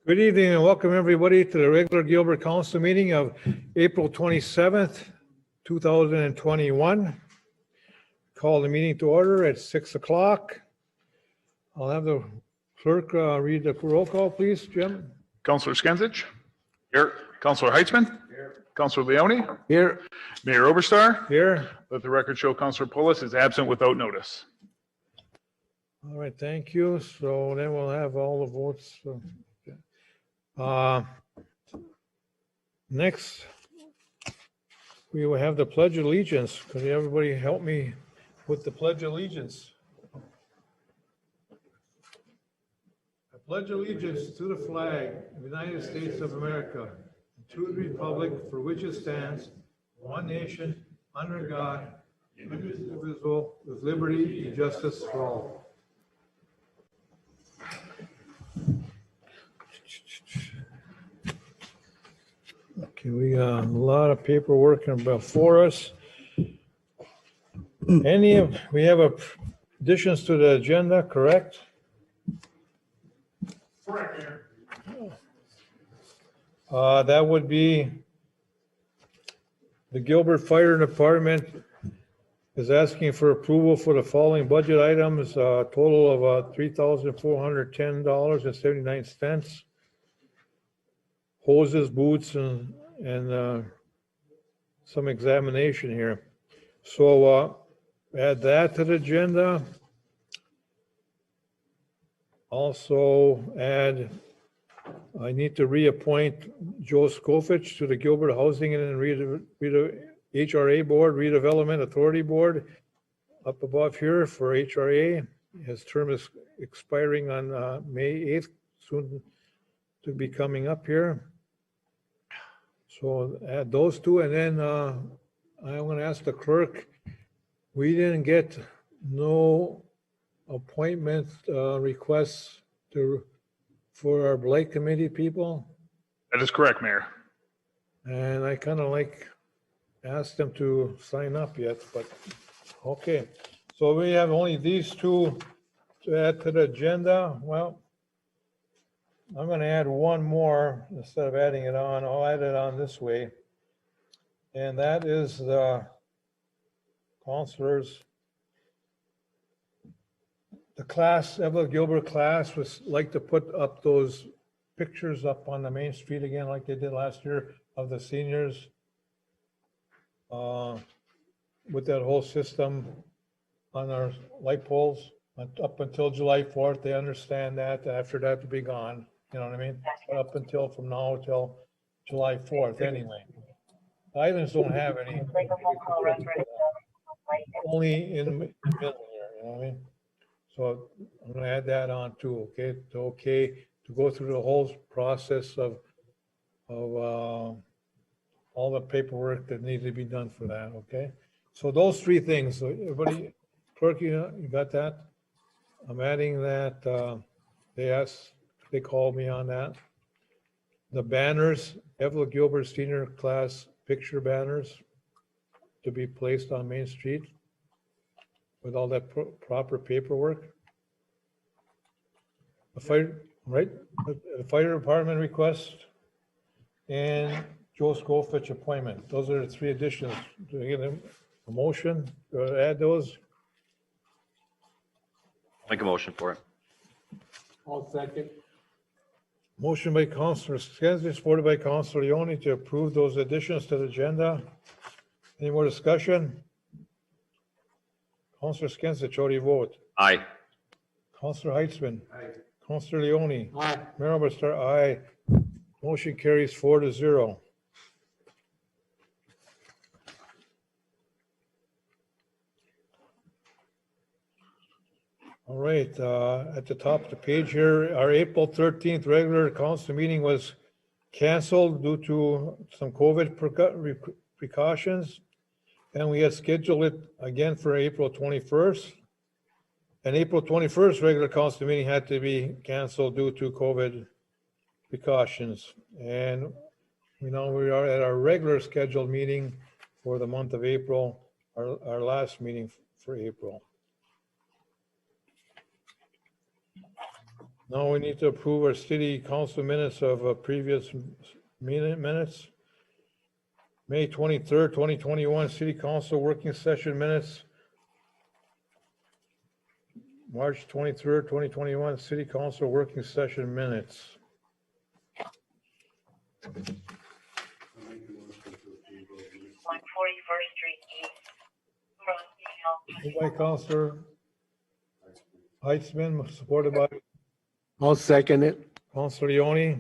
Good evening and welcome everybody to the regular Gilbert Council meeting of April 27th, 2021. Call the meeting to order at 6 o'clock. I'll have the clerk read the roll call, please, Jim. Councillor Skenzich? Here. Councillor Heitzman? Here. Councillor Leone? Here. Mayor Oberstar? Here. Let the record show Councillor Pulis is absent without notice. All right, thank you. So then we'll have all the votes. Next, we will have the Pledge of Allegiance. Could everybody help me with the Pledge of Allegiance? I pledge allegiance to the flag of the United States of America, and to the republic for which it stands, one nation, under God, indivisible, with liberty and justice for all. Okay, we got a lot of paperwork before us. We have additions to the agenda, correct? Correct, Mayor. That would be the Gilbert Fire Department is asking for approval for the following budget items, a total of $3,410.79. Hoses, boots, and some examination here. So add that to the agenda. Also add, I need to reappoint Joe Skofich to the Gilbert Housing and HRA Board, Redevelopment Authority Board, up above here for HRA. His term is expiring on May 8th, soon to be coming up here. So add those two, and then I'm going to ask the clerk. We didn't get no appointment requests for our Blight Committee people, That is correct, Mayor. and I kind of asked them to sign up yet, but okay. So we have only these two to add to the agenda. Well, I'm going to add one more instead of adding it on. I'll add it on this way. And that is the counselors. The class, Evelyn Gilbert class, would like to put up those pictures up on the main street again like they did last year of the seniors. With that whole system on our light poles up until July 4th. They understand that. After that, to be gone. You know what I mean? But up until from now till July 4th anyway. Islands don't have any. Only in the middle here, you know what I mean? So I'm gonna add that on too, okay? Okay, to go through the whole process of all the paperwork that needs to be done for that, okay? So those three things, so everybody, clerk, you got that? I'm adding that, they called me on that. The banners, Evelyn Gilbert Senior Class picture banners to be placed on Main Street with all that proper paperwork. The fire, right? The fire department request and Joe Skofich appointment. Those are the three additions. Do I get a motion to add those? Make a motion for it. I'll second. Motion by Councillor Skenzich, supported by Councillor Leone to approve those additions to the agenda. Any more discussion? Councillor Skenzich, how do you vote? Aye. Councillor Heitzman? Aye. Councillor Leone? Aye. Mayor Oberstar, aye. Motion carries 4-0. All right, at the top of the page here, our April 13th regular council meeting was canceled due to some COVID precautions. And we had scheduled it again for April 21st. And April 21st regular council meeting had to be canceled due to COVID precautions. And we are at our regular scheduled meeting for the month of April, our last meeting for April. Now we need to approve our city council minutes of previous minutes. May 23rd, 2021, city council working session minutes. March 23rd, 2021, city council working session minutes. 141st Street East. Moved by Councilor Heitzman, supported by I'll second it. Councilor Leoni,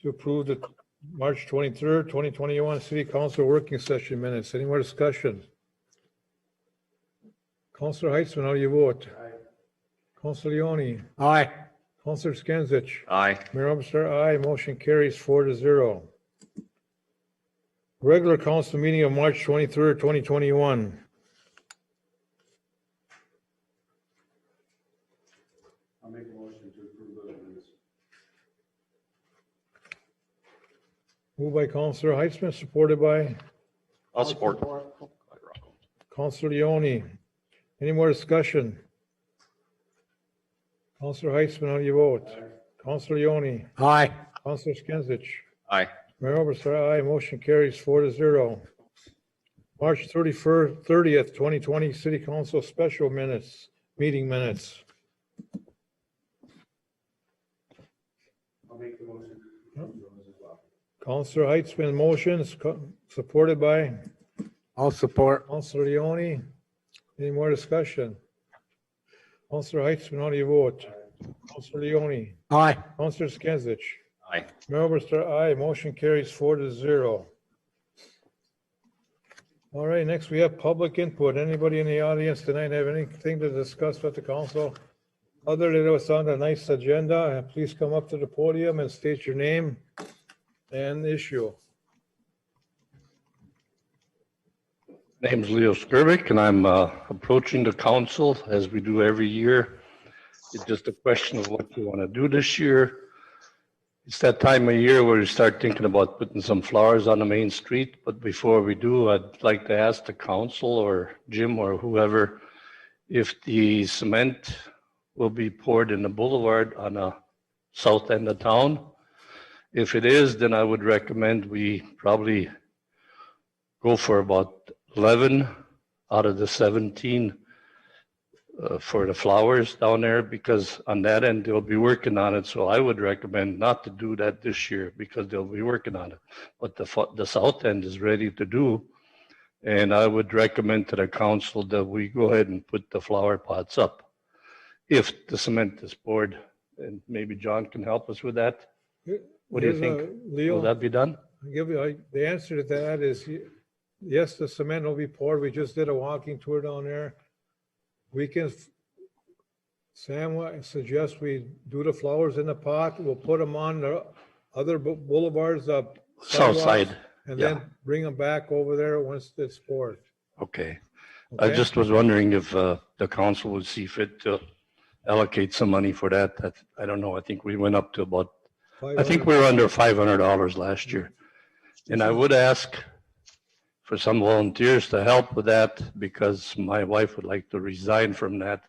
to approve the March 23rd, 2021 city council working session minutes. Any more discussion? Councilor Heitzman, how do you vote? Councilor Leoni, Aye. Councilor Skinsich, Aye. Mayor Overstart, aye. Motion carries 4-0. Regular council meeting of March 23rd, 2021. I'll make a motion to approve those minutes. Moved by Councilor Heitzman, supported by I'll support. Councilor Leoni. Any more discussion? Councilor Heitzman, how do you vote? Councilor Leoni, Aye. Councilor Skinsich, Aye. Mayor Overstart, aye. Motion carries 4-0. March 30th, 2020, City Council special minutes, meeting minutes. I'll make the motion to approve those as well. Councilor Heitzman motions, supported by I'll support. Councilor Leoni. Any more discussion? Councilor Heitzman, how do you vote? Councilor Leoni, Aye. Councilor Skinsich, Aye. Mayor Overstart, aye. Motion carries 4-0. All right, next we have public input. Anybody in the audience tonight have anything to discuss with the council? Other than what's on the nice agenda, please come up to the podium and state your name and issue. Name's Leo Skirvik, and I'm approaching the council as we do every year. It's just a question of what you want to do this year. It's that time of year where you start thinking about putting some flowers on the main street. But before we do, I'd like to ask the council or Jim or whoever if the cement will be poured in the boulevard on the south end of town. If it is, then I would recommend we probably go for about 11 out of the 17 for the flowers down there, because on that end, they'll be working on it. So I would recommend not to do that this year because they'll be working on it. But the south end is ready to do. And I would recommend to the council that we go ahead and put the flower pots up if the cement is poured. And maybe John can help us with that. What do you think? Leo, Will that be done? I'll give you, the answer to that is yes, the cement will be poured. We just did a walking tour down there. We can, Sam suggests we do the flowers in the pot. We'll put them on the other boulevards up. South side. And yeah. then bring them back over there once it's poured. Okay. I Okay? just was wondering if the council would see fit to allocate some money for that. I don't know. I think we went up to about, I think we were under $500 last year. And I would ask for some volunteers to help with that because my wife would like to resign from that.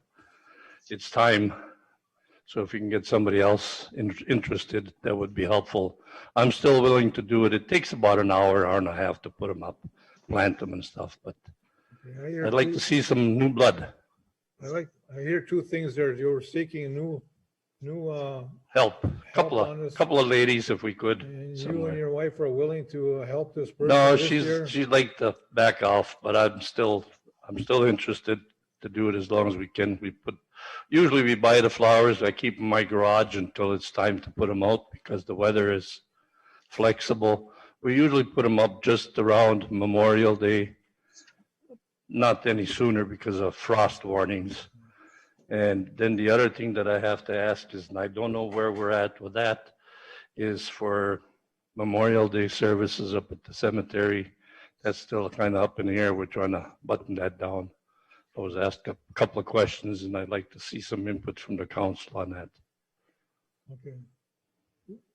It's time. So if you can get somebody else interested, that would be helpful. I'm still willing to do it. It takes about an hour and a half to put them up, plant them and stuff, but I'd like to see some new blood. I hear two things there. You're seeking new Help. on this. Couple of ladies, if we could. and you somewhere. and your wife are willing to help this person No, this year? she'd like to back off, but I'm still interested to do it as long as we can. Usually we buy the flowers. I keep them in my garage until it's time to put them out because the weather is flexible. We usually put them up just around Memorial Day, not any sooner because of frost warnings. And then the other thing that I have to ask is, and I don't know where we're at with that, is for Memorial Day services up at the cemetery. That's still kind of up in the air. We're trying to button that down. I was asked a couple of questions and I'd like to see some input from the council on that. Okay.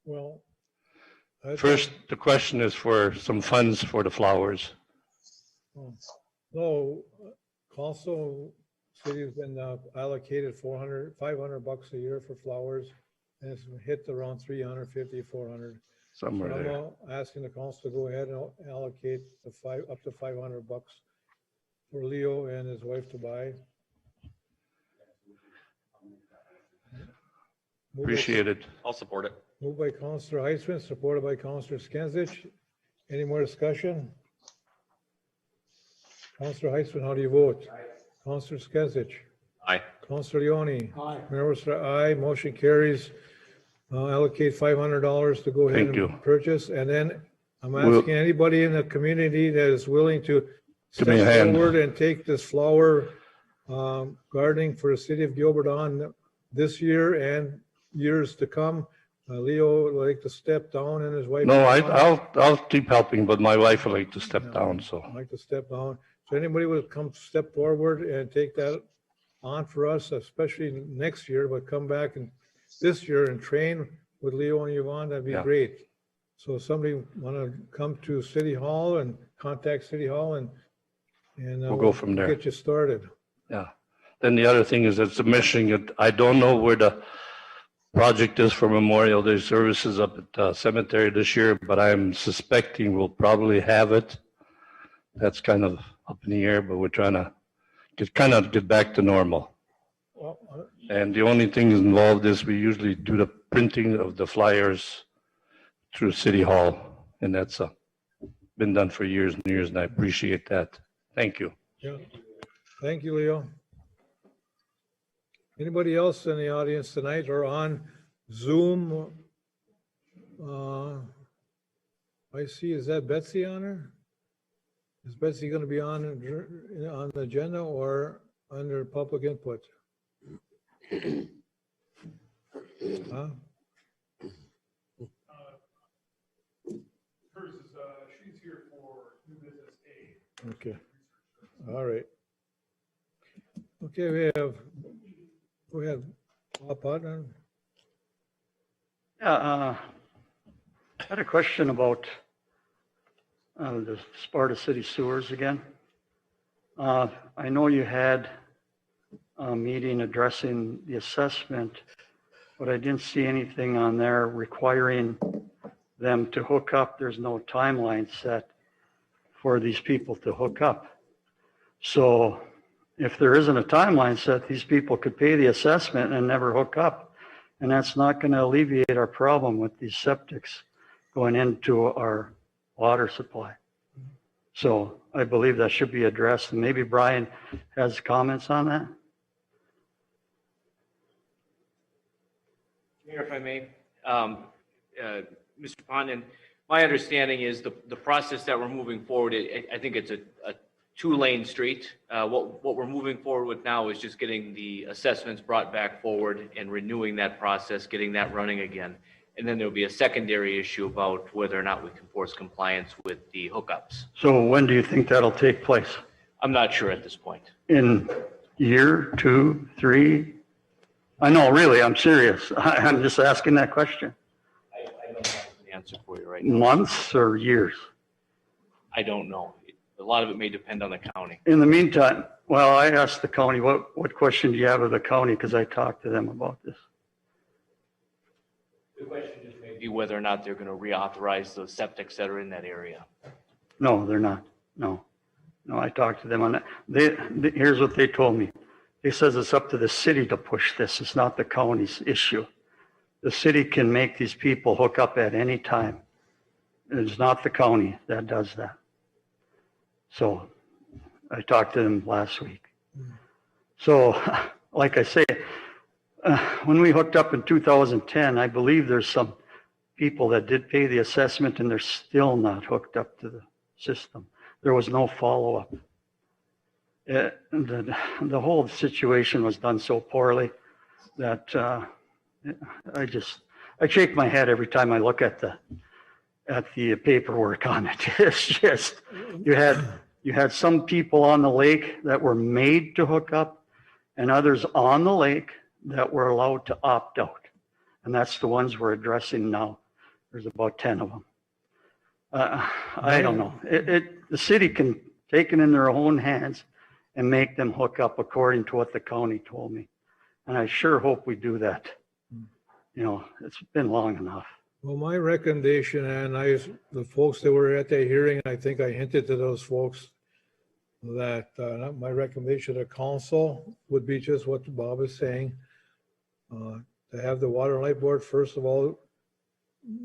Well. I First, the question is for some funds for the flowers. No, council city's been allocated 500 bucks a year for flowers, and it's hit around 350, 400. Somewhere So there. I'm asking the council to go ahead and allocate up to 500 bucks for Leo and his wife to buy. Appreciate it. I'll support it. Moved by Councillor Heitzman, supported by Councillor Skinsich. Any more discussion? Councillor Heitzman, how do you vote? Councillor Skinsich. Aye. Councillor Leoni. Aye. Mayor Worcester, aye. Motion carries. Allocate $500 to go ahead Thank you. and purchase. And then I'm We'll- asking anybody in the community that is willing to Give step me a hand. forward and take this flower gardening for the city of Gilbert on this year and years to come. Leo would like to step down and his wife. No, I'll keep helping, but my wife would like to step down, so. I'd like to step down. So anybody would come step forward and take that on for us, especially next year, but come back and this year and train with Leo and Yvonne, that'd be Yeah. great. So if somebody want to come to City Hall and contact City Hall and We'll go from there. Get you started. Yeah. Then the other thing is it's a mission. I don't know where the project is for Memorial Day services up at the cemetery this year, but I'm suspecting we'll probably have it. That's kind of up in the air, but we're trying to get back to normal. Well, And the only thing involved is we usually do the printing of the flyers through City Hall. And that's been done for years and years, and I appreciate that. Thank you. yeah. Thank you, Leo. Anybody else in the audience tonight or on Zoom? I see, is that Betsy on there? Is Betsy going to be on the agenda or under public input? Huh? She's here for new business A. Okay, all right. Okay, we have Bob Putnam. Yeah, I had a question about the Sparta City sewers again. I know you had a meeting addressing the assessment, but I didn't see anything on there requiring them to hook up. There's no timeline set for these people to hook up. So if there isn't a timeline set, these people could pay the assessment and never hook up. And that's not going to alleviate our problem with these septics going into our water supply. So I believe that should be addressed. And maybe Brian has comments on that. Mayor, if I may, Mr. Pondon, my understanding is the process that we're moving forward, I think it's a two-lane street. What we're moving forward with now is just getting the assessments brought back forward and renewing that process, getting that running again. And then there'll be a secondary issue about whether or not we can force compliance with the hookups. So when do you think that'll take place? I'm not sure at this point. In year, 2, 3? I know, really, I'm serious. I'm just asking that question. I don't have the answer for you right now. Months or years? I don't know. A lot of it may depend on the county. In the meantime, well, I asked the county, what question do you have of the county? Because I talked to them about this. The question just may be whether or not they're going to reauthorize those septics that are in that area. No, they're not. No, I talked to them on that. Here's what they told me. They says it's up to the city to push this. It's not the county's issue. The city can make these people hook up at any time. It's not the county that does that. So I talked to them last week. So like I say, when we hooked up in 2010, I believe there's some people that did pay the assessment and they're still not hooked up to the system. There was no follow-up. The whole situation was done so poorly that I shake my head every time I look at the paperwork on it. It's just, you had some people on the lake that were made to hook up and others on the lake that were allowed to opt out. And that's the ones we're addressing now. There's about 10 of them. I don't know. The city can take it in their own hands and make them hook up according to what the county told me. And I sure hope we do that. You know, it's been long enough. Well, my recommendation, and the folks that were at that hearing, I think I hinted to those folks that my recommendation to council would be just what Bob is saying. To have the Water and Light Board, first of all,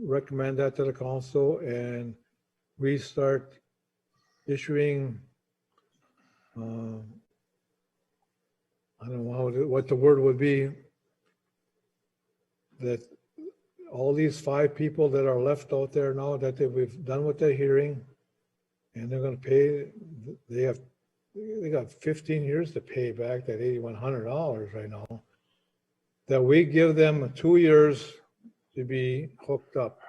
recommend that to the council, and we start issuing, I don't know what the word would be, that all these 5 people that are left out there now that we've done with the hearing, and they're going to pay, they got 15 years to pay back that $8,100 right now, that we give them 2 years to be hooked up,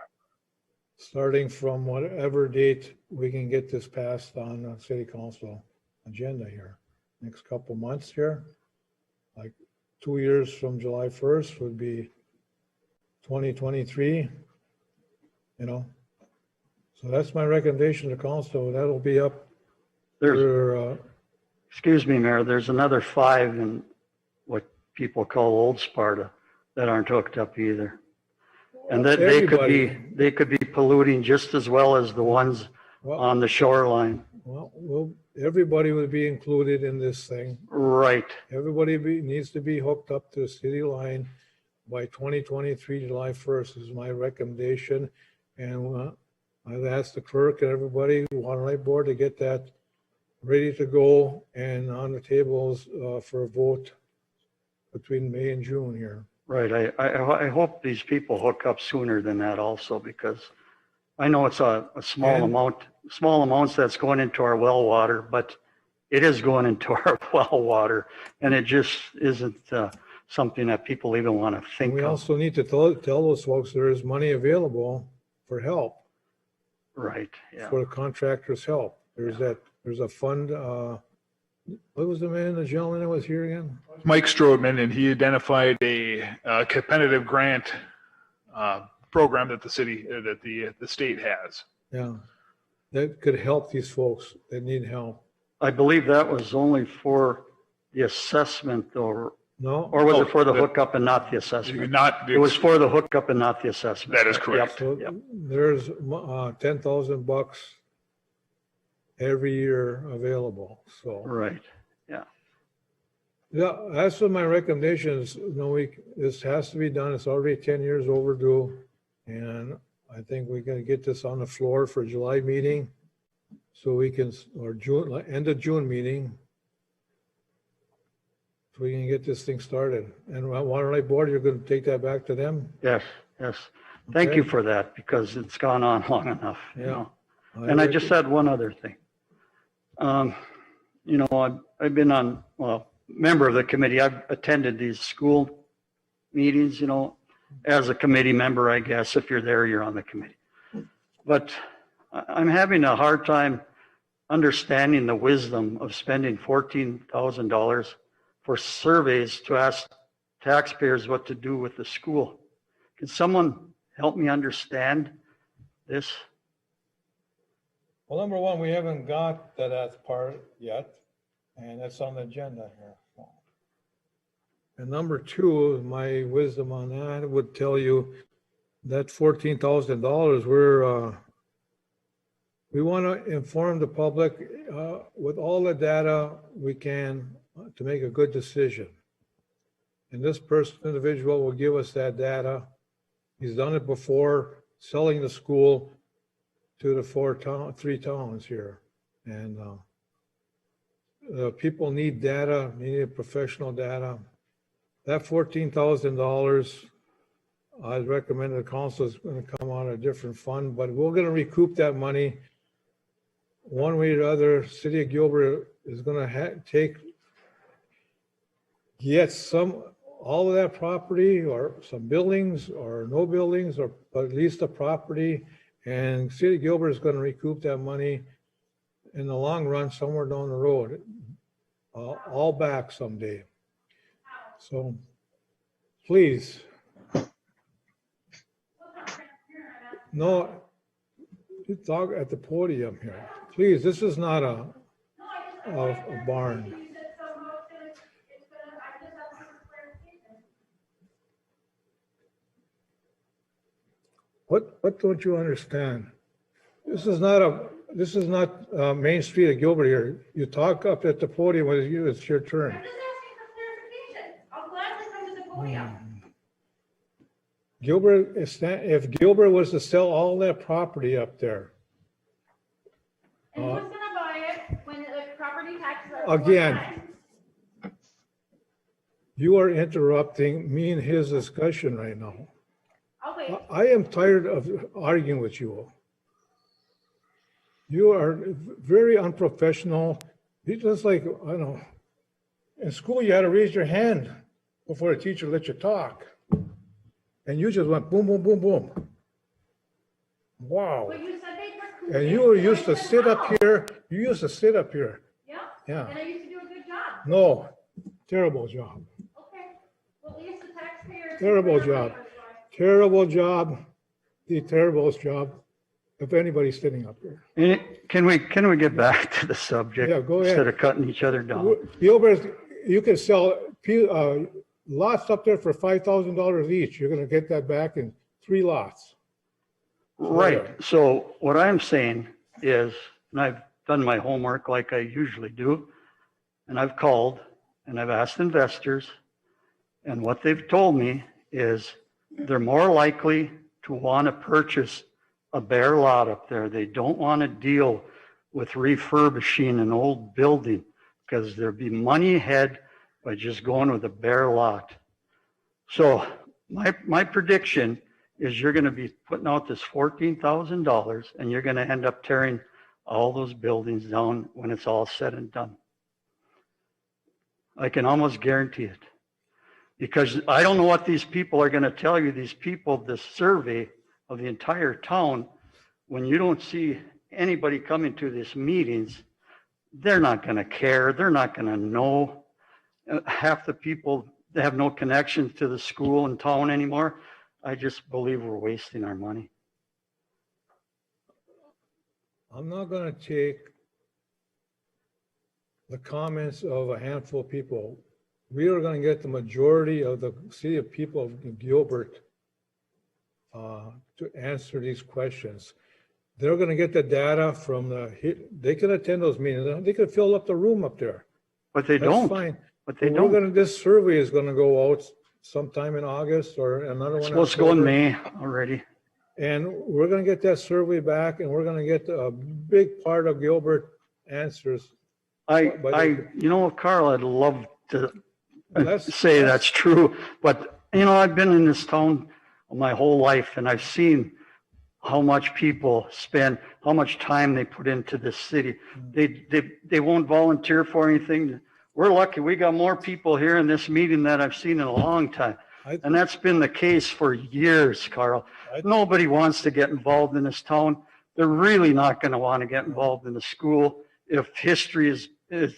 starting from whatever date we can get this passed on the city council agenda here. Next couple months here, like 2 years from July 1st would be 2023, you know. So that's my recommendation to council. That'll be up for, Excuse me, Mayor, there's another 5 in what people call Old Sparta that aren't hooked up either. And that they could be polluting just as well as the ones on the shoreline. Well, everybody would be included in this thing. Right. Everybody needs to be hooked up to the city line by 2023, July 1st is my recommendation. And I've asked the clerk and everybody, Water and Light Board, to get that ready to go and on the tables for a vote between May and June here. Right. I hope these people hook up sooner than that also, because I know it's a small amounts that's going into our well water, but it is going into our well water, and it just isn't something that people even want to think We of. also need to tell those folks there is money available for help, Right. Yeah. for the contractor's help. There's a fund, what was the gentleman that was here again? Mike Strodeman, and he identified a competitive grant program that the city, that the state has. Yeah, that could help these folks that need help. I believe that was only for the assessment, or No? was it for the hookup and not the assessment? It was for the hookup and not the assessment. That is correct. So Yep. there's $10,000 every year available, so. Right. Yeah, that's what my recommendation is. This has to be done. It's already 10 years overdue. And I think we're gonna get this on the floor for July meeting. So we can, or June, end of June meeting. So we can get this thing started. And Water and Light Board, you're gonna take that back to them? Yes. Thank Okay. you for that, because it's gone on long enough, you Yeah. know. And I just had one other thing. You know, I've been member of the committee. I've attended these school meetings, you know, as a committee member, I guess. If you're there, you're on the committee. But I'm having a hard time understanding the wisdom of spending $14,000 for surveys to ask taxpayers what to do with the school. Can someone help me understand this? Well, number one, we haven't got to that part yet, and that's on the agenda here. And number two, my wisdom on that would tell you that $14,000, we want to inform the public with all the data we can to make a good decision. And this individual will give us that data. He's done it before, selling the school to the 3 towns here. And people need data, need professional data. That $14,000, I recommend the council is going to come out of a different fund, but we're going to recoup that money one way or the other. City of Gilbert is going to get all of that property, or some buildings, or no buildings, or at least the property. And City of Gilbert is going to recoup that money in the long run, somewhere down the road, all back someday. So please, no, you talk at the podium here. Please, this is not a barn. What don't you understand? This is not Main Street of Gilbert here. You talk up at the podium when it's your turn. I'm just asking for clarification. I'll gladly come to the podium. Gilbert, if Gilbert was to sell all that property up there, And who's gonna buy it when the property taxes are? Again. 4 times? you are interrupting me and his discussion right now. I'll wait. I am tired of arguing with you. You are very unprofessional. It's just like, I don't know, in school, you had to raise your hand before the teacher let you talk. And you just went boom, boom, boom, boom. Wow. But you said they were. And you were used to sit up here, you used to sit up here. Yeah, Yeah. and I used to do a good job. No, terrible job. Okay, well, at least the taxpayers. Terrible job. Terrible job. The terriblest job of anybody sitting up here. Can we get back to the subject? Yeah, go ahead. Instead of cutting each other down. Gilbert, you can sell lots up there for $5,000 each. You're gonna get that back in 3 lots. Right. So what I'm saying is, and I've done my homework like I usually do, and I've called and I've asked investors, and what they've told me is they're more likely to want to purchase a bare lot up there. They don't want to deal with refurbishing an old building because there'd be money ahead by just going with a bare lot. So my prediction is you're going to be putting out this $14,000 and you're going to end up tearing all those buildings down when it's all said and done. I can almost guarantee it. Because I don't know what these people are going to tell you. These people, this survey of the entire town, when you don't see anybody coming to these meetings, they're not going to care. They're not going to know. Half the people, they have no connection to the school in town anymore. I just believe we're wasting our money. I'm not gonna take the comments of a handful of people. We are gonna get the majority of the city of people of Gilbert to answer these questions. They're gonna get the data from they can attend those meetings. They could fill up the room up there. But they That's don't. fine. But they We're don't. gonna, this survey is gonna go out sometime in August or another one. It's in supposed to go in October. May already. And we're gonna get that survey back and we're gonna get a big part of Gilbert answers. You know, Carl, I'd love to Let's- say that's true, but you know, I've been in this town my whole life and I've seen how much people spend, how much time they put into this city. They won't volunteer for anything. We're lucky. We got more people here in this meeting than I've seen in a long time. And that's been the case for years, Carl. Nobody wants to get involved in this town. They're really not going to want to get involved in the school if history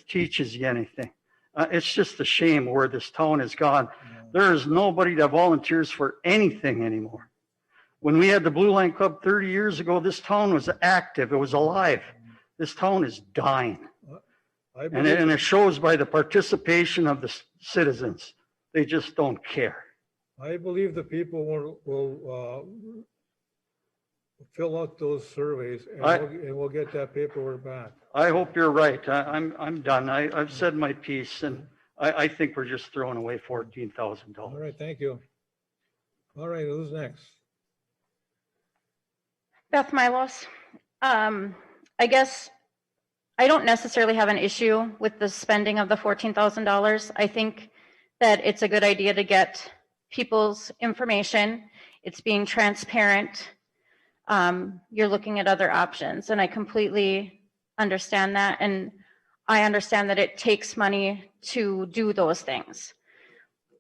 teaches you anything. It's just a shame where this town has gone. There is nobody that volunteers for anything anymore. When we had the Blue Line Club 30 years ago, this town was active. It was alive. This town is dying. And it shows by the participation of the citizens. They just don't care. I believe the people will fill out those surveys and we'll get that paperwork back. I hope you're right. I'm done. I've said my piece, and I think we're just throwing away $14,000. All right, thank you. All right, who's next? Beth Milos. I guess I don't necessarily have an issue with the spending of the $14,000. I think that it's a good idea to get people's information. It's being transparent. You're looking at other options, and I completely understand that. And I understand that it takes money to do those things.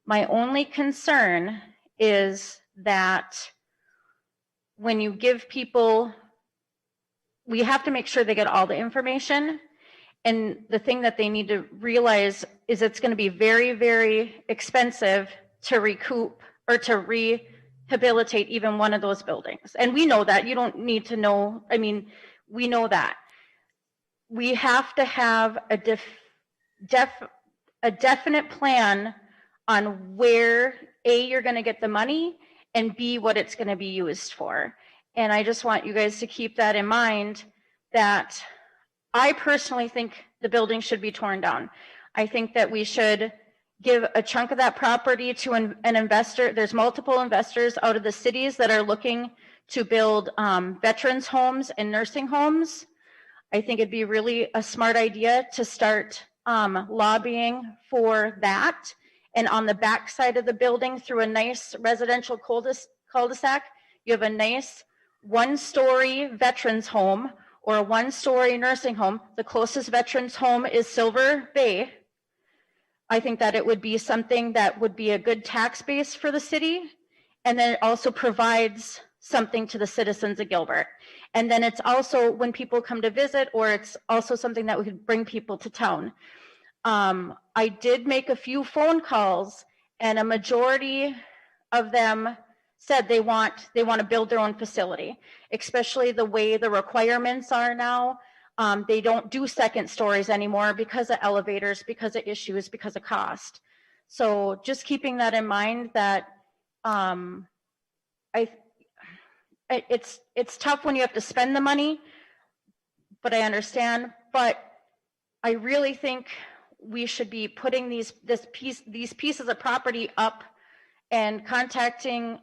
My only concern is that when you give people, we have to make sure they get all the information. And the thing that they need to realize is it's going to be very, very expensive to recoup or to rehabilitate even one of those buildings. And we know that. You don't need to know. I mean, we know that. We have to have a definite plan on where, A, you're going to get the money, and B, what it's going to be used for. And I just want you guys to keep that in mind, that I personally think the building should be torn down. I think that we should give a chunk of that property to an investor. There's multiple investors out of the cities that are looking to build veterans homes and nursing homes. I think it'd be really a smart idea to start lobbying for that. And on the back side of the building, through a nice residential cul-de-sac, you have a nice one-story veterans home or a one-story nursing home. The closest veterans home is Silver Bay. I think that it would be something that would be a good tax base for the city. And then it also provides something to the citizens of Gilbert. And then it's also when people come to visit, or it's also something that we could bring people to town. I did make a few phone calls, and a majority of them said they want to build their own facility, especially the way the requirements are now. They don't do second stories anymore because of elevators, because of issues, because of cost. So just keeping that in mind, that it's tough when you have to spend the money, but I understand. But I really think we should be putting these pieces of property up and contacting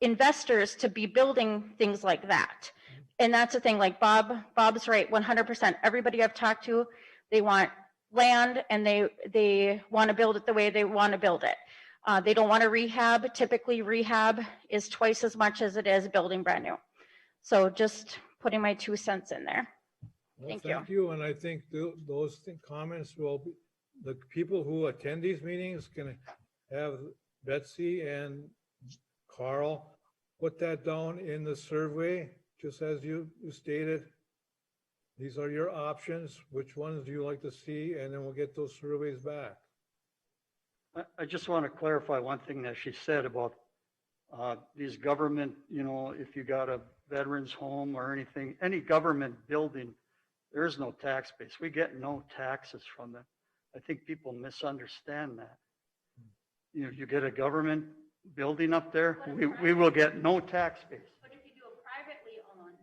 investors to be building things like that. And that's the thing, like Bob's right, 100%. Everybody I've talked to, they want land and they want to build it the way they want to build it. They don't want to rehab. Typically rehab is twice as much as it is building brand new. So just putting my 2 cents in there. Well, Thank thank you. And I think those comments will be, the people who attend these meetings can have Betsy and Carl put that down in the survey, just as you stated. These are your options. Which ones do you like to see? And then we'll get those surveys back. I just want to clarify one thing that she said about these government, if you got a veterans home or anything, any government building, there is no tax base. We get no taxes from them. I think people misunderstand that. You get a government building up there, we will get no tax base. But if you do a privately owned.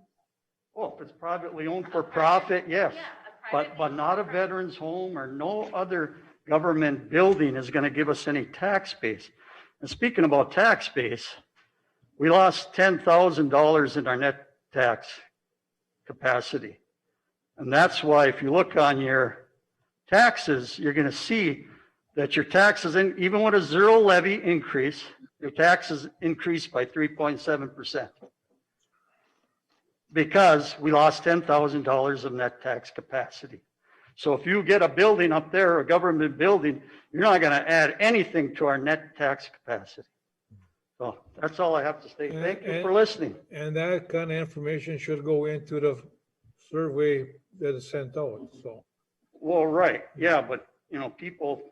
Oh, if it's privately owned for profit, yes. Yeah, But not a veterans home or no other government building is going to give us any tax base. And speaking about tax base, we lost $10,000 in our net tax capacity. And that's why if you look on your taxes, you're going to see that your taxes, even with a zero levy increase, your taxes increased by 3.7%. Because we lost $10,000 of net tax capacity. So if you get a building up there, a government building, you're not going to add anything to our net tax capacity. So that's all I have to say. Thank you for listening. And that kind of information should go into the survey that is sent out, so. Well, right, yeah, but people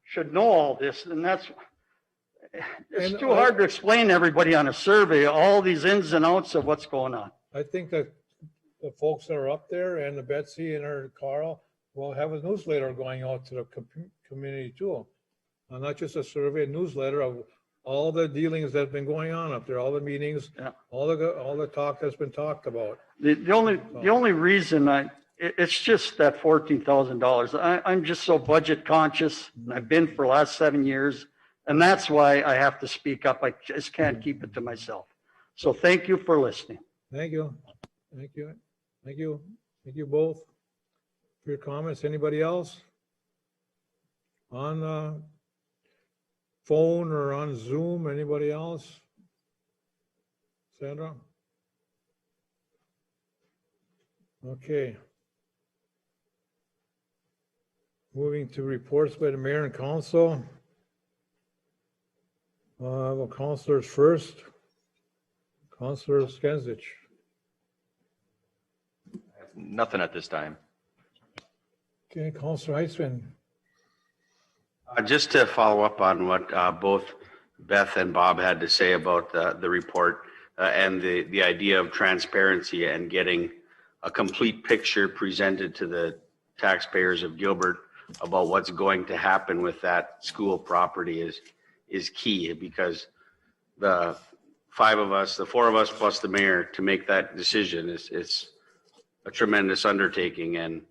should know all this, and it's too hard to explain to everybody on a survey, all these ins and outs of what's going on. I think that the folks that are up there and the Betsy and her Carl will have a newsletter going out to the community too. Not just a survey, a newsletter of all the dealings that have been going on up there, all the meetings, all the talk that's been talked about. The only reason it's just that $14,000. I'm just so budget conscious, and I've been for the last 7 years, and that's why I have to speak up. I just can't keep it to myself. So thank you for listening. Thank you. Thank you. Thank you. Thank you both for your comments. Anybody else? On phone or on Zoom, anybody else? Sandra? Okay. Moving to reports by the mayor and council. Well, councilors first. Councilor Skenzich. Nothing at this time. Okay, Councilor Heitzman. Just to follow up on what both Beth and Bob had to say about the report and the idea of transparency and getting a complete picture presented to the taxpayers of Gilbert about what's going to happen with that school property is key, because the five of us, the four of us plus the mayor to make that decision is a tremendous undertaking, and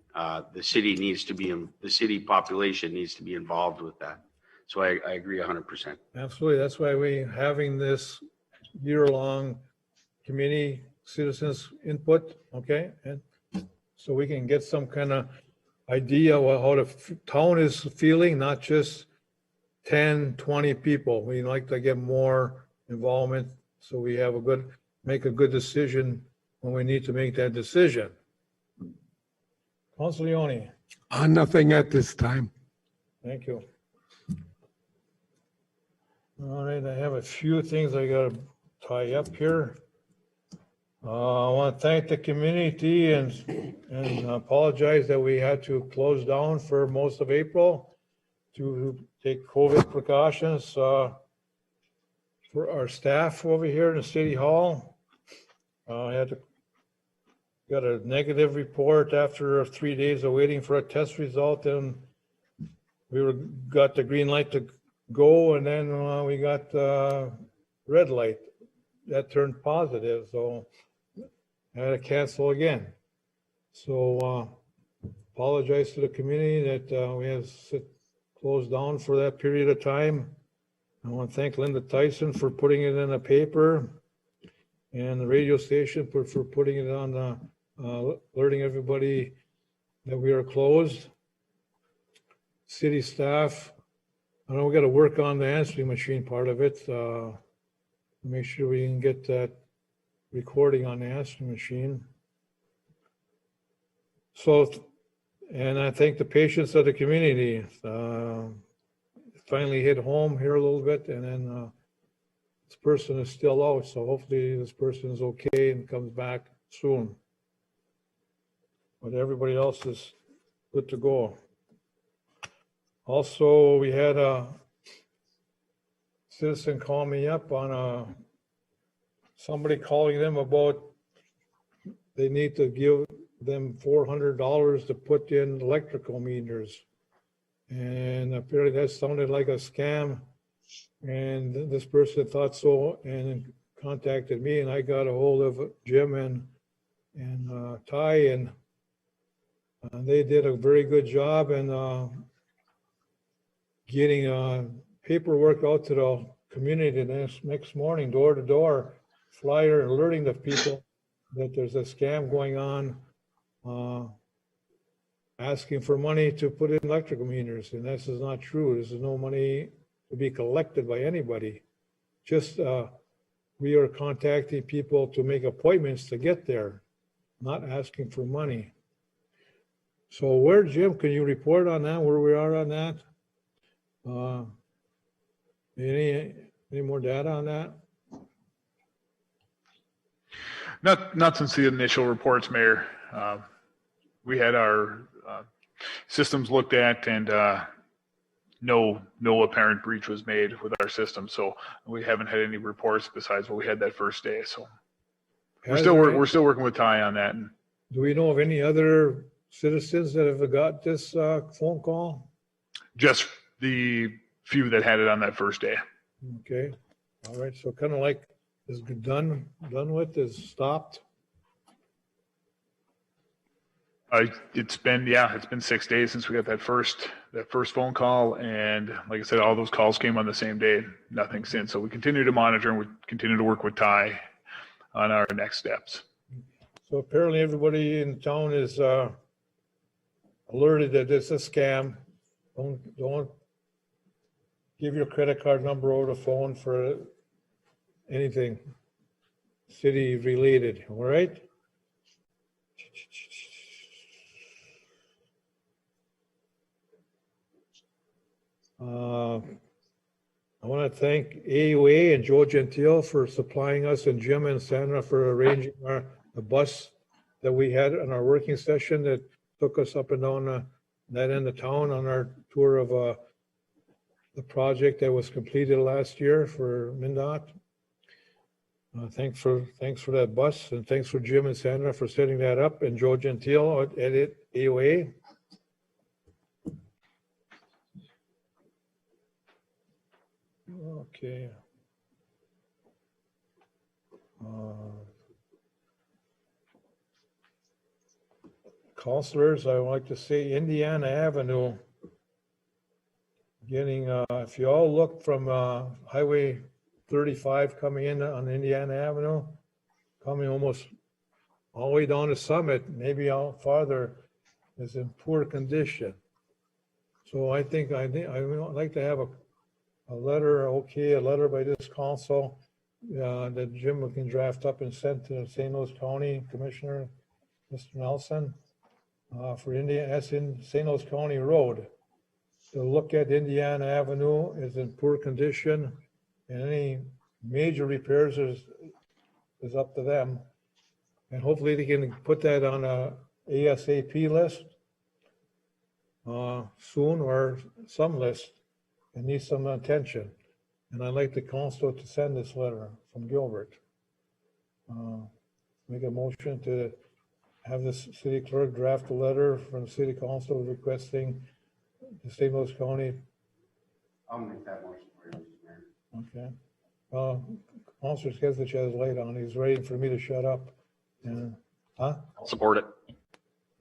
the city needs to be, the city population needs to be involved with that. So I agree 100%. Absolutely. That's why we having this year-long community citizens input, okay? And so we can get some kind of idea of how the town is feeling, not just 10, 20 people. We like to get more involvement so we have make a good decision when we need to make that decision. Councilor Leone, Nothing at this time. thank you. All right, I have a few things I gotta tie up here. I want to thank the community and apologize that we had to close down for most of April to take COVID precautions for our staff over here in the city hall. I got a negative report after 3 days of waiting for a test result, and got the green light to go, and then we got red light that turned positive, so I had to cancel again. So apologize to the community that we had to close down for that period of time. I want to thank Linda Tyson for putting it in the paper and the radio station for putting it on alerting everybody that we are closed. City staff, I know we got to work on the answering machine part of it. Make sure we can get that recording on the answering machine. So, and I thank the patience of the community. Finally hit home here a little bit, and then this person is still out. So hopefully this person is okay and comes back soon. But everybody else is good to go. Also, we had a citizen call me up on somebody calling them about they need to give them $400 to put in electrical meters. And apparently that sounded like a scam. And this person thought so and contacted me, and I got a hold of Jim and Ty, and they did a very good job in getting paperwork out to the community the next morning, door to door, flyer alerting the people that there's a scam going on, asking for money to put in electrical meters. And this is not true. This is no money to be collected by anybody. Just we are contacting people to make appointments to get there, not asking for money. So Jim, can you report on that, where we are on that? Any more data on that? Not since the initial reports, Mayor. We had our systems looked at, and no apparent breach was made with our system. So we haven't had any reports besides what we had that first day. So we're still working with Ty on that. And do we know of any other citizens that have got this phone call? Just the few that had it on that first day. Okay, all right. So kind of like is done with, is stopped. It's been 6 days since we got that first phone call, and like I said, all those calls came on the same day. Nothing since. So we continue to monitor, and we continue to work with Ty on our next steps. So apparently everybody in town is alerted that it's a scam. Don't give your credit card number over the phone for anything city related. All right. I want to thank AUA and Joe Gentile for supplying us, and Jim and Sandra for arranging the bus that we had in our working session that took us up and down that end of town on our tour of the project that was completed last year for MnDOT. Thanks for that bus, and thanks for Jim and Sandra for setting that up, and Joe Gentile at AUA. Okay. Counselors, I would like to say Indiana Avenue. Getting, if you all look from Highway 35 coming in on Indiana Avenue, coming almost all the way down to Summit, maybe out farther, is in poor condition. So I think I would like to have a letter, a letter by this council that Jim can draft up and send to St. Louis County Commissioner, Mr. Nelson, for St. Louis County Road. To look at Indiana Avenue is in poor condition, and any major repairs is up to them. And hopefully they can put that on a ASAP list soon, or some list. It needs some attention. And I'd like the council to send this letter from Gilbert. Make a motion to have the city clerk draft a letter from the city council requesting the St. Louis County. I'll make that motion for you, Mr. Mayor. Okay. Councilor Skizich has light on. He's waiting for me to shut up. I'll support it.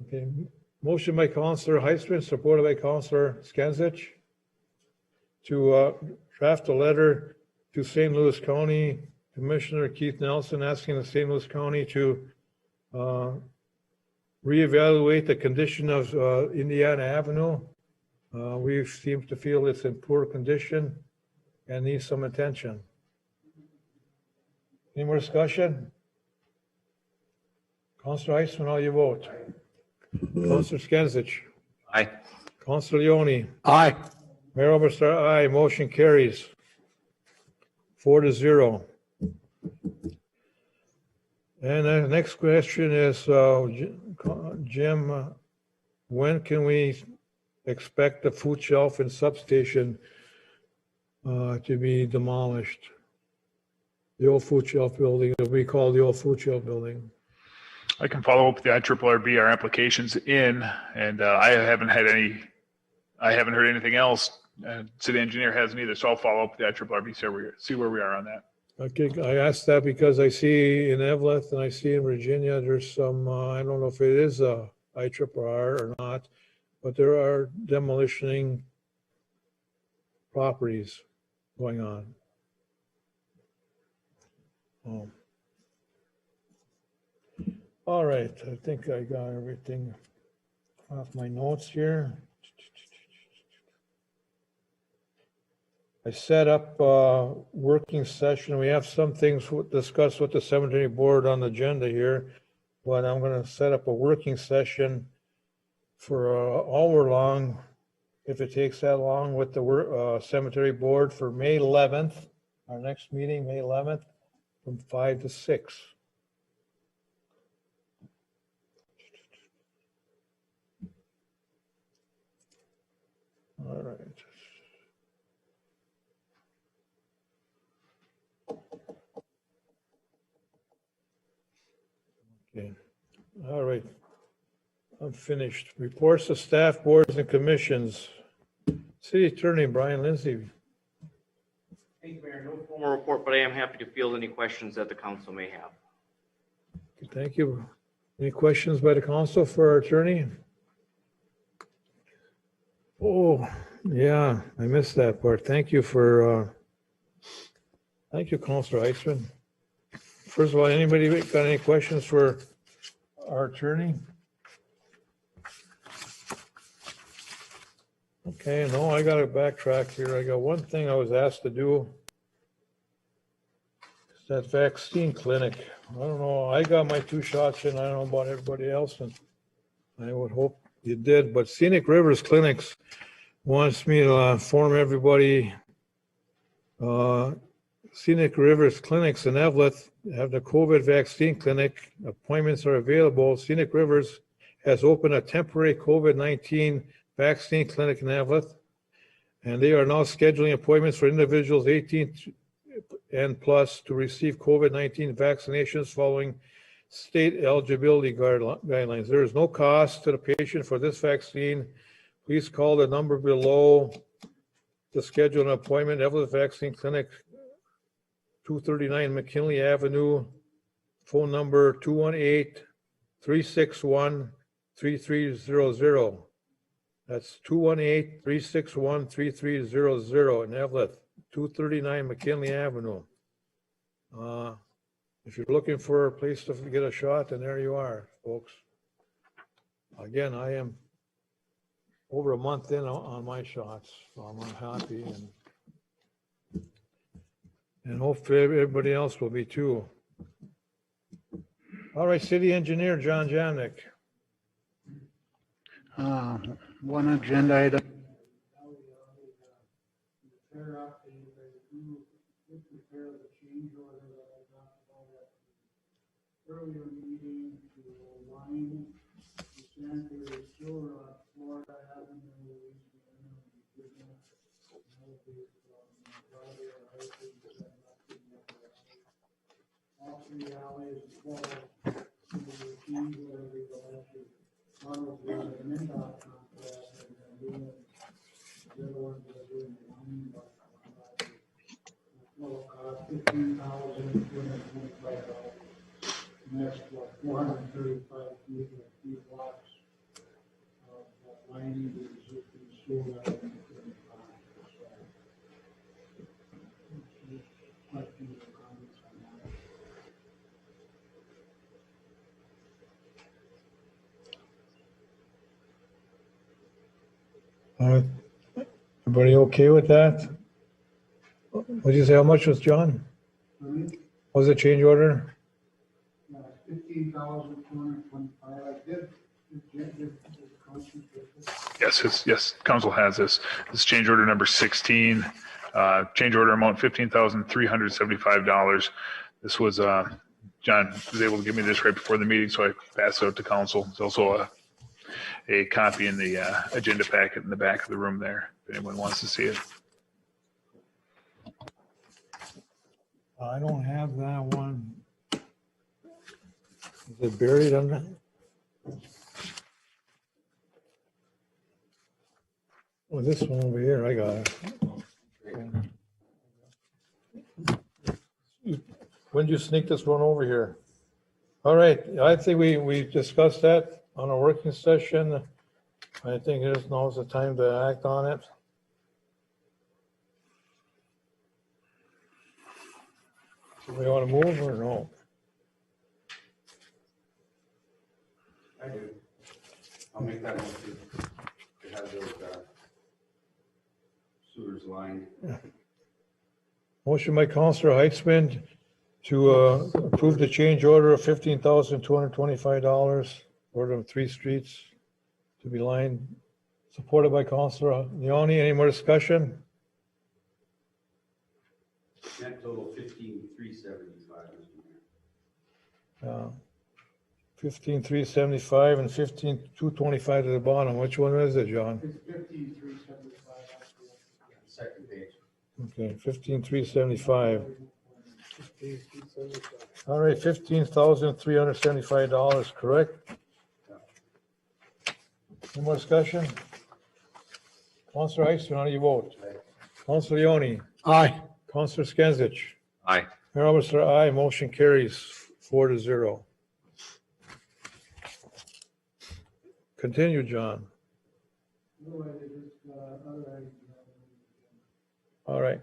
Okay. Motion by Councilor Heisman, supported by Councilor Skizich, to draft a letter to St. Louis County Commissioner Keith Nelson asking the St. Louis County to reevaluate the condition of Indiana Avenue. We seem to feel it's in poor condition and needs some attention. Any more discussion? Councilor Heisman, how you vote? Councilor Skizich? Aye. Councilor Leone? Aye. Mayor Oberstar, aye. Motion carries 4-0. And the next question is, Jim, when can we expect the food shelf and substation to be demolished? The old food shelf building, that we call the old food shelf building. I can follow up with the IRRB. Our application's in, and I haven't heard anything else. City engineer hasn't either, so I'll follow up with the IRRB, see where we are on that. Okay, I asked that because I see in Evelyn and I see in Virginia, there's some, I don't know if it is a IRRB or not, but there are demolitioning properties going on. All right, I think I got everything off my notes here. I set up a working session. We have some things discussed with the cemetery board on the agenda here, but I'm going to set up a working session for an hour long, if it takes that long, with the cemetery board for May 11th, our next meeting, May 11th, from 5 to 6. All right. Okay. All right. I'm finished. Reports of staff, boards, and commissions. City Attorney Brian Lindsay. Thank you, Mayor. No formal report, but I am happy to field any questions that the council may have. Thank you. Any questions by the council for our attorney? Oh, yeah, I missed that part. Thank you for, thank you, Councilor Heisman. First of all, anybody got any questions for our attorney? Okay, no, I got to backtrack here. I got one thing I was asked to do. It's that vaccine clinic. I don't know, I got my 2 shots and I don't know about everybody else, and I would hope you did, but Scenic Rivers Clinics wants me to inform everybody. Scenic Rivers Clinics in Eveleth have the COVID vaccine clinic. Appointments are available. Scenic Rivers has opened a temporary COVID-19 vaccine clinic in Eveleth, and they are now scheduling appointments for individuals 18 and plus to receive COVID-19 vaccinations following state eligibility guidelines. There is no cost to the patient for this vaccine. Please call the number below to schedule an appointment. Evelyn Vaccine Clinic, 239 McKinley Avenue, phone number 218-361-3300. That's 218-361-3300 in Evelyn, 239 McKinley Avenue. If you're looking for a place to get a shot, then there you are, folks. Again, I am over a month in on my shots, so I'm happy and hopefully everybody else will be too. All right, city engineer, John Jamnick. One agenda item. Earlier meeting to align the sanitary sewer on Florida Avenue. All three alleys fall to the change order we will actually follow through the MnDOT contract and then doing the other ones that are doing the line by total cost $15,225. And that's what 435 feet of deep blocks of lining the existing sewer line. Questions or comments on that? All right, everybody okay with that? What did you say, how much was John? What was the change order? 15,225. I did. Yes, council has this. This change order number 16, change order amount $15,375. This was, John was able to give me this right before the meeting, so I passed it out to council. There's also a copy in the agenda packet in the back of the room there, if anyone wants to see it. I don't have that one. Is it buried on that? Oh, this one over here, I got it. When did you sneak this one over here? All right, I think we discussed that on a working session. I think now's the time to act on it. Do we want to move or no? I do. I'll make that motion to have those sewers lined. Motion by Councilor Heitzman to approve the change order of $15,225 for them 3 streets to be lined, supported by Councilor Leone. Any more discussion? That total 15,375. 15,375 and 15,225 to the bottom. Which one is it, John? It's 15,375. Second page. Okay, 15,375. All right, $15,375, correct? Any more discussion? Councilor Heitzman, how do you vote? Councilor Leone? Aye. Councilor Skinsich? Aye. Mayor Albertson, aye. Motion carries 4-0. Continue, John. All right.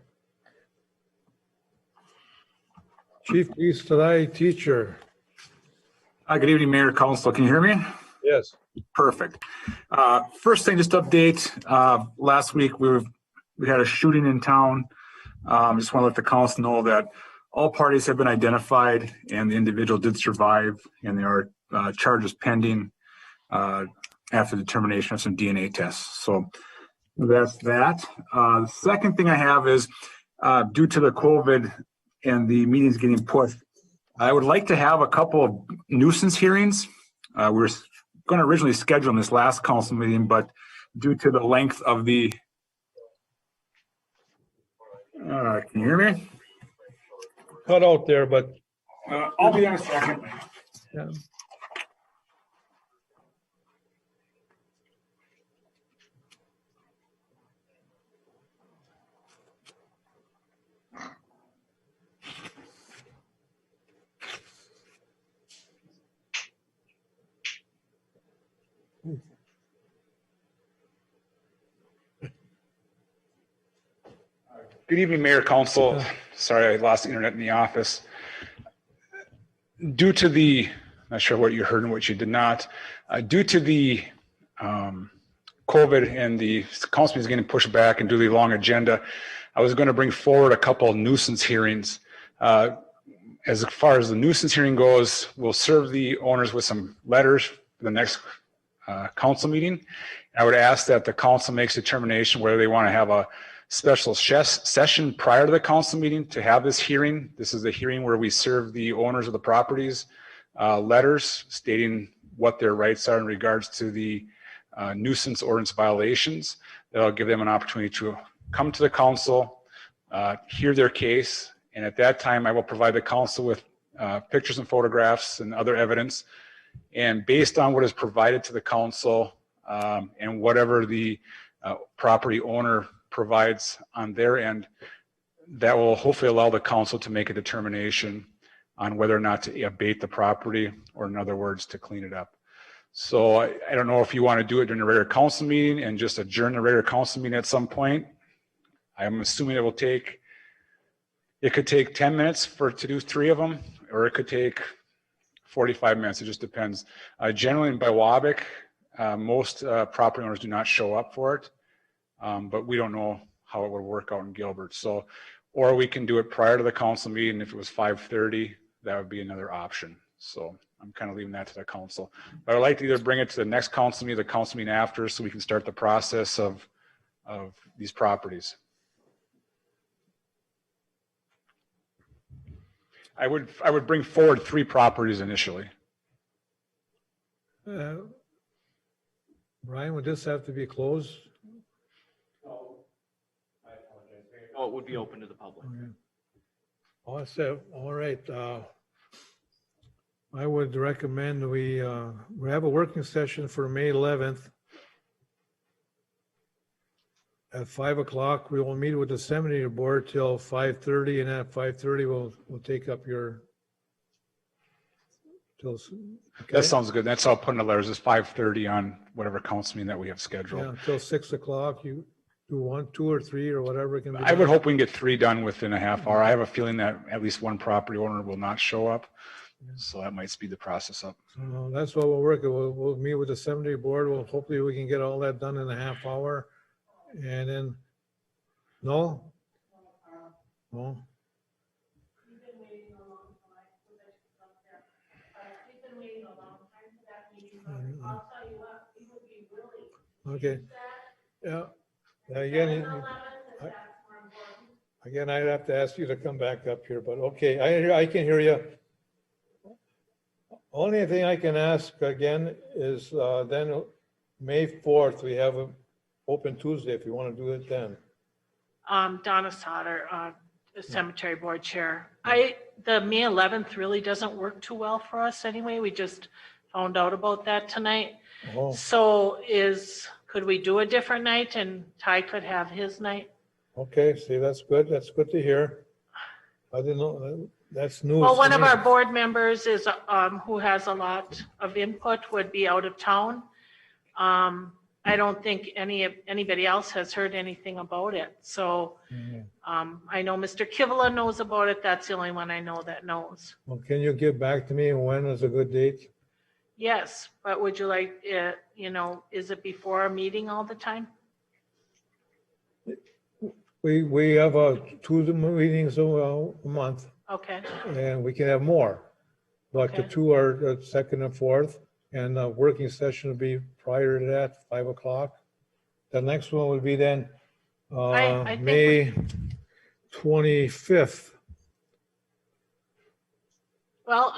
Chief Police Today teacher. Good evening, Mayor, Council. Can you hear me? Yes. Perfect. First thing, just update. Last week we had a shooting in town. Just want to let the council know that all parties have been identified and the individual did survive, and there are charges pending after determination of some DNA tests. So that's that. The second thing I have is due to the COVID and the meetings getting pushed, I would like to have a couple of nuisance hearings. We were going to originally schedule in this last council meeting, but due to the length of the, can you hear me? Cut out there, but. I'll be in a second. Yeah. Good evening, Mayor, Council. Sorry, I lost the internet in the office. Due to the, not sure what you heard and what you did not, due to the COVID and the council is getting pushed back and due to the long agenda, I was going to bring forward a couple of nuisance hearings. As far as the nuisance hearing goes, we'll serve the owners with some letters for the next council meeting. I would ask that the council makes a determination whether they want to have a special session prior to the council meeting to have this hearing. This is the hearing where we serve the owners of the properties letters stating what their rights are in regards to the nuisance ordinance violations. That'll give them an opportunity to come to the council, hear their case, and at that time I will provide the council with pictures and photographs and other evidence. And based on what is provided to the council and whatever the property owner provides on their end, that will hopefully allow the council to make a determination on whether or not to abate the property, or in other words, to clean it up. So I don't know if you want to do it during the regular council meeting and just adjourn the regular council meeting at some point. I'm assuming it could take 10 minutes to do 3 of them, or it could take 45 minutes. It just depends. Generally in Biwabic, most property owners do not show up for it, but we don't know how it would work out in Gilbert. So, or we can do it prior to the council meeting. If it was 5:30, that would be another option. So I'm kind of leaving that to the council. But I'd like to either bring it to the next council meeting, the council meeting after, so we can start the process of these properties. I would bring forward 3 properties initially. Brian, would this have to be closed? Oh, it would be open to the public. Okay. All right. I would recommend we have a working session for May 11th at 5 o'clock. We will meet with the cemetery board till 5:30, and at 5:30 we'll take up your. Okay. That sounds good. That's all put in the letters is 5:30 on whatever council meeting that we have scheduled. Yeah, until 6 o'clock. You do 1, 2, or 3 or whatever it can be. I would hope we can get 3 done within a half hour. I have a feeling that at least one property owner will not show up. So that might speed the process up. That's what we'll work. We'll meet with the cemetery board. Hopefully we can get all that done in a half hour. And then, no? Okay. Yeah. Again, I'd have to ask you to come back up here, but okay, I can hear you. Only thing I can ask again is then May 4th, we have an open Tuesday if you want to do it then. Donna Sauter, Cemetery Board Chair. The May 11th really doesn't work too well for us anyway. We just found out about that tonight. Oh. So could we do a different night and Ty could have his night? Okay, see, that's good. That's good to hear. I didn't know, that's news. Well, one to of me. our board members is, who has a lot of input, would be out of town. I don't think anybody else has heard anything about it. So I know Mr. Kivela knows about it. That's the only one I know that knows. Well, can you get back to me when is a good date? Yes, but would you like, is it before a meeting all the time? We have 2 meetings a month, Okay, and we can have more. But the Okay. 2 are the 2nd and 4th, and the working session will be prior to that, 5 o'clock. The next one will be then I think May 25th. well,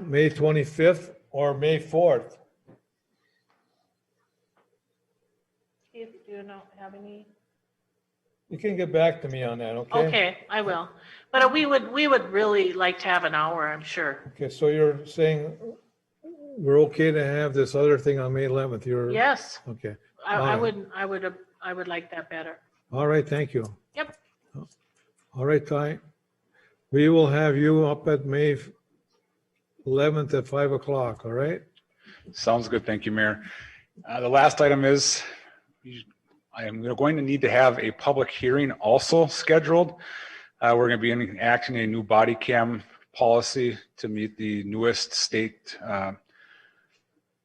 May 25th or May 4th. Keith, do you have any? You can get back to me on that, okay? Okay, I will. But we would really like to have an hour, I'm sure. Okay, so you're saying we're okay to have this other thing on May 11th? Yes, Okay. I would like that better. All right, thank you. Yep. All right, Ty. We will have you up at May 11th at 5 o'clock, all right? Sounds good. Thank you, Mayor. The last item is I am going to need to have a public hearing also scheduled. We're going to be enacting a new body cam policy to meet the newest state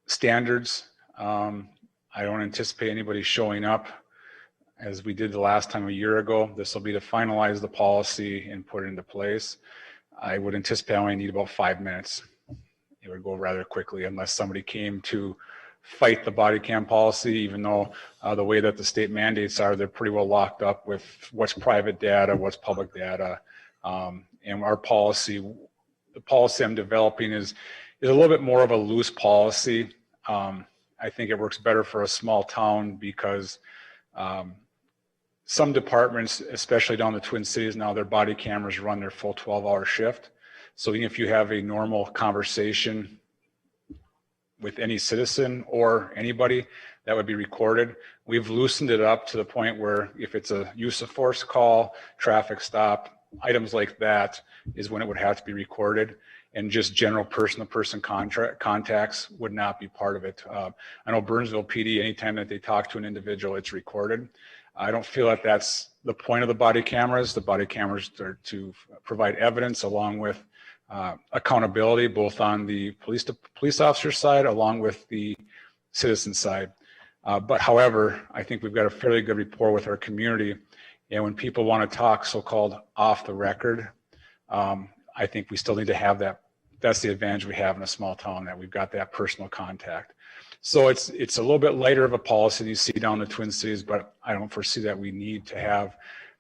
standards. I don't anticipate anybody showing up as we did the last time a year ago. This will be to finalize the policy and put it into place. I would anticipate I only need about 5 minutes. It would go rather quickly unless somebody came to fight the body cam policy, even though the way that the state mandates are, they're pretty well locked up with what's private data, what's public data. And our policy, the policy I'm developing is a little bit more of a loose policy. I think it works better for a small town because some departments, especially down the Twin Cities now, their body cameras run their full 12-hour shift. So even if you have a normal conversation with any citizen or anybody, that would be recorded. We've loosened it up to the point where if it's a use of force call, traffic stop, items like that is when it would have to be recorded, and just general person-to-person contacts would not be part of it. I know Burnsville PD, anytime that they talk to an individual, it's recorded. I don't feel that that's the point of the body cameras. The body cameras are to provide evidence along with accountability, both on the police officer side along with the citizen side. But however, I think we've got a fairly good rapport with our community. And when people want to talk so-called off the record, I think we still need to have that. That's the advantage we have in a small town, that we've got that personal contact. So it's a little bit lighter of a policy than you see down in the Twin Cities, but I don't foresee that we need to have,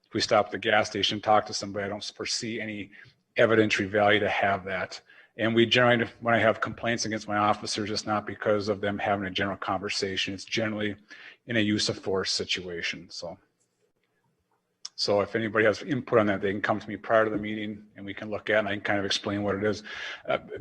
if we stop at the gas station, talk to somebody, I don't foresee any evidentiary value to have that. And we generally, when I have complaints against my officers, it's not because of them having a general conversation. It's generally in a use of force situation. So if anybody has input on that, they can come to me prior to the meeting and we can look at it and I can kind of explain what it is.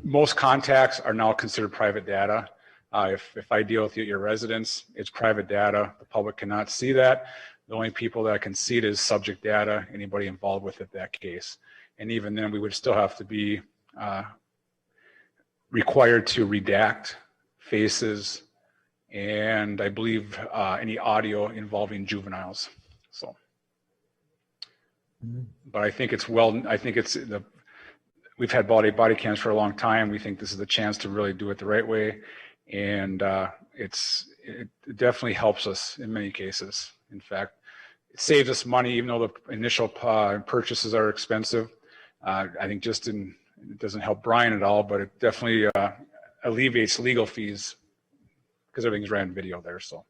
Most contacts are now considered private data. If I deal with you at your residence, it's private data. The public cannot see that. The only people that can see it is subject data, anybody involved with it, that case. And even then we would still have to be required to redact faces and I believe any audio involving juveniles. So, but I think it's we've had body cams for a long time. We think this is the chance to really do it the right way. And it definitely helps us in many cases. In fact, it saves us money, even though the initial purchases are expensive. I think it doesn't help Brian at all, but it definitely alleviates legal fees because everything's ran video there. So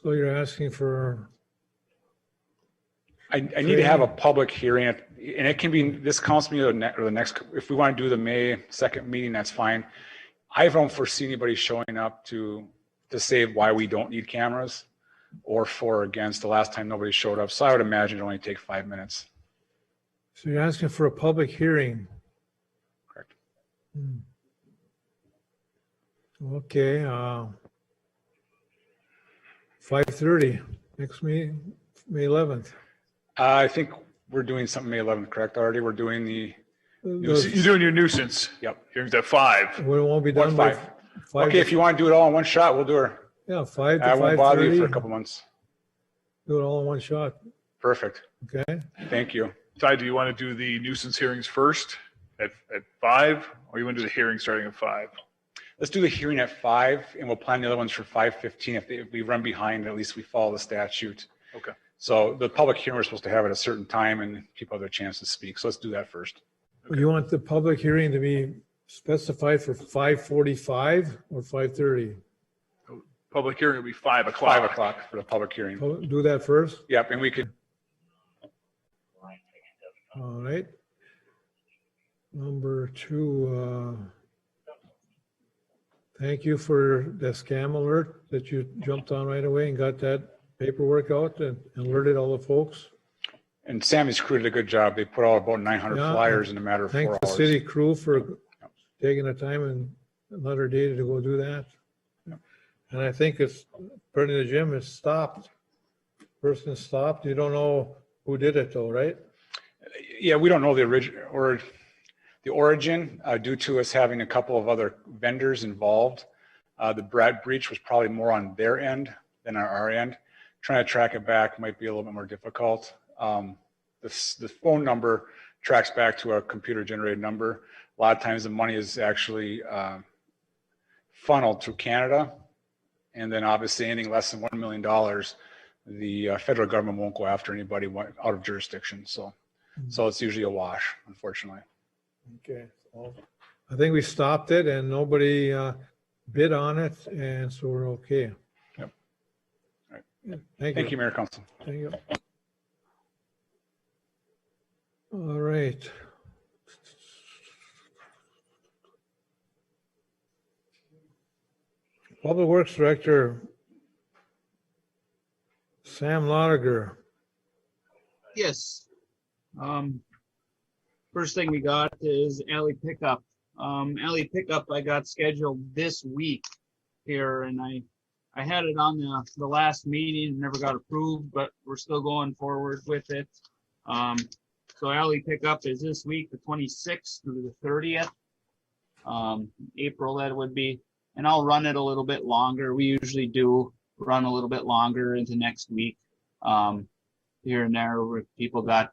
you're asking for? I need to have a public hearing, and it can be this council meeting or the next. If we want to do the May 2nd meeting, that's fine. I don't foresee anybody showing up to say why we don't need cameras or for or against. The last time nobody showed up, so I would imagine it only take 5 minutes. So you're asking for a public hearing? Correct. Okay, 5:30, next meeting, May 11th. I think we're doing something May 11th, correct? Already, we're doing the. You're doing your nuisance. Yep. Hearings at 5. We won't be done by 5. Okay, if you want to do it all in one shot, we'll do it. Yeah, 5 to 5:30. I won't bother you for a couple months. Do it all in one shot. Perfect. Okay. Thank you. Ty, do you want to do the nuisance hearings first at 5, or you want to do the hearing starting at 5? Let's do the hearing at 5, and we'll plan the other ones for 5:15. If we run behind, at least we follow the statute. Okay. So the public hearing, we're supposed to have at a certain time, and people have their chance to speak. So let's do that first. Okay. You want the public hearing to be specified for 5:45 or 5:30? Public hearing will be 5 o'clock. 5 o'clock for the public hearing. Do that first? Yep, and we could. All right. Number 2, thank you for the scam alert that you jumped on right away and got that paperwork out and alerted all the folks. And Sammy's crew did a good job. They put out about 900 flyers in a matter of 4 hours. Thank the city crew for taking the time and another day to go do that. And I think it's, according to Jim, it's stopped. Person stopped. You don't know who did it though, right? Yeah, we don't know the origin due to us having a couple of other vendors involved. The breach was probably more on their end than on our end. trying to track it back might be a little bit more difficult. This phone number tracks back to a computer generated number. A lot of times the money is actually funneled through Canada. And then obviously anything less than $1 million, the federal government won't go after anybody out of jurisdiction. So it's usually a wash, unfortunately. Okay. Well, I think we stopped it and nobody bid on it, and so we're okay. Yep. All right. Thank Thank you, Mayor Council. Thank you. All right. Public Works Director Sam Lotiger. Yes. First thing we got is alley pickup. Alley pickup I got scheduled this week here, and I had it on the last meeting, never got approved, but we're still going forward with it. So alley pickup is this week, the 26th through the 30th. April that would be, and I'll run it a little bit longer. We usually do run a little bit longer into next week. Here and there where people got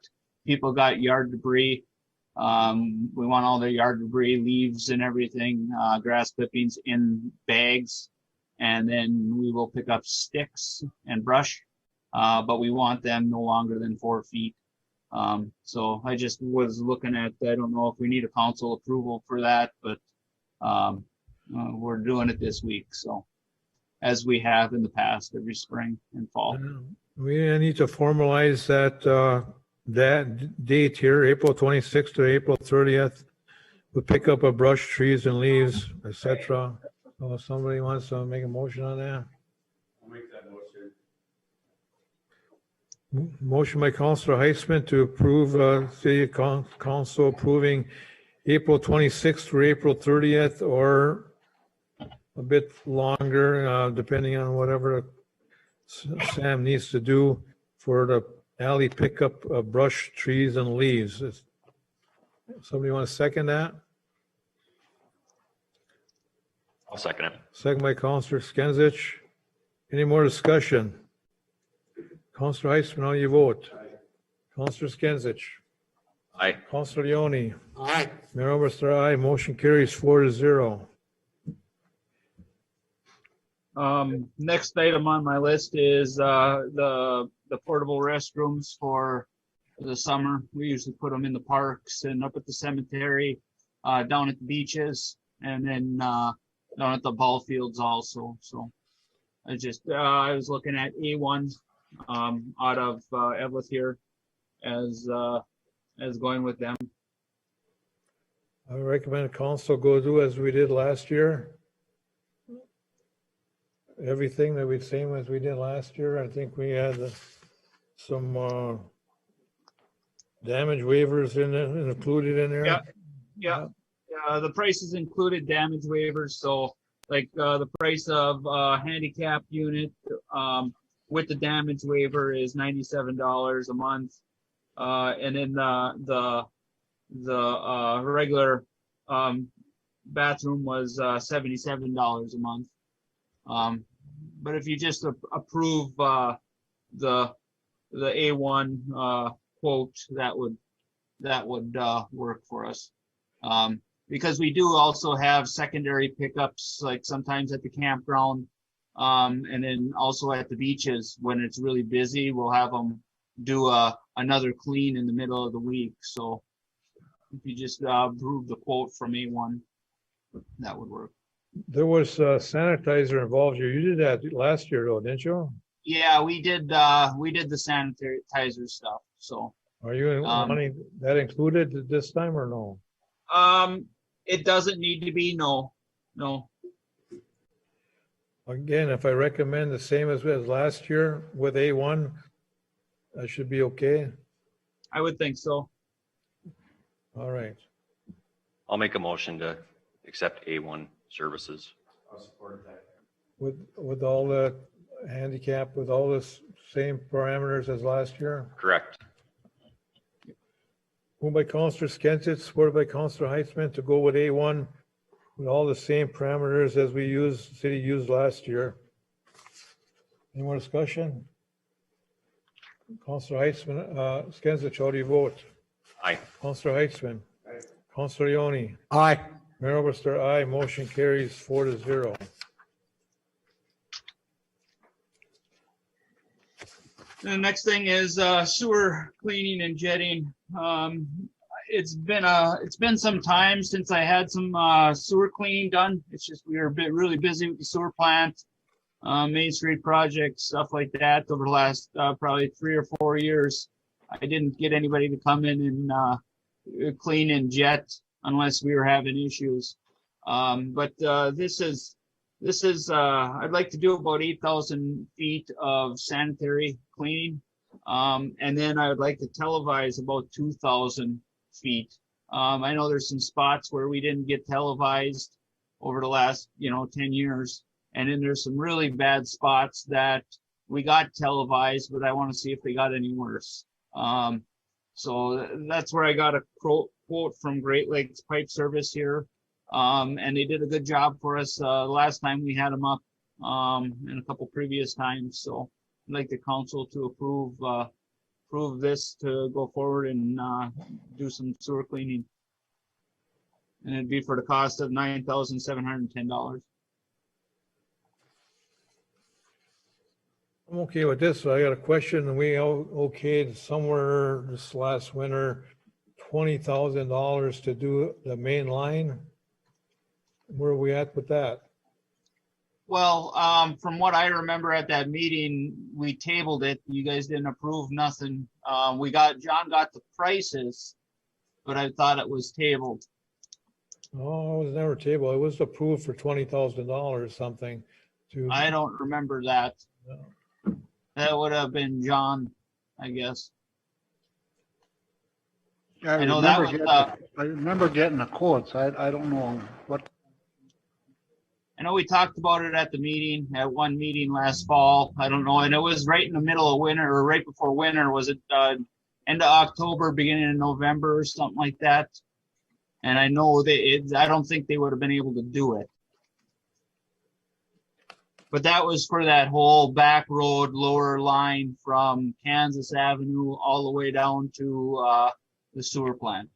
yard debris. We want all their yard debris, leaves and everything, grass clippings in bags. And then we will pick up sticks and brush, but we want them no longer than 4 feet. So I just was looking at, I don't know if we need a council approval for that, but we're doing it this week. So as we have in the past, every spring and fall. We need to formalize that date here, April 26th to April 30th. We pick up of brush, trees and leaves, etc. So if somebody wants to make a motion on that. I'll make that motion. Motion by Councilor Heisman to approve, City Council approving April 26th through April 30th, or a bit longer, depending on whatever Sam needs to do for the alley pickup of brush, trees, and leaves. Somebody want to second that? I'll second it. Second by Councilor Skinsich. Any more discussion? Councilor Heisman, how do you vote? Councilor Skinsich. Aye. Councilor Leone. Aye. Mayor Oberstar, aye. Motion carries 4-0. Next item on my list is the portable restrooms for the summer. We usually put them in the parks and up at the cemetery, down at the beaches, and then down at the ball fields also. So I was looking at A1 out of Evlith here as going with them. I recommend council go do as we did last year. Everything that we same as we did last year. I think we had some damage waivers included in there. Yeah. The price is included damage waivers. So like the price of handicap unit with the damage waiver is $97 a month. And then the regular bathroom was $77 a month. But if you just approve the A1 quote, that would work for us. Because we do also have secondary pickups, like sometimes at the campground, and then also at the beaches when it's really busy. We'll have them do another clean in the middle of the week. So if you just approve the quote from A1, that would work. There was sanitizer involved here. You did that last year though, didn't you? Yeah, we did the sanitizer stuff. So Are you wanting that included this time or no? it doesn't need to be, no. Again, if I recommend the same as last year with A1, that should be okay. I would think so. All right. I'll make a motion to accept A1 services. I'll support that. With all the handicap, with all the same parameters as last year? Correct. Moved by Councilor Skinsich, supported by Councilor Heitzman to go with A1 with all the same parameters as city used last year. Any more discussion? Counselor Heitzman, Skinsich, how do you vote? Aye. Counselor Heitzman. Counselor Ioni. Aye. Mayor Oberstar, aye. Motion carries 4-0. The next thing is sewer cleaning and jetting. It's been some time since I had some sewer cleaning done. It's just we were really busy with the sewer plant, Main Street project, stuff like that over the last probably 3 or 4 years. I didn't get anybody to come in and clean and jet unless we were having issues. But this is I'd like to do about 8,000 feet of sanitary cleaning. And then I would like to televise about 2,000 feet. I know there's some spots where we didn't get televised over the last, 10 years. And then there's some really bad spots that we got televised, but I want to see if they got any worse. So that's where I got a quote from Great Lakes Pipe Service here. And they did a good job for us last time we had them up, and a couple previous times. So I'd like the council to approve this to go forward and do some sewer cleaning. And it'd be for the cost of $9,710. I'm okay with this. So I got a question. We okayed somewhere this last winter, $20,000 to do the main line. Where are we at with that? Well, from what I remember at that meeting, we tabled it. You guys didn't approve nothing. John got the prices, but I thought it was tabled. Oh, it was never tabled. It was approved for $20,000 something. I don't remember that. No. That would have been John, I guess. I know that was, I remember getting the quotes. I don't know what. I know we talked about it at one meeting last fall. I don't know. And it was right in the middle of winter or right before winter. Was it end of October, beginning of November or something like that? And I know I don't think they would have been able to do it. But that was for that whole back road lower line from Kansas Avenue all the way down to the sewer plant.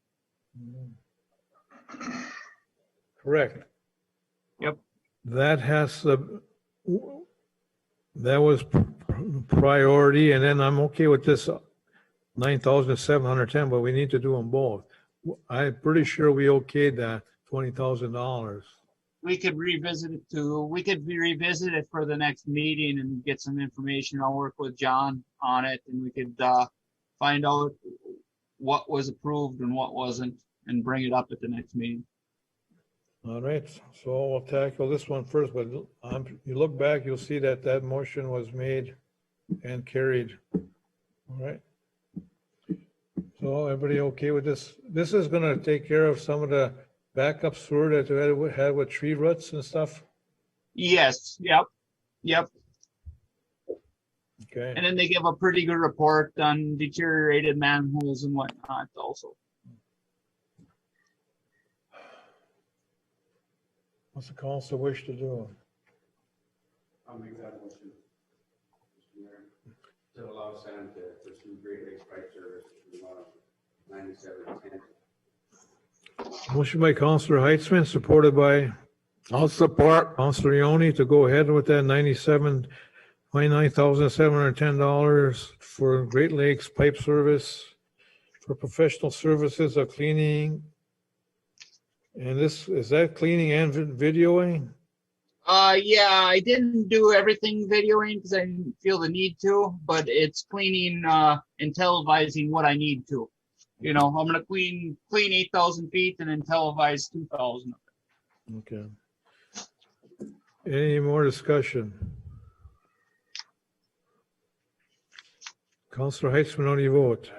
Correct. Yep. That was priority, and then I'm okay with this 9,710, but we need to do them both. I'm pretty sure we okayed that $20,000. We could revisit it for the next meeting and get some information. I'll work with John on it, and we could find out what was approved and what wasn't and bring it up at the next meeting. All right, so we'll tackle this one first, but you look back, you'll see that motion was made and carried. All right. So everybody okay with this? This is gonna take care of some of the backup sewer that we had with tree roots and stuff? Yes, yep. Okay. And then they give a pretty good report on deteriorated manholes and whatnot also. What's the council wish to do? I'll make that motion, Mr. Mayor, to allow Sam to pursue Great Lakes Pipe Service in the amount of $97.10. Motion by Councilor Heitzman, supported by? I'll support. Councilor Ioni to go ahead with that $29,710 for Great Lakes Pipe Service for professional services of cleaning. And is that cleaning and videoing? Yeah, I didn't do everything videoing because I didn't feel the need to, but it's cleaning and televising what I need to. I'm gonna clean 8,000 feet and then televise 2,000. Okay. Any more discussion? Councilor Heitzman, how do you vote?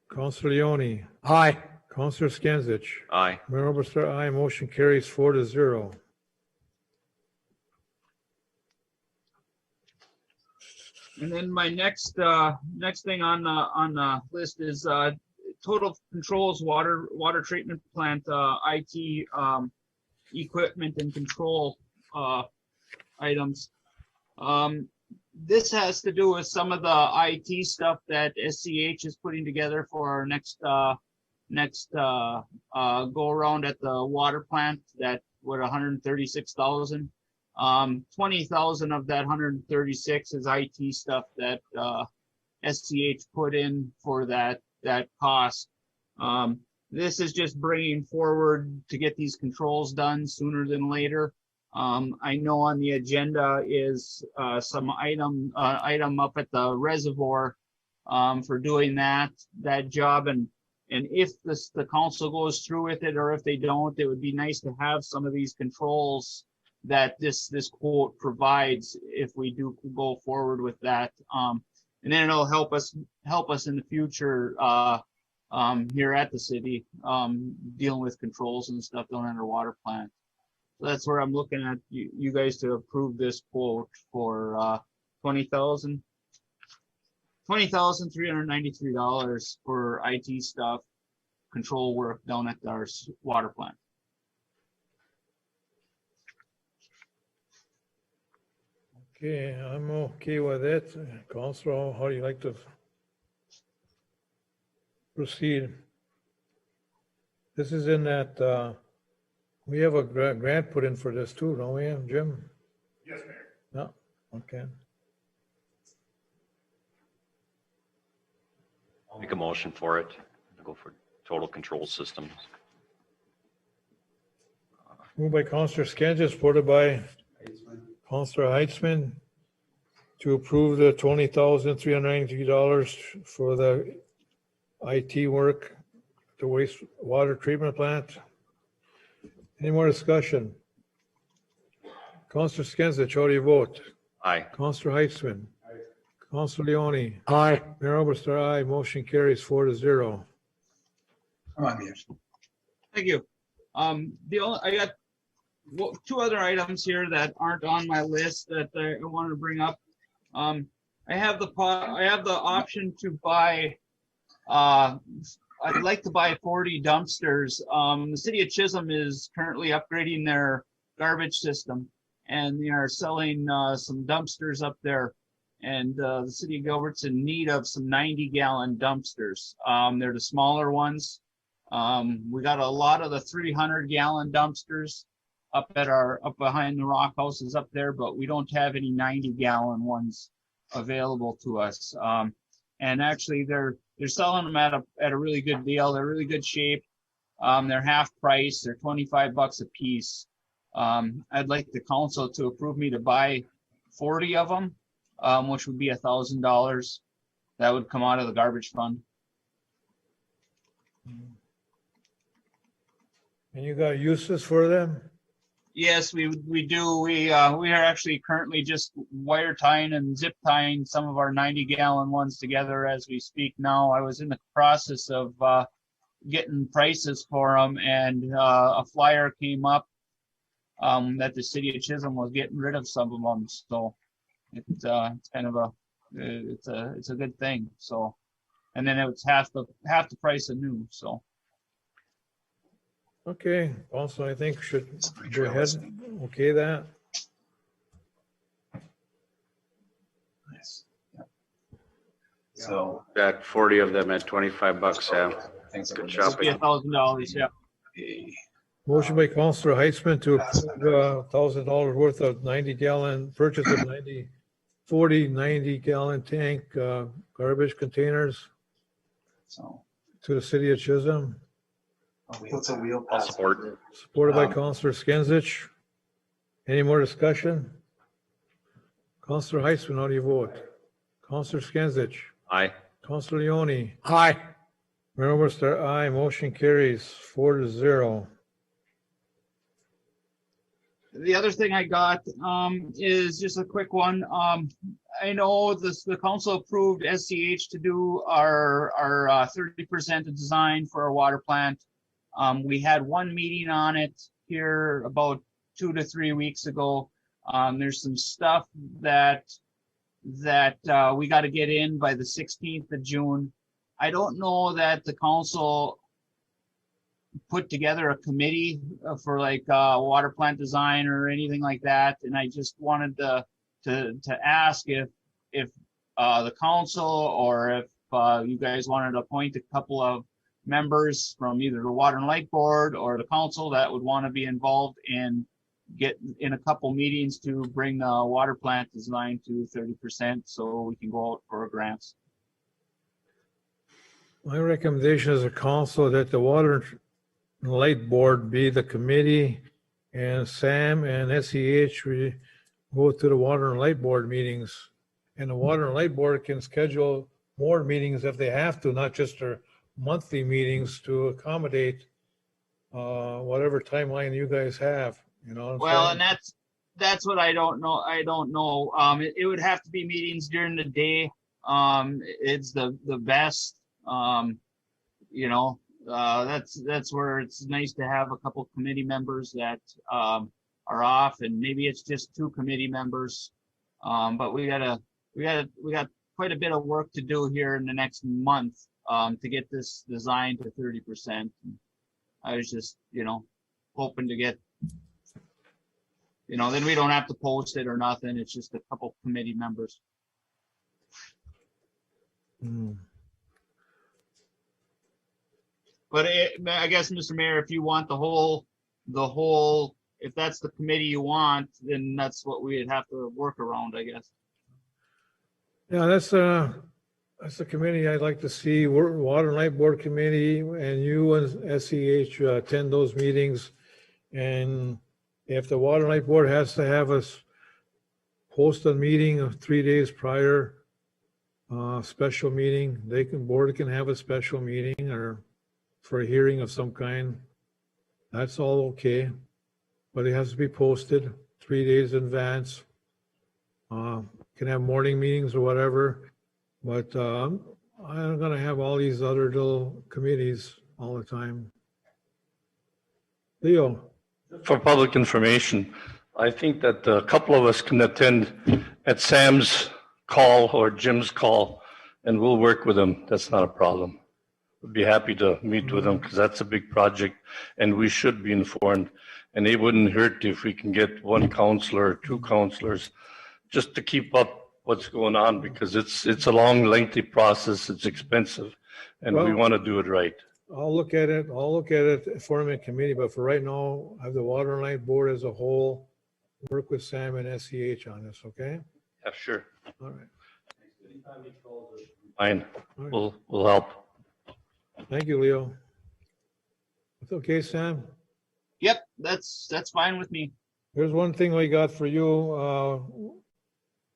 Councilor Ioni? Aye. Councilor Skinsich? Aye. Mayor Oberstar, aye. Motion carries 4-0. And then my next thing on the list is total controls water treatment plant IT equipment and control items. This has to do with some of the IT stuff that SCH is putting together for our next go around at the water plant. That what 136,000. 20,000 of that 136 is IT stuff that SCH put in for that cost. This is just bringing forward to get these controls done sooner than later. I know on the agenda is some item up at the reservoir for doing that job, and if the council goes through with it, or if they don't, it would be nice to have some of these controls that this quote provides if we do go forward with that. And then it'll help us in the future here at the city dealing with controls and stuff down at our water plant. So that's where I'm looking at you guys to approve this quote for $20,393 for IT stuff, control work down at our water plant. Okay, I'm okay with it. Counselor, how do you like to proceed? This is in that, we have a grant put in for this too, don't we, Jim? Yes, Mayor. No, okay. I'll make a motion for it. Go for total control systems. Moved by Counselor Skinsich, supported by Counselor Heitzman to approve the $20,393 for the IT work, the wastewater treatment plant. Any more discussion? Counselor Skinsich, how do you vote? Aye. Counselor Heitzman. Counselor Leone. Aye. Mayor Oberstar, aye. Motion carries 4-0. Come on, Mayor. Thank you. I got two other items here that aren't on my list that I wanted to bring up. I have the option to buy. I'd like to buy 40 dumpsters. The city of Chisholm is currently upgrading their garbage system, and they are selling some dumpsters up there. And the city of Gilbert's in need of some 90-gallon dumpsters. They're the smaller ones. We got a lot of the 300-gallon dumpsters up behind the rock houses up there, but we don't have any 90-gallon ones available to us. And actually, they're selling them at a really good deal. They're really good shape. They're half price. They're $25 a piece. I'd like the council to approve me to buy 40 of them, which would be $1,000. That would come out of the garbage fund. And you got uses for them? Yes, we do. We are actually currently just wire tying and zip tying some of our 90-gallon ones together as we speak now. I was in the process of getting prices for them, and a flyer came up that the city of Chisholm was getting rid of some of them. So it's kind of it's a good thing. So, and then it's half the price of new. So. Okay, also, I think should go ahead, okay that? Nice. So got 40 of them at $25, Sam. Thanks. Good shopping. $1,000, yeah. Motion by Counselor Heitzman to approve $1,000 worth of 90-gallon, purchase of 40 90-gallon tank garbage containers So to the city of Chisholm. what's a wheel I'll pass? support. Supported by Counselor Skinsich. Any more discussion? Counselor Heitzman, how do you vote? Counselor Skinsich. Aye. Counselor Leone. Aye. Mayor Oberstar, aye. Motion carries 4-0. The other thing I got is just a quick one. I know the council approved SCH to do our 30% of design for our water plant. We had one meeting on it here about 2 to 3 weeks ago. There's some stuff that we got to get in by the 16th of June. I don't know that the council put together a committee for like water plant design or anything like that. And I just wanted to ask the council or if you guys wanted to appoint a couple of members from either the Water and Light Board or the council that would want to be involved and get in a couple meetings to bring the water plant design to 30% so we can go out for grants. My recommendation as a council that the Water and Light Board be the committee and Sam and SEH we go to the Water and Light Board meetings. And the Water and Light Board can schedule more meetings if they have to, not just their monthly meetings to accommodate whatever timeline you guys have, you know what I'm Well, saying? and that's what I don't know. I don't know. It would have to be meetings during the day. It's the best. That's where it's nice to have a couple committee members that are off, and maybe it's just 2 committee members. But we got quite a bit of work to do here in the next month to get this design to 30%. I was just, hoping to get, then we don't have to post it or nothing. It's just a couple committee members. But I guess, Mr. Mayor, if you want the whole, if that's the committee you want, then that's what we'd have to work around, I guess. Yeah, that's the committee I'd like to see, Water and Light Board Committee, and you and SEH attend those meetings. And if the Water and Light Board has to have us post a meeting of 3 days prior, special meeting, board can have a special meeting or for a hearing of some kind. That's all okay, but it has to be posted 3 days in advance. Can have morning meetings or whatever, but I'm gonna have all these other little committees all the time. Leo? For public information, I think that a couple of us can attend at Sam's call or Jim's call, and we'll work with them. That's not a problem. We'd be happy to meet with them because that's a big project and we should be informed. And it wouldn't hurt if we can get 1 counselor or 2 counselors just to keep up what's going on, because it's a long, lengthy process. It's expensive and we want to do it right. I'll look at it, form a committee, but for right now, I have the Water and Light Board as a whole, work with Sam and SEH on this, okay? Yeah, sure. All right. Fine. All right. We'll help. Thank you, Leo. It's okay, Sam? Yep, that's fine with me. Here's one thing we got for you.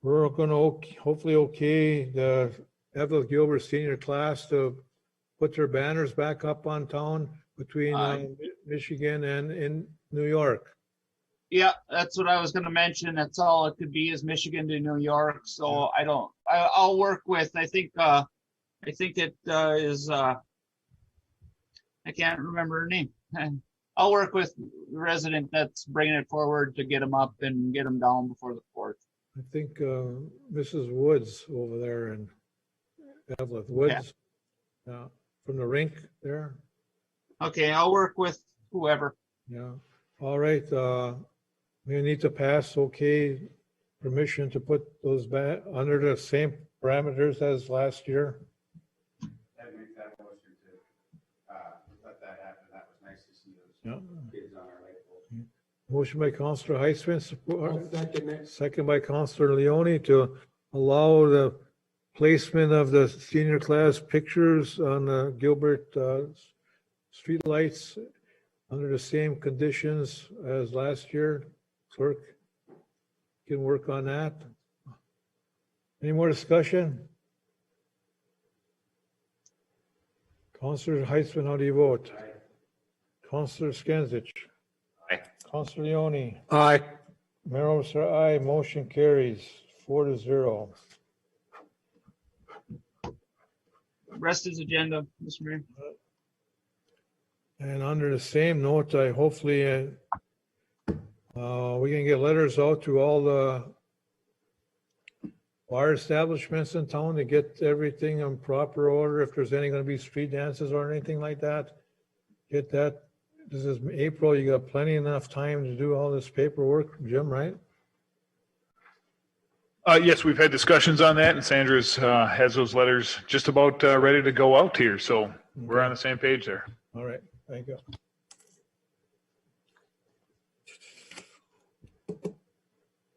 We're gonna hopefully okay the Evelyn Gilbert senior class to put their banners back up on town between Michigan and in New York. Yeah, that's what I was going to mention. That's all it could be is Michigan to New York. So I'll work with, I think it is, I can't remember her name. I'll work with the resident that's bringing it forward to get them up and get them down before the 4th. I think Mrs. Woods over there in Evelyn Woods, from the rink there. Okay, I'll work with whoever. Yeah. All right. We need to pass permission to put those back under the same parameters as last year. That makes that motion to let that happen. That was nice to see those kids on our light poles. Motion by Councilor Heisman, second by Councilor Leone to allow the placement of the senior class pictures on the Gilbert streetlights under the same conditions as last year. Clerk can work on that. Any more discussion? Councilor Heisman, how do you vote? Aye. Councilor Skinsich? Aye. Councilor Leone? Aye. Mayor Officer, aye. Motion carries 4-0. Rest is agenda, Mr. Mayor. And under the same note, I hopefully we can get letters out to all the bar establishments in town to get everything in proper order. If there's any going to be street dances or anything like that, get that. This is April. You got plenty enough time to do all this paperwork, Jim, right? Yes, we've had discussions on that, and Sandra's has those letters just about ready to go out here, so we're on the same page there. All right, thank you.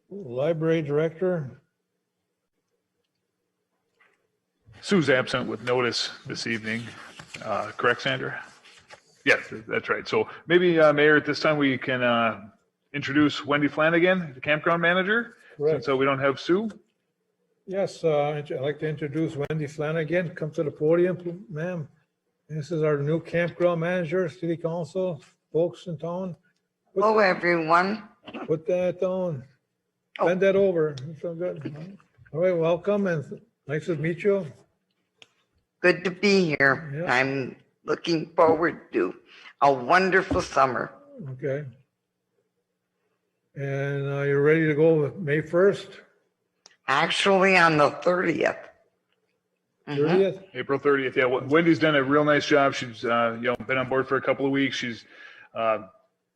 Library director, Sue's absent with notice this evening. Correct, Sandra? Yes, that's right. So maybe, Mayor, at this time, we can introduce Wendy Flanagan, the campground manager, correct. since we don't have Sue. Yes, I'd like to introduce Wendy Flanagan. Come to the podium, ma'am. This is our new campground manager, city council, folks in town. Hello, everyone. Put that down. Oh. Bend that over. So good. All right, welcome and nice to meet you. Good to be here. Yeah. I'm looking forward to a wonderful summer. Okay. And you're ready to go May 1st? Actually, on the 30th. 30th? April 30th. Yeah, Wendy's done a real nice job. She's been on board for a couple of weeks. She's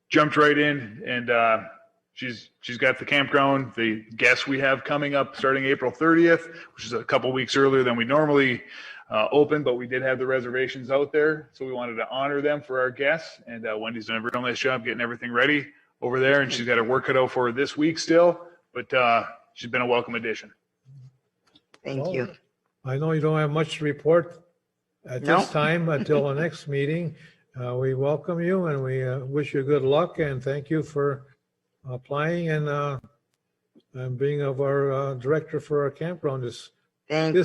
jumped right in, and she's got the campground, the guests we have coming up starting April 30th, which is a couple weeks earlier than we normally open, but we did have the reservations out there, so we wanted to honor them for our guests. And Wendy's done a real nice job getting everything ready over there, and she's got her work cut out for her this week still, but she's been a welcome addition. Thank you. I know you don't have much to report at this time until the next meeting. We welcome you and we wish you good luck and thank you for applying and being of our director for our campground this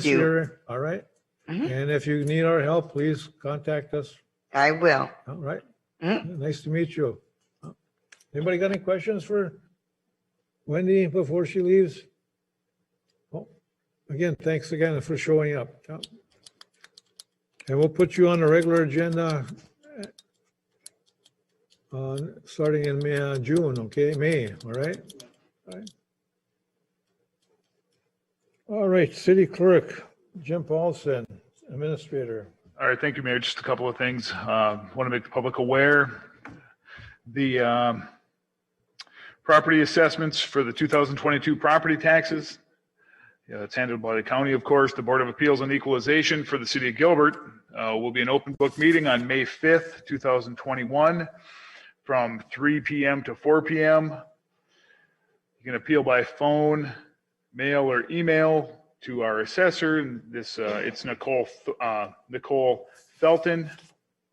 year. All right. And if you need our help, please contact us. I will. All right. Nice to meet you. Anybody got any questions for Wendy before she leaves? Oh, again, thanks again for showing up. And we'll put you on the regular agenda starting in June, okay? May, all right? All right, city clerk, Jim Paulson, administrator. All right, thank you, Mayor. Just a couple of things. Want to make the public aware. The property assessments for the 2022 property taxes. It's handled by the county, of course. The Board of Appeals and Equalization for the city of Gilbert will be an open book meeting on May 5th, 2021 from 3 p.m. to 4 p.m. You can appeal by phone, mail, or email to our assessor. And this, it's Nicole Felton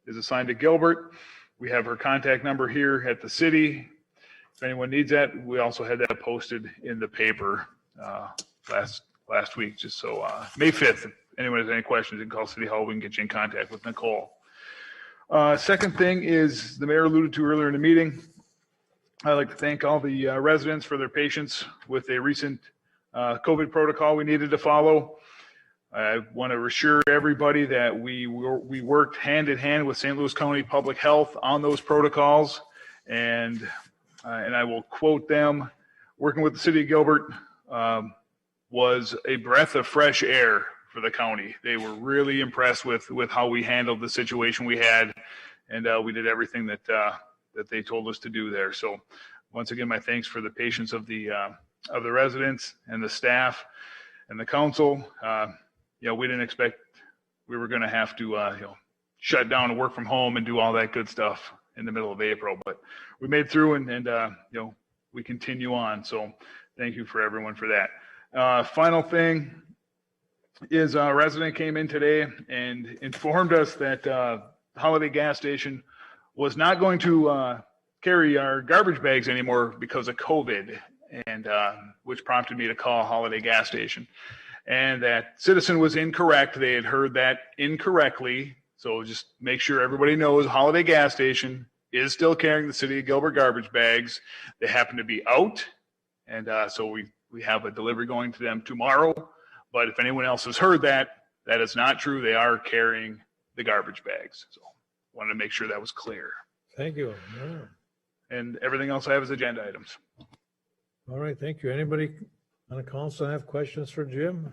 is assigned to Gilbert. We have her contact number here at the city. If anyone needs that, we also had that posted in the paper last week, just so May 5th, if anyone has any questions, you can call City Hall. We can get you in contact with Nicole. Second thing is the mayor alluded to earlier in the meeting. I'd like to thank all the residents for their patience with a recent COVID protocol we needed to follow. I want to assure everybody that we worked hand in hand with St. Louis County Public Health on those protocols, and I will quote them: working with the city of Gilbert was a breath of fresh air for the county. They were really impressed with how we handled the situation we had, and we did everything that they told us to do there. So once again, my thanks for the patience of the residents and the staff and the council. We didn't expect we were going to have to shut down and work from home and do all that good stuff in the middle of April, but we made through and we continue on. So thank you for everyone for that. Final thing is a resident came in today and informed us that Holiday gas station was not going to carry our garbage bags anymore because of COVID, and which prompted me to call Holiday gas station. And that citizen was incorrect. They had heard that incorrectly. So just make sure everybody knows Holiday gas station is still carrying the city of Gilbert garbage bags. They happen to be out. And so we have a delivery going to them tomorrow. But if anyone else has heard that, that is not true. They are carrying the garbage bags. So wanted to make sure that was clear. Thank you. Yeah. And everything else I have is agenda items. All right, thank you. Anybody on the council have questions for Jim?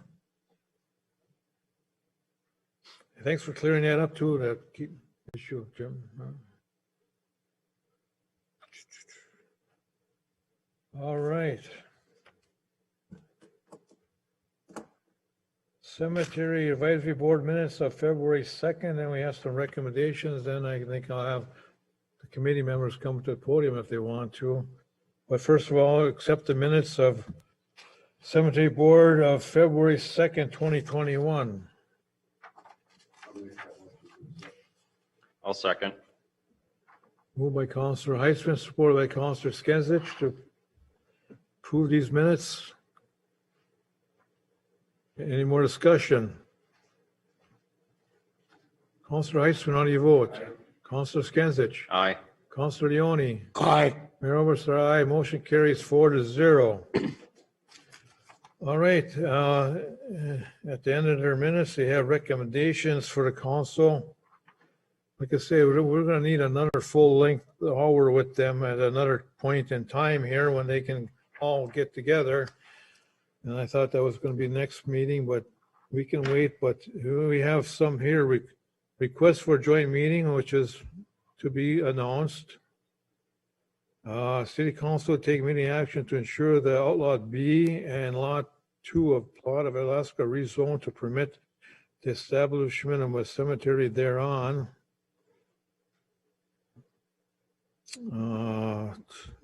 Thanks for clearing that up too, that issue, Jim. All right. Cemetery Advisory Board minutes of February 2nd, and we have some recommendations. Then I think I'll have the committee members come to the podium if they want to. But first of all, accept the minutes of Cemetery Board of February 2nd, 2021. I'll second. Moved by Counselor Heisman, supported by Counselor Skinsich to approve these minutes. Any more discussion? Counselor Heisman, how do you vote? Counselor Skinsich? Aye. Counselor Leone? Aye. Mayor Oberstar, aye. Motion carries 4-0. All right, at the end of their minutes, they have recommendations for the council. Like I say, we're gonna need another full length hour with them at another point in time here when they can all get together. And I thought that was gonna be next meeting, but we can wait. But we have some here, request for joint meeting, which is to be announced. City council take meeting action to ensure the outlot B and lot 2 of plot of Alaska rezone to permit the establishment of a cemetery thereon.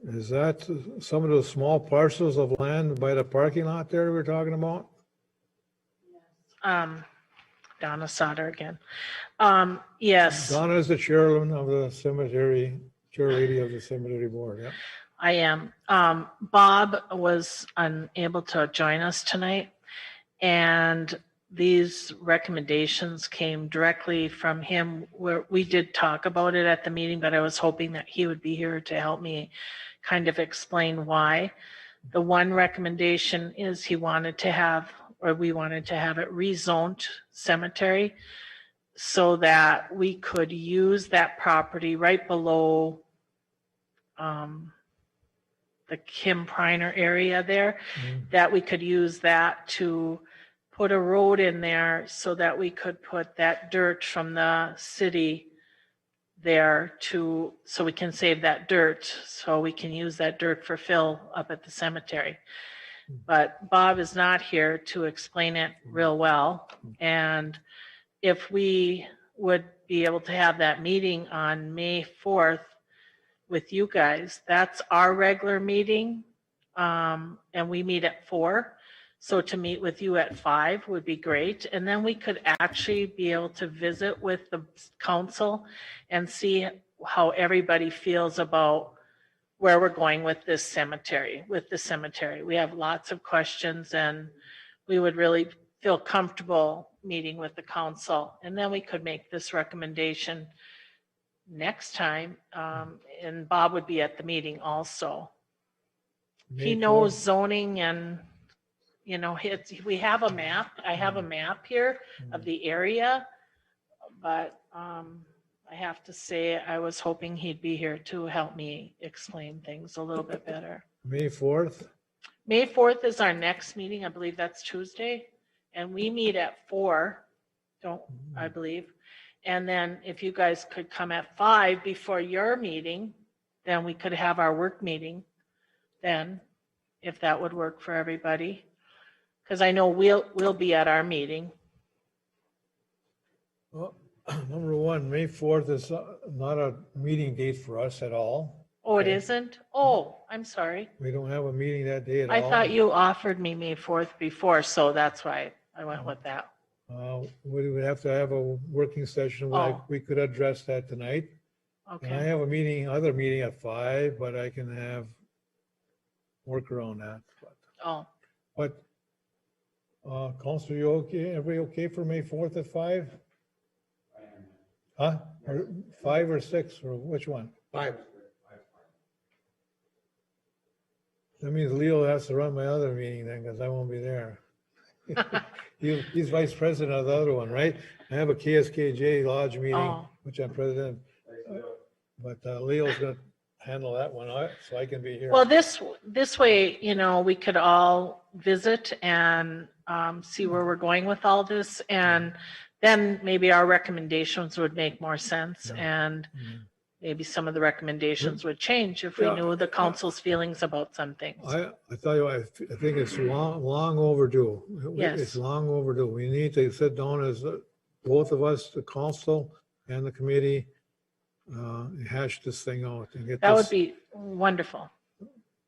Is that some of those small parcels of land by the parking lot there we're talking about? Donna Sauter again. Yes, Donna is the chairman of the cemetery, chair lady of the cemetery board, yeah. I am. Bob was unable to join us tonight, and these recommendations came directly from him. Where we did talk about it at the meeting, but I was hoping that he would be here to help me kind of explain why. The one recommendation is we wanted to have it rezoned cemetery so that we could use that property right below the Kim Priner area there, that we could use that to put a road in there so that we could put that dirt from the city there so we can save that dirt, so we can use that dirt for fill up at the cemetery. But Bob is not here to explain it real well. And if we would be able to have that meeting on May 4th with you guys, that's our regular meeting. And we meet at 4. So to meet with you at 5 would be great. And then we could actually be able to visit with the council and see how everybody feels about where we're going with this cemetery, We have lots of questions, and we would really feel comfortable meeting with the council. And then we could make this recommendation next time. And Bob would be at the meeting also. He knows zoning, and we have a map. I have a map here of the area, but I have to say I was hoping he'd be here to help me explain things a little bit better. May 4th? May 4th is our next meeting. I believe that's Tuesday, and we meet at 4, I believe. And then if you guys could come at 5 before your meeting, then we could have our work meeting then, if that would work for everybody. Because I know we'll be at our meeting. Well, number one, May 4th is not a meeting date for us at all. Oh, it isn't? Oh, I'm sorry. We don't have a meeting that day at all. I thought you offered me May 4th before, so that's why I went with that. We would have to have a working session. We could address that tonight. Okay. And I have other meeting at 5, but I can work around that. But Councilor, you okay? Everybody okay for May 4th at 5? Huh? Or 5 or 6, or which one? 5. That means Leo has to run my other meeting then, because I won't be there. He's vice president of the other one, right? I have a KSKJ Lodge meeting, which I'm president. But Leo's gonna handle that one, so I can be here. Well, this way, we could all visit and see where we're going with all this, and then maybe our recommendations would make more sense. And maybe some of the recommendations would change if we Yeah. knew the council's feelings about some things. I tell you, I think it's long overdue. Yes. It's long overdue. We need to sit down as both of us, the council and the committee, hash this thing out and get That would this, be wonderful.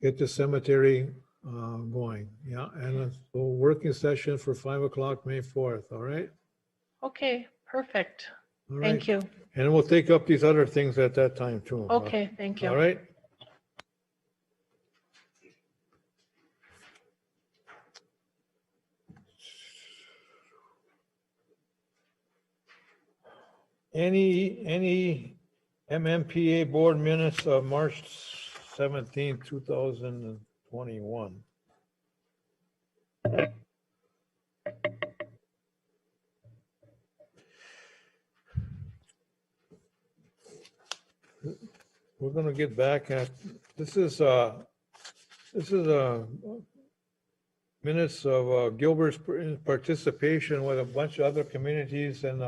get the cemetery going. Yeah, and a working session for 5 o'clock, May 4th, all right? Okay, perfect. All right. Thank you. And we'll take up these other things at that time too. Okay, thank you. All right? Any MMPA board minutes of March 17, 2021? We're gonna get back at, this is minutes of Gilbert's participation with a bunch of other communities in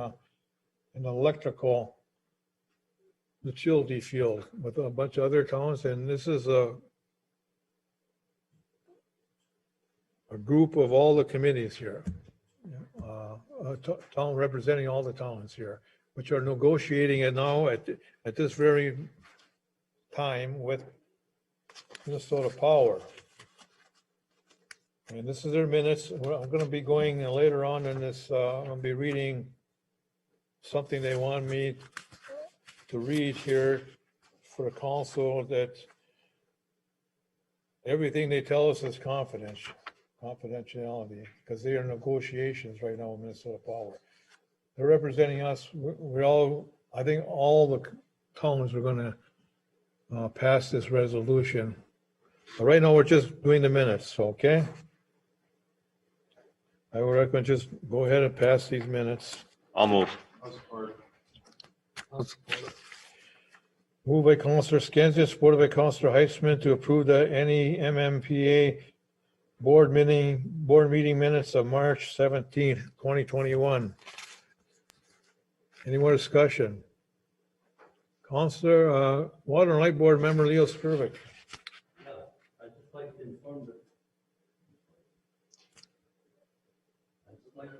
electrical utility field with a bunch of other towns, and this is a group of all the committees here, a town representing all the towns here, which are negotiating it now at this very time with Minnesota Power. And this is their minutes. I'm going to be going later on in this, I'm going to be reading something they want me to read here for the council, that everything they tell us is confidentiality, because they are in negotiations right now with Minnesota Power. They're representing us. We're all, I think all the towns are going to pass this resolution. But right now, we're just doing the minutes, okay? I would recommend just go ahead and pass these minutes. I'll move. Moved by Councilor Skinsich, supported by Councilor Heitzman, to approve the any MMPA board meeting minutes of March 17th, 2021. Any more discussion? Councilor, Water and Light Board Member Leo Skirvik. I'd just like to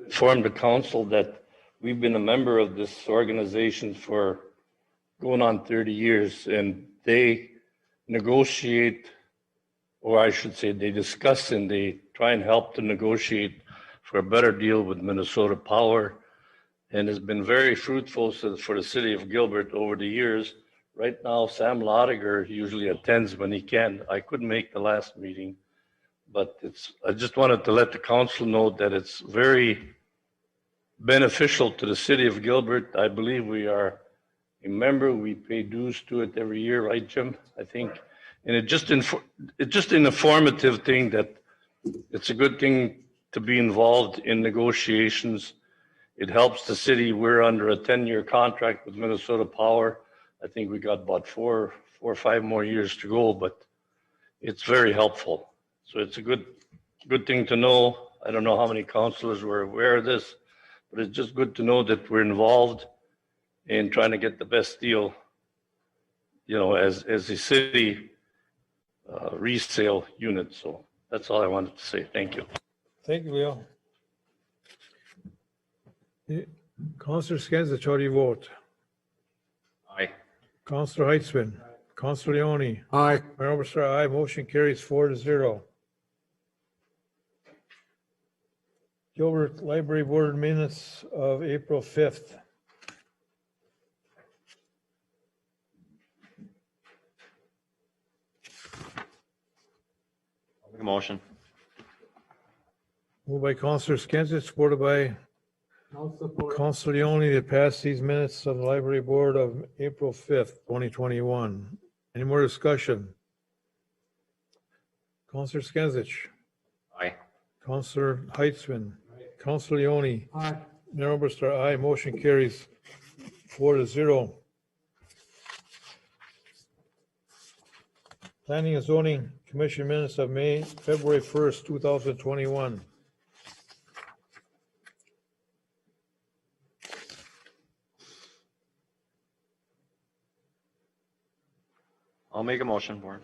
inform the council that we've been a member of this organization for going on 30 years, and they negotiate, or I should say they discuss and they try and help to negotiate for a better deal with Minnesota Power, and has been very fruitful for the city of Gilbert over the years. Right now, Sam Lodiger usually attends when he can. I couldn't make the last meeting, but I just wanted to let the council know that it's very beneficial to the city of Gilbert. I believe we are a member. We pay dues to it every year, right, Jim? I think, and it's just an informative thing that it's a good thing to be involved in negotiations. It helps the city. We're under a 10-year contract with Minnesota Power. I think we got about 4 or 5 more years to go, but it's very helpful. So it's a good thing to know. I don't know how many councilors were aware of this, but it's just good to know that we're involved in trying to get the best deal, you know, as a city resale unit. So that's all I wanted to say. Thank you. Thank you, Leo. Councilor Skinsich, how do you vote? Aye. Councilor Heitzman. Councilor Leone. Aye. Mayor Oberstar, aye. Motion carries 4-0. Gilbert Library Board minutes of April 5th. I'll make a motion. Moved by Councilor Skinsich, supported by Councilor Leone, to pass these minutes of the Library Board of April 5th, 2021. Any more discussion? Councilor Skinsich. Aye. Councilor Heitzman. Councilor Leone. Aye. Mayor Oberstar, aye. Motion carries 4-0. Planning and Zoning Commission minutes of February 1st, 2021. I'll make a motion for it.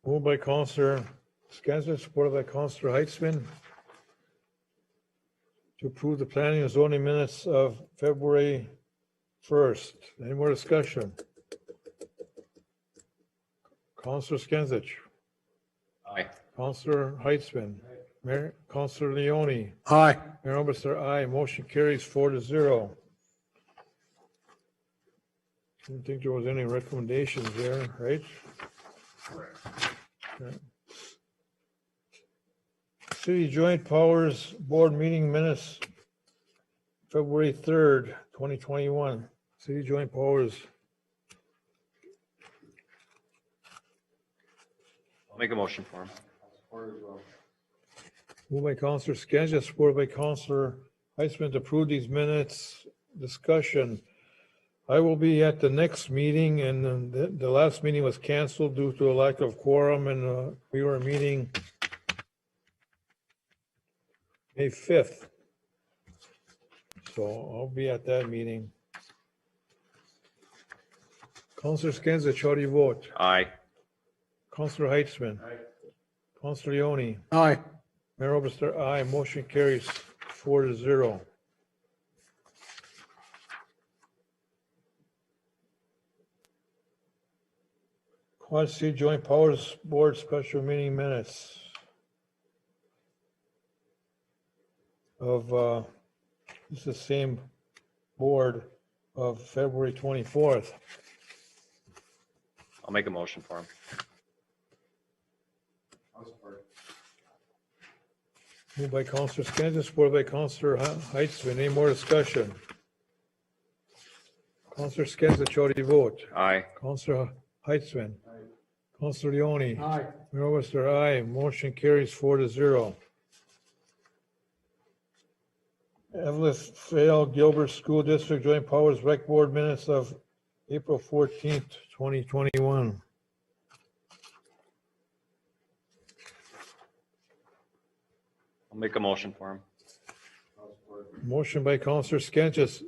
Moved by Counselor Skensich, supported by Counselor Heitzman, to approve the planning and zoning minutes of February 1st. Any more discussion? Counselor Skensich. Aye. Counselor Heitzman. Mayor, Counselor Leone. Aye. Mayor Oberstar, aye. Motion carries 4-0. Didn't think there was any recommendations there, right? Okay. City Joint Powers Board meeting minutes, February 3rd, 2021. City Joint Powers. I'll make a motion for him. Moved by Counselor Skensich, supported by Counselor Heitzman to approve these minutes. Discussion. I will be at the next meeting, and the last meeting was canceled due to a lack of quorum, and we were meeting May 5th. So I'll be at that meeting. Counselor Skensich, how do you vote? Aye. Counselor Heitzman. Counselor Leone. Aye. Mayor Oberstar, aye. Motion carries 4-0. Quad City Joint Powers Board special meeting minutes of, this is the same board of February 24th. I'll make a motion for him. Moved by Counselor Skensich, supported by Counselor Heitzman. Any more discussion? Counselor Skensich, how do you vote? Aye. Counselor Heitzman. Counselor Leone. Aye. Mayor Oberstar, aye. Motion carries 4-0. Evelyn Vale Gilbert School District Joint Powers Rec Board minutes of April 14th, 2021. I'll make a motion for him. Motion by Counselor Skensich,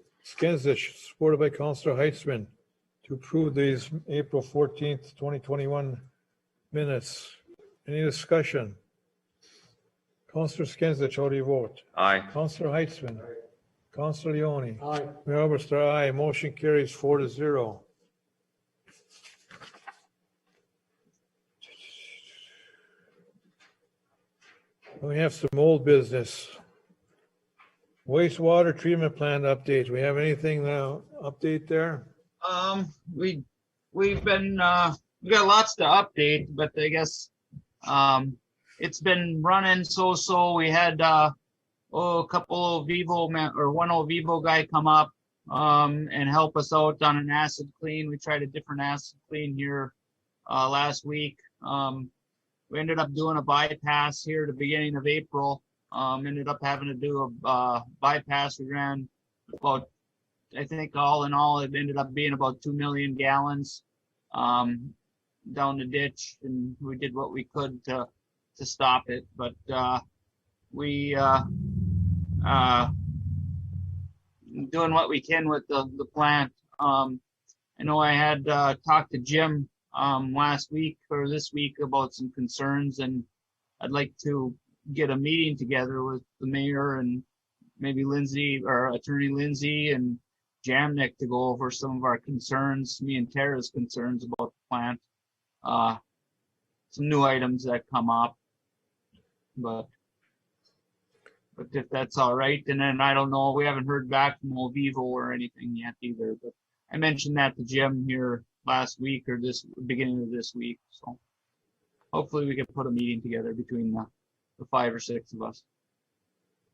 supported by Counselor Heitzman, to approve these April 14th, 2021 minutes. Any discussion? Counselor Skensich, how do you vote? Aye. Counselor Heitzman. Counselor Leone. Aye. Mayor Oberstar, aye. Motion carries 4-0. We have some old business. Wastewater treatment plant update. We have anything now update there? We've been, we got lots to update, but I guess, it's been running so. We had, a couple of one old Vivo guy come up, and help us out on an acid clean. We tried a different acid clean here, last week. We ended up doing a bypass here at the beginning of April. Ended up having to do a bypass. We ran about, I think all in all, it ended up being about 2 million gallons down the ditch, and we did what we could to stop it. But we doing what we can with the plant. I know I had talked to Jim last week or this week about some concerns, and I'd like to get a meeting together with the mayor and maybe Lindsay or Attorney Lindsay and Jamnick to go over some of our concerns, me and Tara's concerns about the plant. Some new items that come up, but if that's all right. And then I don't know, we haven't heard back from Vivo or anything yet either, but I mentioned that to Jim here last week or this beginning of this week. So hopefully we can put a meeting together between the 5 or 6 of us.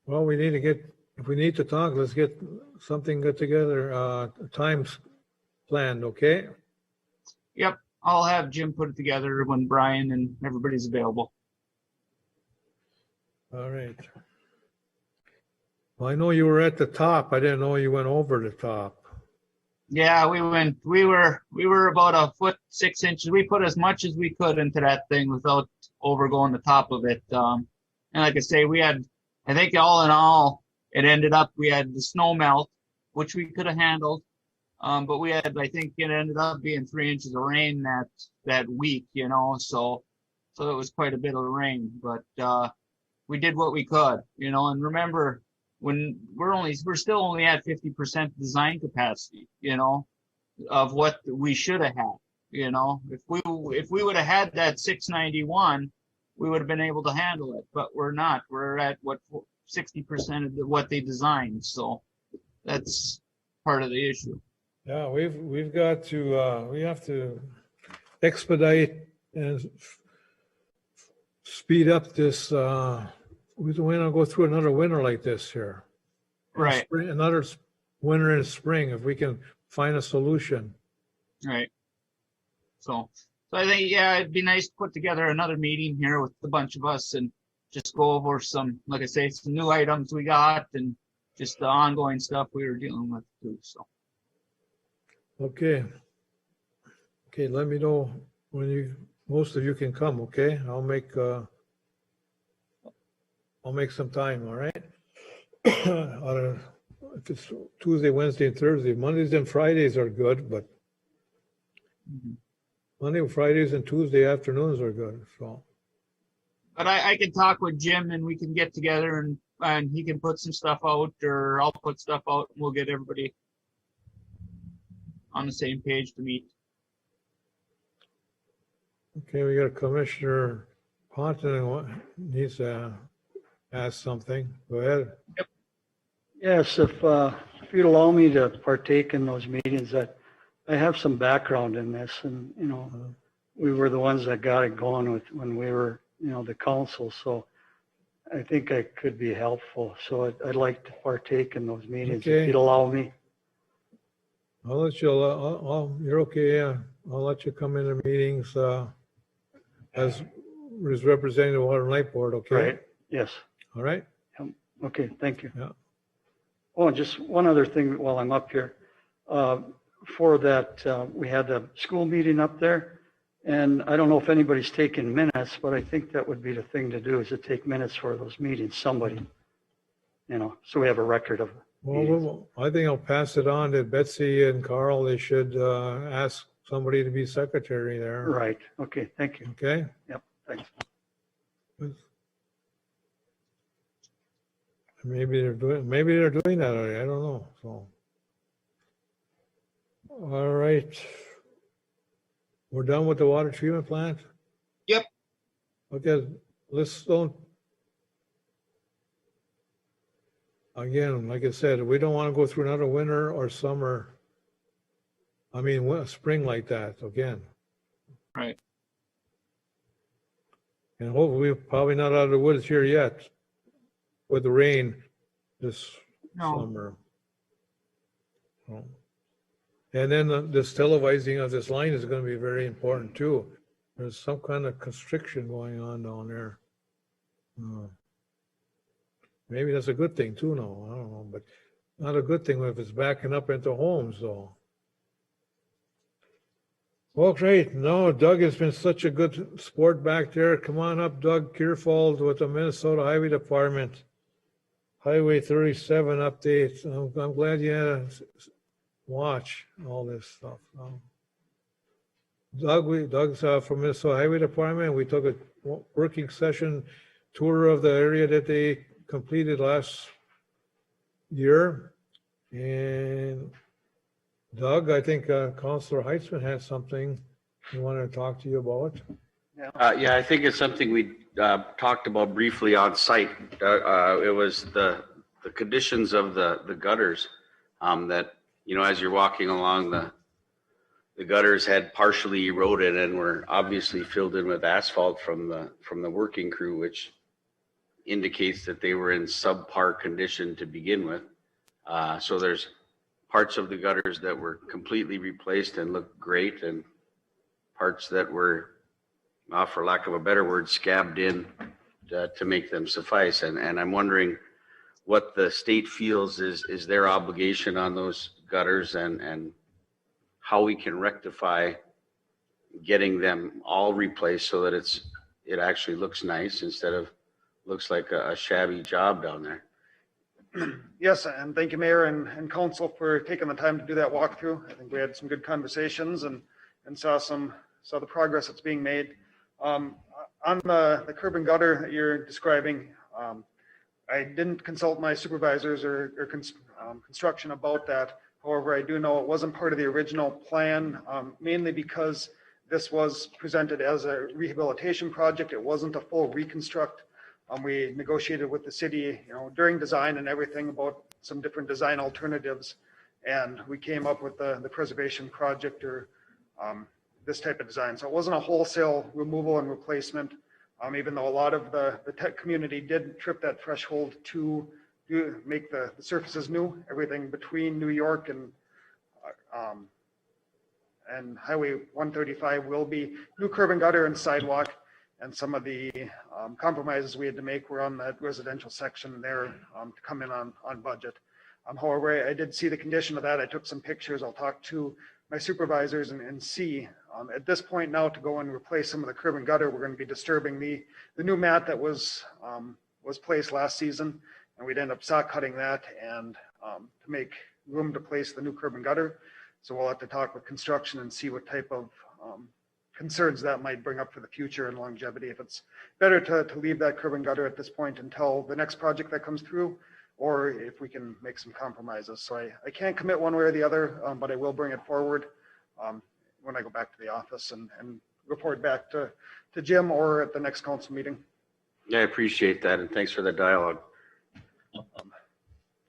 Well, we need to get, if we need to talk, let's get something good together, times planned, okay? Yep, I'll have Jim put it together when Brian and everybody's available. All right. Well, I know you were at the top. I didn't know you went over the top. Yeah, we were about 1'6". We put as much as we could into that thing without overgoing the top of it. And like I say, we had, I think all in all, it ended up, we had the snow melt, which we could have handled. But we had, I think it ended up being 3 inches of rain that week, you know, so it was quite a bit of rain, but, we did what we could, you know, and remember when we're still only at 50% design capacity, you know, of what we should have had, you know, if we would have had that 691, we would have been able to handle it, but we're not. We're at what 60% of what they designed. So that's part of the issue. Yeah, we've got to, we have to expedite and speed up this, we don't want to go through another winter like this here. Right. Another winter and spring, if we can find a solution. Right. So I think, yeah, it'd be nice to put together another meeting here with a bunch of us and just go over some, like I say, some new items we got and just the ongoing stuff we were dealing with too, so. Okay. Okay, let me know when most of you can come, okay? I'll make some time, all right? If it's Tuesday, Wednesday, and Thursday, Mondays and Fridays are good, but Monday, Fridays, and Tuesday afternoons are good, so. But I can talk with Jim and we can get together and he can put some stuff out or I'll put stuff out and we'll get everybody on the same page to meet. Okay, we got Commissioner Ponton needs to ask something. Go ahead. Yep. Yes, if you'd allow me to partake in those meetings, I have some background in this, and you know, we were the ones that got it going when we were, you know, the council. So I think I could be helpful. So I'd like to partake in those meetings Okay. if you'd allow me. I'll let you. You're okay. Yeah, I'll let you come into meetings as representing the Water and Light Board. Okay. Right. Yes. All right. Okay. Thank you. Yeah. Oh, and just one other thing while I'm up here. For that, we had the school meeting up there, and I don't know if anybody's taking minutes, but I think that would be the thing to do is to take minutes for those meetings. Somebody, you know, so we have a record of. Well, I think I'll pass it on to Betsy and Carl. They should ask somebody to be secretary there. Right. Okay. Thank you. Okay. Yep. Thanks. Maybe they're doing that already. I don't know. So, all right. We're done with the water treatment plant? Yep. Okay, again, like I said, we don't want to go through another winter or summer. I mean, spring like that again. Right. And hopefully we're probably not out of the woods here yet with the rain this summer. So. And then this televising of this line is going to be very important too. There's some kind of constriction going on down there. Maybe that's a good thing too, no, I don't know, but not a good thing if it's backing up into homes though. Well, great. No, Doug has been such a good sport back there. Come on up, Doug Kierfeld with the Minnesota Highway Department. Highway 37 updates. I'm glad you had to watch all this stuff. Doug's from Minnesota Highway Department. We took a working session tour of the area that they completed last year. And Doug, I think Councilor Heitzman has something he wanted to talk to you about. Yeah, I think it's something we talked about briefly on site. It was the conditions of the gutters that, you know, as you're walking along, the gutters had partially eroded and were obviously filled in with asphalt from the working crew, which indicates that they were in subpar condition to begin with. So there's parts of the gutters that were completely replaced and look great, and parts that were, for lack of a better word, scabbed in to make them suffice. And I'm wondering what the state feels is their obligation on those gutters, and how we can rectify getting them all replaced so that it actually looks nice instead of looks like a shabby job down there. Yes, and thank you, Mayor and Council, for taking the time to do that walkthrough. I think we had some good conversations and saw the progress that's being made. On the curb and gutter that you're describing, I didn't consult my supervisors or construction about that. However, I do know it wasn't part of the original plan, mainly because this was presented as a rehabilitation project. It wasn't a full reconstruct. We negotiated with the city, during design and everything about some different design alternatives. And we came up with the preservation project or this type of design. So it wasn't a wholesale removal and replacement, even though a lot of the tech community did trip that threshold to make the surfaces new. Everything between New York and Highway 135 will be new curb and gutter and sidewalk. And some of the compromises we had to make were on that residential section there to come in on budget. However, I did see the condition of that. I took some pictures. I'll talk to my supervisors and see. At this point now, to go and replace some of the curb and gutter, we're going to be disturbing the new mat that was placed last season, and we'd end up saw cutting that and to make room to place the new curb and gutter. So we'll have to talk with construction and see what type of concerns that might bring up for the future and longevity. If it's better to leave that curb and gutter at this point until the next project that comes through, or if we can make some compromises. So I can't commit one way or the other, but I will bring it forward when I go back to the office and report back to Jim or at the next council meeting. Yeah, I appreciate that, and thanks for the dialogue.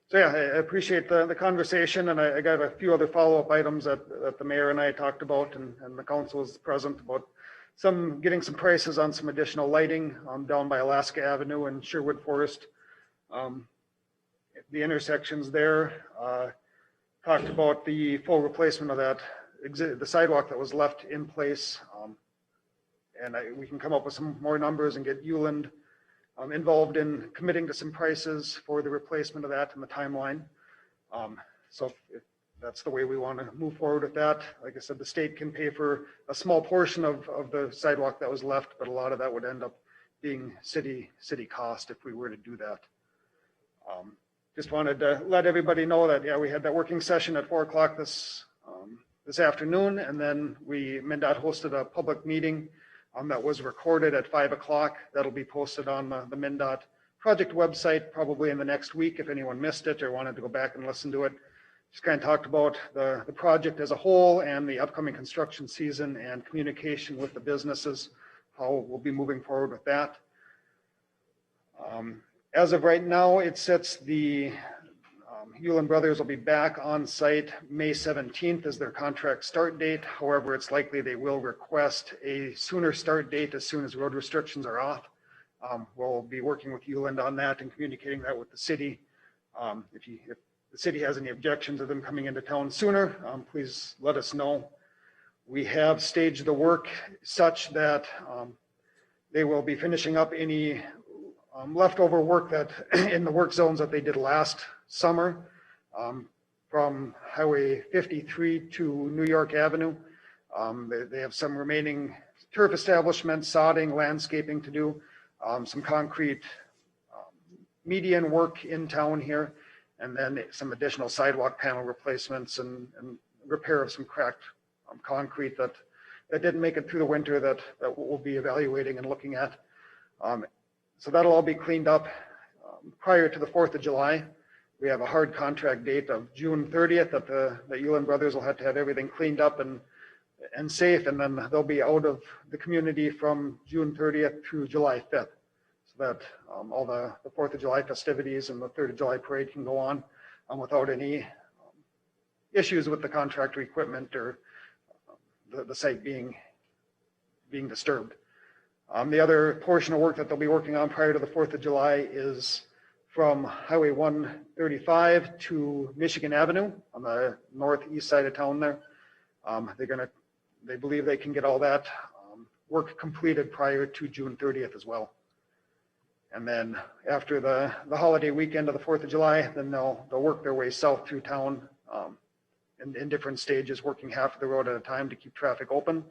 So yeah, I appreciate the conversation, and I got a few other follow-up items that the mayor and I talked about, and the council was present about getting some prices on some additional lighting down by Alaska Avenue and Sherwood Forest. The intersections there, talked about the full replacement of the sidewalk that was left in place. And we can come up with some more numbers and get Uland involved in committing to some prices for the replacement of that and the timeline. So if that's the way we want to move forward with that. Like I said, the state can pay for a small portion of the sidewalk that was left, but a lot of that would end up being city cost if we were to do that. Just wanted to let everybody know that, yeah, we had that working session at 4 o'clock this afternoon, and then MnDOT hosted a public meeting that was recorded at 5 o'clock. That'll be posted on the MnDOT project website probably in the next week if anyone missed it or wanted to go back and listen to it. Just kind of talked about the project as a whole and the upcoming construction season and communication with the businesses, how we'll be moving forward with that. As of right now, it sits the Uland Brothers will be back on site May 17th as their contract start date. However, it's likely they will request a sooner start date as soon as road restrictions are off. We'll be working with Uland on that and communicating that with the city. If the city has any objections of them coming into town sooner, please let us know. We have staged the work such that they will be finishing up any leftover work that in the work zones that they did last summer from Highway 53 to New York Avenue. They have some remaining turf establishment, sodding, landscaping to do, some concrete median work in town here, and then some additional sidewalk panel replacements and repair of some cracked concrete that didn't make it through the winter that we'll be evaluating and looking at. So that'll all be cleaned up prior to the 4th of July. We have a hard contract date of June 30th that the Uland Brothers will have to have everything cleaned up and safe, and then they'll be out of the community from June 30th through July 5th. So that all the 4th of July festivities and the 3rd of July parade can go on without any issues with the contractor equipment or the site being disturbed. The other portion of work that they'll be working on prior to the 4th of July is from Highway 135 to Michigan Avenue on the northeast side of town there. They believe they can get all that work completed prior to June 30th as well. And then after the holiday weekend of the 4th of July, then they'll work their way south through town in different stages, working half of the road at a time to keep traffic open.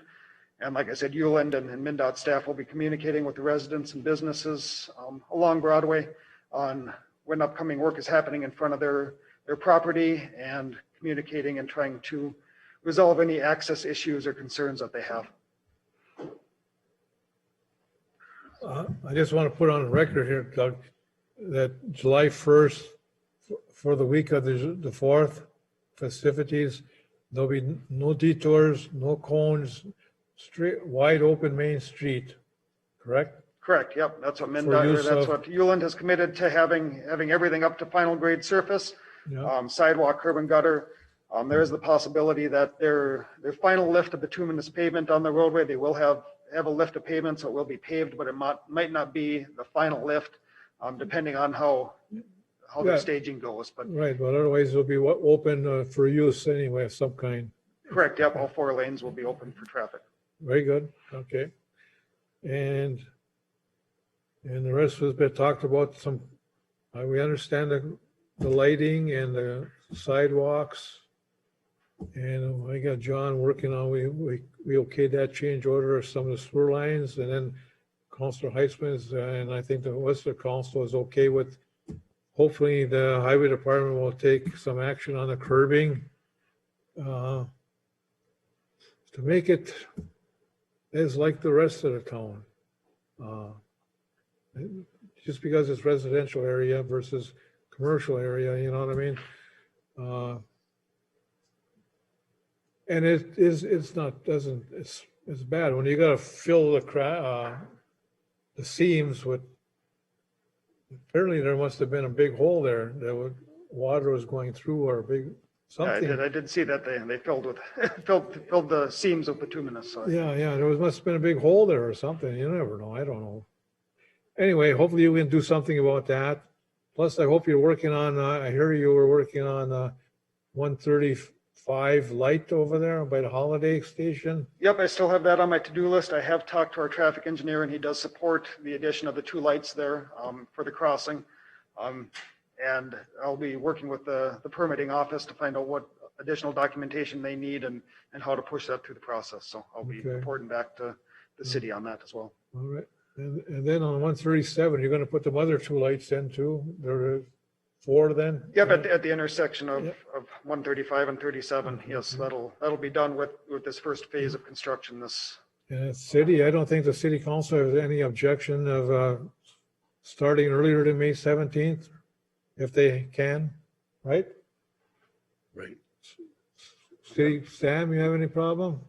And like I said, Uland and MnDOT staff will be communicating with the residents and businesses along Broadway on when upcoming work is happening in front of their property and communicating and trying to resolve any access issues or concerns that they have. I just want to put on the record here, Doug, that July 1st, for the week of the 4th festivities, there'll be no detours, no cones, straight, wide open Main Street, correct? Correct, yep, that's what use what Uland has committed to having everything up to final grade surface, Yeah. sidewalk, curb and gutter. There is the possibility that their final lift of bituminous pavement on the roadway, they will have a lift of pavement, so it will be paved, but it might not be the final lift, depending on how the Yeah. staging goes, but Right, but otherwise it'll be open for use anyway of some kind. correct, yep, all 4 lanes will be open for traffic. Very good, okay. And the rest has been talked about some, we understand the lighting and the sidewalks. And I got John working on, we okayed that change order of some of the sewer lines, and then Councilor Heisman is, and I think the Western Council is okay with, hopefully the highway department will take some action on the curbing. To make it as like the rest of the town. Just because it's residential area versus commercial area, you know what I mean? And it's bad when you gotta fill the seams with, apparently there must have been a big hole there that water was going through, or a big something. I did see that they filled with, filled the seams with bituminous, so. Yeah, there must have been a big hole there or something. You never know. I don't know. Anyway, hopefully you can do something about that. Plus, I hope you're working on, I hear you were working on 135 light over there by the Holiday Station. Yep, I still have that on my to-do list. I have talked to our traffic engineer and he does support the addition of the 2 lights there for the crossing. And I'll be working with the permitting office to find out what additional documentation they need and how to push that through the process. So I'll be Okay. reporting back to the city on that as well. All right. And then on 137, you're going to put the other 2 lights in too? There are 4 then? Yep, at the intersection of 135 and 37. Yes, that'll be done with this first phase of construction this. And the city, I don't think the city council has any objection of starting earlier than May 17th, if they can, right? Right. City, Sam, you have any problem?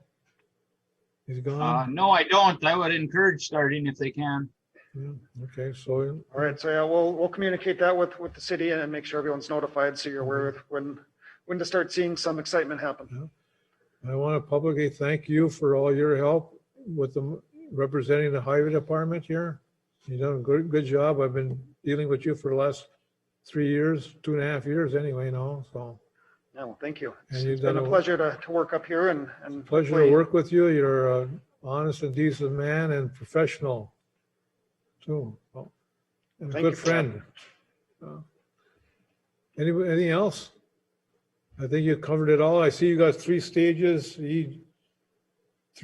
He's gone? No, I don't. I would encourage starting if they can. Yeah, okay, so. All right, so yeah, we'll communicate that with the city and make sure everyone's notified so you're aware of when to start seeing some excitement happen. I want to publicly thank you for all your help with representing the highway department here. You've done a good job. I've been dealing with you for the last 3 years, 2.5 years anyway now, so. Yeah, well, thank you. And It's you've been done a pleasure to work up here and Pleasure to hopefully- work with you. You're an honest and decent man and professional too. Well, and a Thank you good for that. friend. Anything else? I think you covered it all. I see you got 3 stages, 3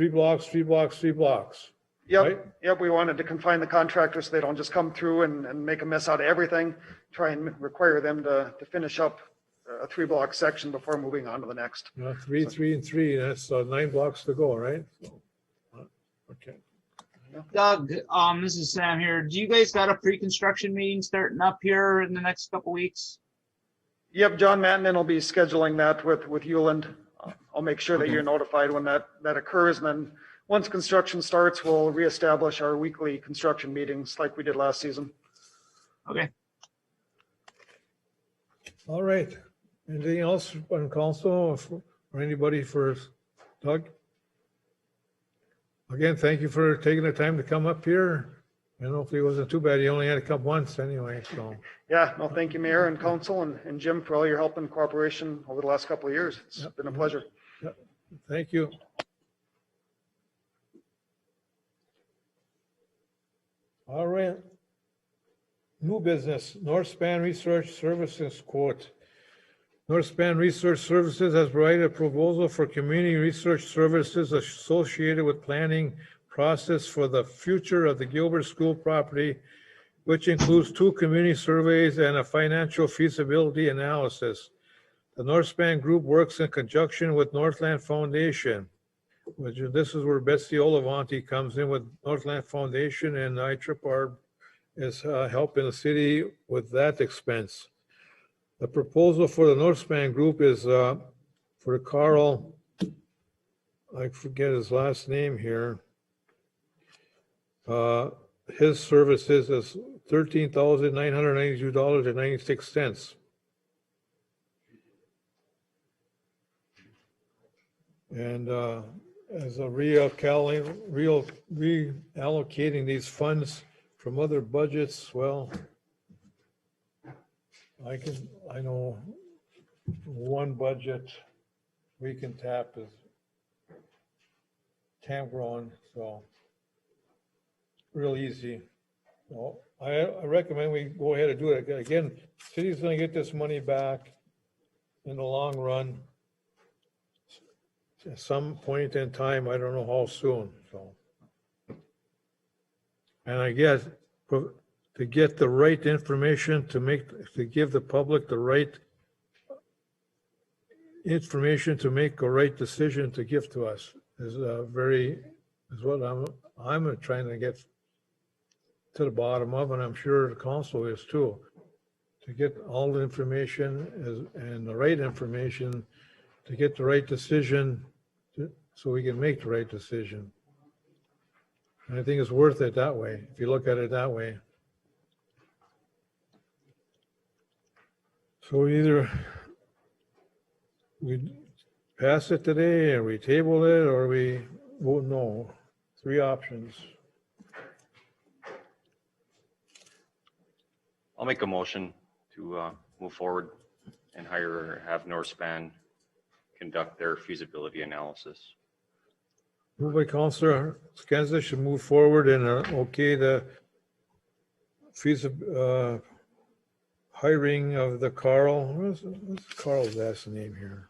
blocks, 3 blocks, 3 blocks. right? Yep, we wanted to confine the contractors so they don't just come through and make a mess out of everything. Try and require them to finish up a 3-block section before moving on to the next. 3, 3, and 3, that's 9 blocks to go, right? Okay. Doug, this is Sam here. Do you guys got a pre-construction meeting starting up here in the next couple weeks? Yep, John Manton will be scheduling that with Uland. I'll make sure that you're notified when that occurs. And then once construction starts, we'll reestablish our weekly construction meetings like we did last season. Okay. All right. Anything else on council or anybody for Doug? Again, thank you for taking the time to come up here. And hopefully it wasn't too bad. You only had to come once anyway, so. Yeah, no, thank you, Mayor and Council and Jim for all your help and cooperation over the last couple of years. It's been a pleasure. Yep. Thank you. All right. New business, North Span Research Services quote. North Span Research Services has provided a proposal for community research services associated with planning process for the future of the Gilbert School property which includes 2 community surveys and a financial feasibility analysis. The Northspan Group works in conjunction with Northland Foundation, which this is where Betsy Olavanti comes in with Northland Foundation, and IRRB is helping the city with that expense. The proposal for the Northspan Group is for Carl, I forget his last name here. His services is $13,992.96. And as a reallocating these funds from other budgets, well, I know one budget we can tap is Campground, so real easy. Well, I recommend we go ahead and do it. Again, city's gonna get this money back in the long run. At some point in time, I don't know how soon, so. And I guess to get the right information to give the public the right information to make a right decision to give to us is what I'm trying to get to the bottom of, and I'm sure the council is too, to get all the information and the right information to get the right decision so we can make the right decision. And I think it's worth it that way, if you look at it that way. So either we pass it today and we table it, or we vote no. 3 options. I'll make a motion to move forward and have Northspan conduct their feasibility analysis. Moved by Councilor Skenza should move forward and okay the hiring of the Carl. What's Carl's last name here?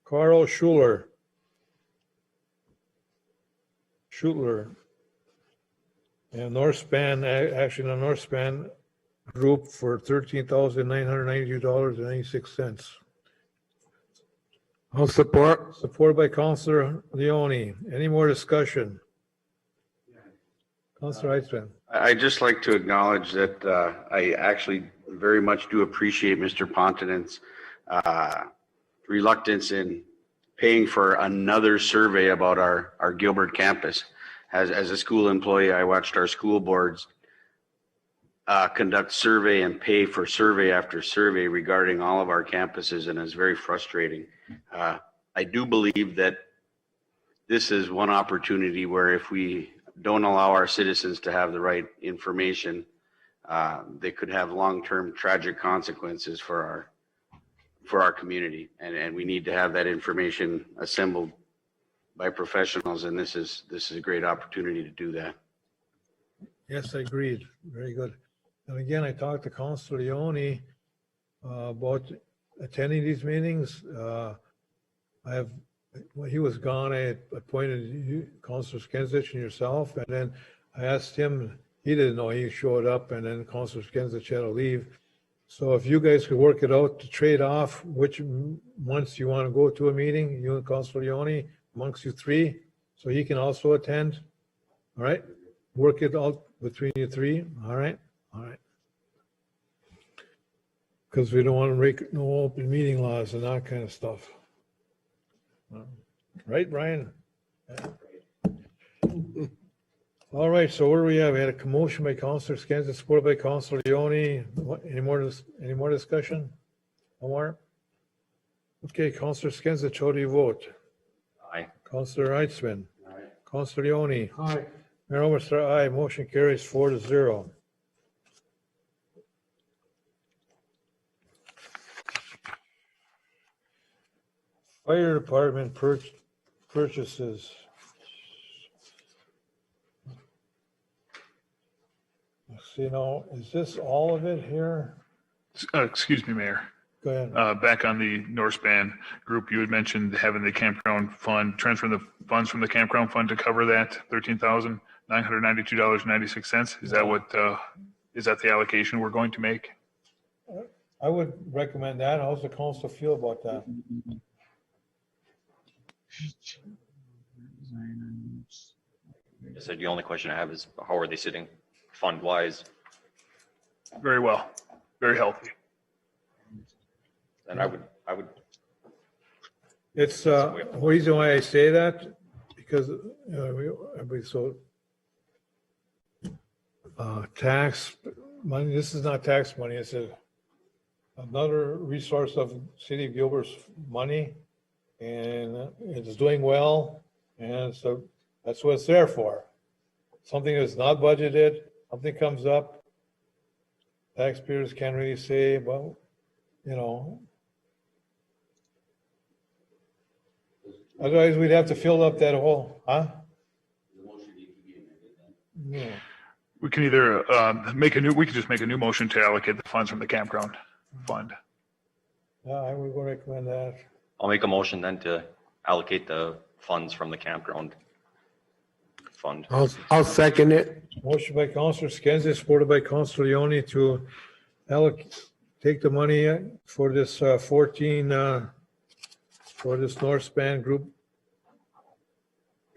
Carl Schuler. And Northspan, actually the Northspan Group for $13,992.96. I'll support. Supported by Councilor Leone. Any more discussion? Councilor Heitzman. I'd just like to acknowledge that I actually very much do appreciate Mr. Pontinen's reluctance in paying for another survey about our Gilbert campus. As a school employee, I watched our school boards conduct survey and pay for survey after survey regarding all of our campuses, and it's very frustrating. I do believe that this is one opportunity where if we don't allow our citizens to have the right information, they could have long-term tragic consequences for our community. And we need to have that information assembled by professionals, and this is a great opportunity to do that. Yes, I agreed. Very good. And again, I talked to Councilor Leone about attending these meetings. When he was gone, I appointed you, Councilor Skenzich, and yourself, and then I asked him, he didn't know he showed up, and then Councilor Skenzich had to leave. So if you guys could work it out to trade off which months you want to go to a meeting, you and Councilor Leone, amongst you 3, so he can also attend. All right? Work it out between you 3. All right? All right. Because we don't want to break no open meeting laws and that kind of stuff. Right, Brian? Yeah. All right, so what do we have? We had a commotion by Councilor Skenza, supported by Councilor Leone. Any more discussion? Omar? Okay, Councilor Skenza, how do you vote? Aye. Councilor Heitzman? Aye. Councilor Leone? Aye. Mayor Omerstar, aye. Motion carries 4-0. Fire Department purchases. Let's see now, is this all of it here? Excuse me, Mayor. Go ahead. Back on the Northspan Group, you had mentioned having the campground fund, transferring the funds from the campground fund to cover that $13,992.96. Is that what Is that the allocation we're going to make? I would recommend that. How's the council feel about that? I said the only question I have is how are they sitting fund wise? Very well, very healthy. And I would, It's, the reason why I say that, because, tax money, this is not tax money, it's another resource of City of Gilbert's money, and it's doing well, and so that's what it's there for. Something that's not budgeted, something comes up, taxpayers can't really say, well, otherwise we'd have to fill up that hole, huh? No. We can either we can just make a new motion to allocate the funds from the campground fund. Yeah, I would recommend that. I'll make a motion then to allocate the funds from the campground fund. I'll second it. Motion by Councilor Skensis, supported by Councilor Leone to take the money for this 14, for this North Span group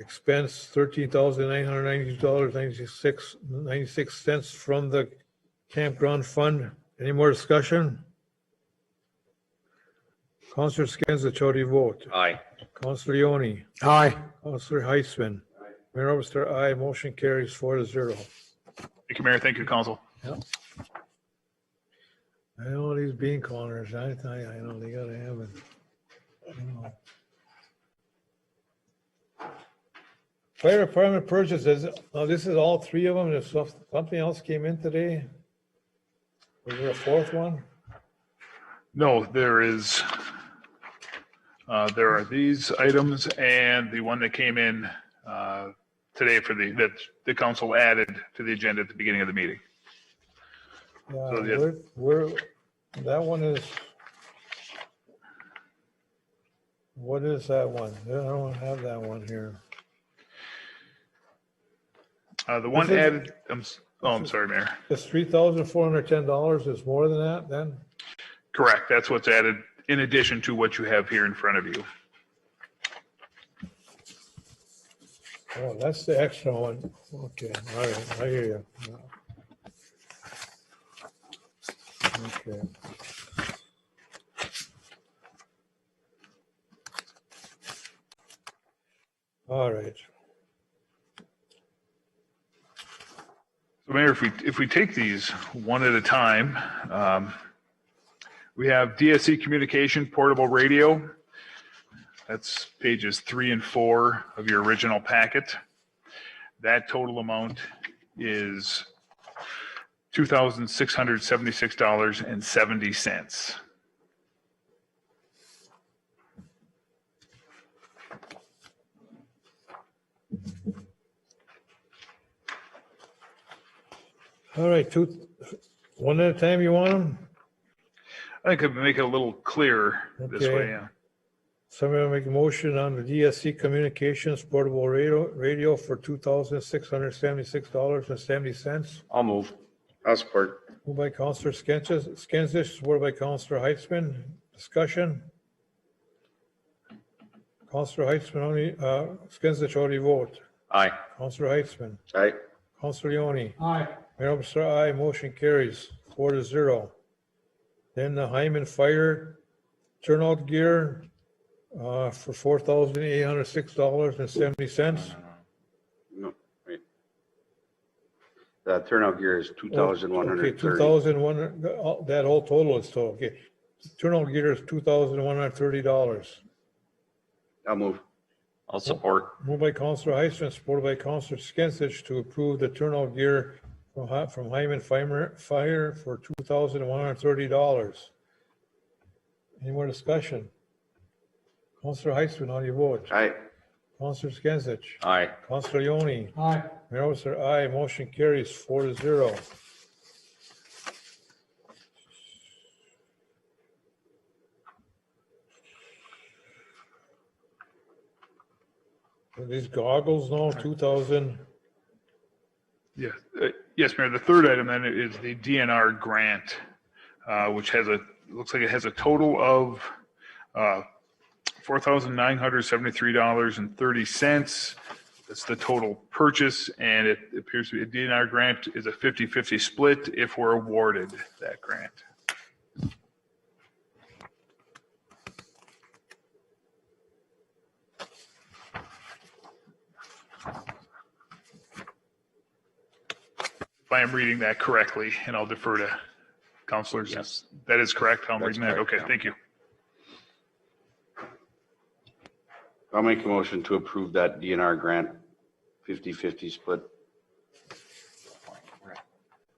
expense, $13,992.96 from the campground fund. Any more discussion? Councilor Skensis, how do you vote? Aye. Councilor Leone? Aye. Councilor Heitzman? Mayor Oberstar, aye. Motion carries 4-0. Thank you, Mayor. Thank you, Council. Yep. I know these bean counters, I tell you, I know they gotta have it. I know. Fire department purchases, now this is all three of them, there's something else came in today? Was there a fourth one? No, there is, there are these items and the one that came in today that the council added to the agenda at the beginning of the meeting. Yeah, So, yeah. that one is, what is that one? I don't have that one here. The one This is- added, I'm sorry, Mayor. This $3,410 is more than that then? Correct. That's what's added in addition to what you have here in front of you. Oh, that's the extra one. Okay, all right, I hear you. Okay. All right. So Mayor, if we take these one at a time, we have DSC communication portable radio. That's pages 3 and 4 of your original packet. That total amount is $2,676.70. All right, one at a time, you want them? I think I could make it a little clearer this Okay. way. Yeah. Somebody will make a motion on the DSC communications portable radio for $2,676.70. I'll move. I'll support. Moved by Councilor Skensis, supported by Councilor Heitzman. Discussion? Councilor Heitzman, Skensis, how do you vote? Aye. Councilor Heitzman. Aye. Councilor Leone. Aye. Mayor Oberstar, aye. Motion carries 4-0. Then the Hyman Fire turnout gear for $4,806.70. No, wait. The turnout gear is Okay, 2,130. 2,100, that whole total is total, okay. Turnout gear is $2,130. I'll move. I'll support. Moved by Councilor Heisman, supported by Councilor Skensich to approve the turnout gear from Hyman Fire for $2,130. Any more discussion? Councilor Heisman, how do you vote? Aye. Councilor Skensich. Aye. Councilor Leone. Aye. Mayor Oberstar, aye. Motion carries 4-0. These goggles now, 2,000. Yeah. Yes, Mayor. The third item then is the DNR grant, which looks like it has a total of $4,973.30. That's the total purchase, and it appears to be a DNR grant is a 50-50 split if we're awarded that grant. If I am reading that correctly, and I'll defer to counselors. Yes. That is correct. I'm That's reading that. correct, Okay, yeah. thank you. I'll make a motion to approve that DNR grant 50-50 split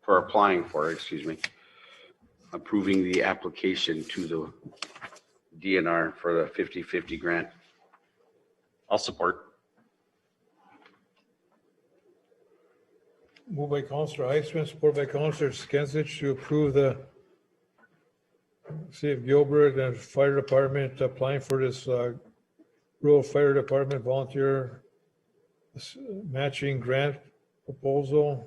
for applying for, excuse me, approving the application to the DNR for the 50-50 grant. I'll support. Moved by Counselor Heitzman, support by Counselor Skinsich to approve the City of Gilbert and Fire Department applying for this rural fire department volunteer matching grant proposal.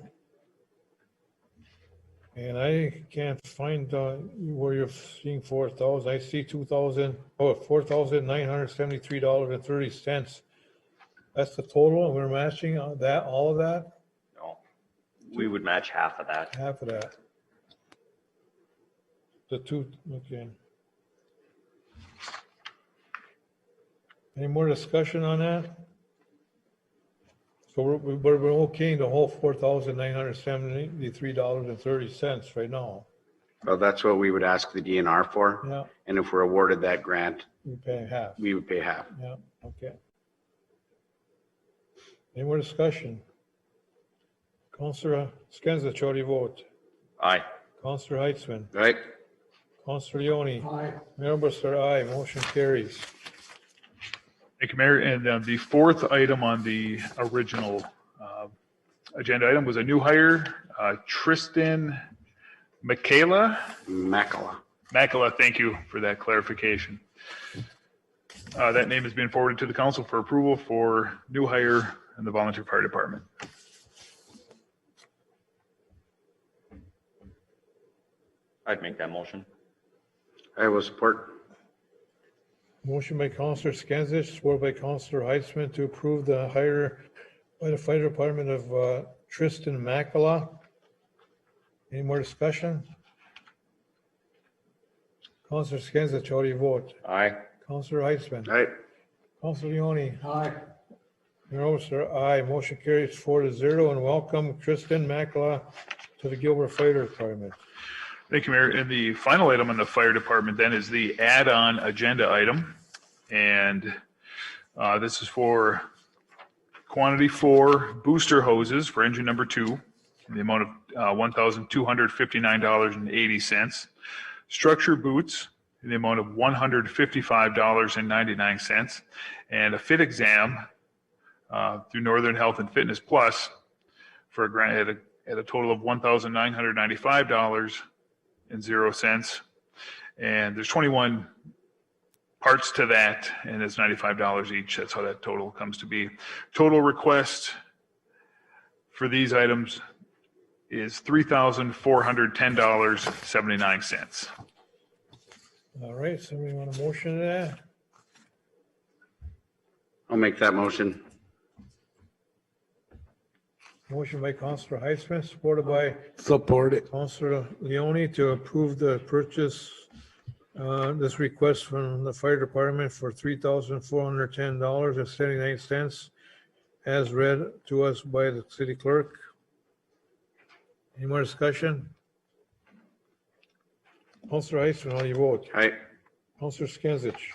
And I can't find where you're seeing 4,000. I see $4,973.30. That's the total, and we're matching that, all of that? No, we would match half of that. Half of that. The two, okay. Any more discussion on that? So we're okaying the whole $4,973.30 right now. Well, that's what we would ask the DNR for. Yeah, And if we're awarded that grant, we pay half. we would pay half. Yeah, okay. Any more discussion? Counselor Skinsich, how do you vote? Aye. Counselor Heitzman, Right? Counselor Leone, Aye. Mayor Buster, aye, motion carries. Thank you, Mayor. And the fourth item on the original agenda item was a new hire, Tristan Makala. Thank you for that clarification. That name has been forwarded to the council for approval for new hire in the volunteer fire department. I'd make that motion. I will support. Motion by Counselor Skinsich, support by Counselor Heitzman to approve the hire by the fire department of Tristan Makala. Any more discussion? Counselor Skinsich, how do you vote? Aye. Counselor Heitzman. Aye. Counselor Leone. Aye. Mayor Overser, aye. Motion carries 4-0, and welcome Tristan Makala to the Gilbert Fire Department. Thank you, Mayor. And the final item in the fire department then is the add-on agenda item. And this is for quantity 4 booster hoses for engine number 2 in the amount of $1,259.80. Structure boots in the amount of $155.99. And a fit exam through Northern Health and Fitness Plus for a grant at a total of $1,995.00. And there's 21 parts to that, and it's $95 each. That's how that total comes to be. Total request for these items is $3,410.79. All right, somebody want a motion to that? I'll make that motion. Motion by Counselor Heitzman, supported by Support it. Counselor Leone to approve the purchase, this request from the fire department for $3,410.79 as read to us by the city clerk. Any more discussion? Counselor Heitzman, how do you vote? Aye. Counselor Skinsich.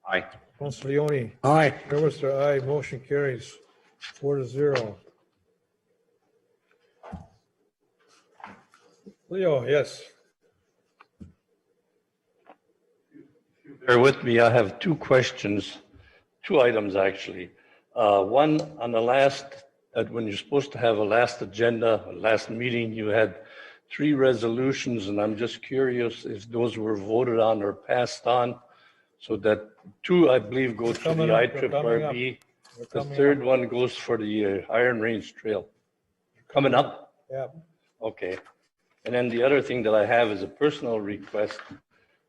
Aye. Counselor Leone. Aye. Mayor Worcester, aye. Motion carries 4-0. Leo, yes. Bear with me, I have two questions, two items actually. One on the when you're supposed to have a last agenda, a last meeting, you had 3 resolutions, and I'm just curious if those were voted on or passed on. So that 2, I believe, go to the IRRB. The third one goes for the Iron Range Trail. coming up? Yeah. Okay. And then the other thing that I have is a personal request.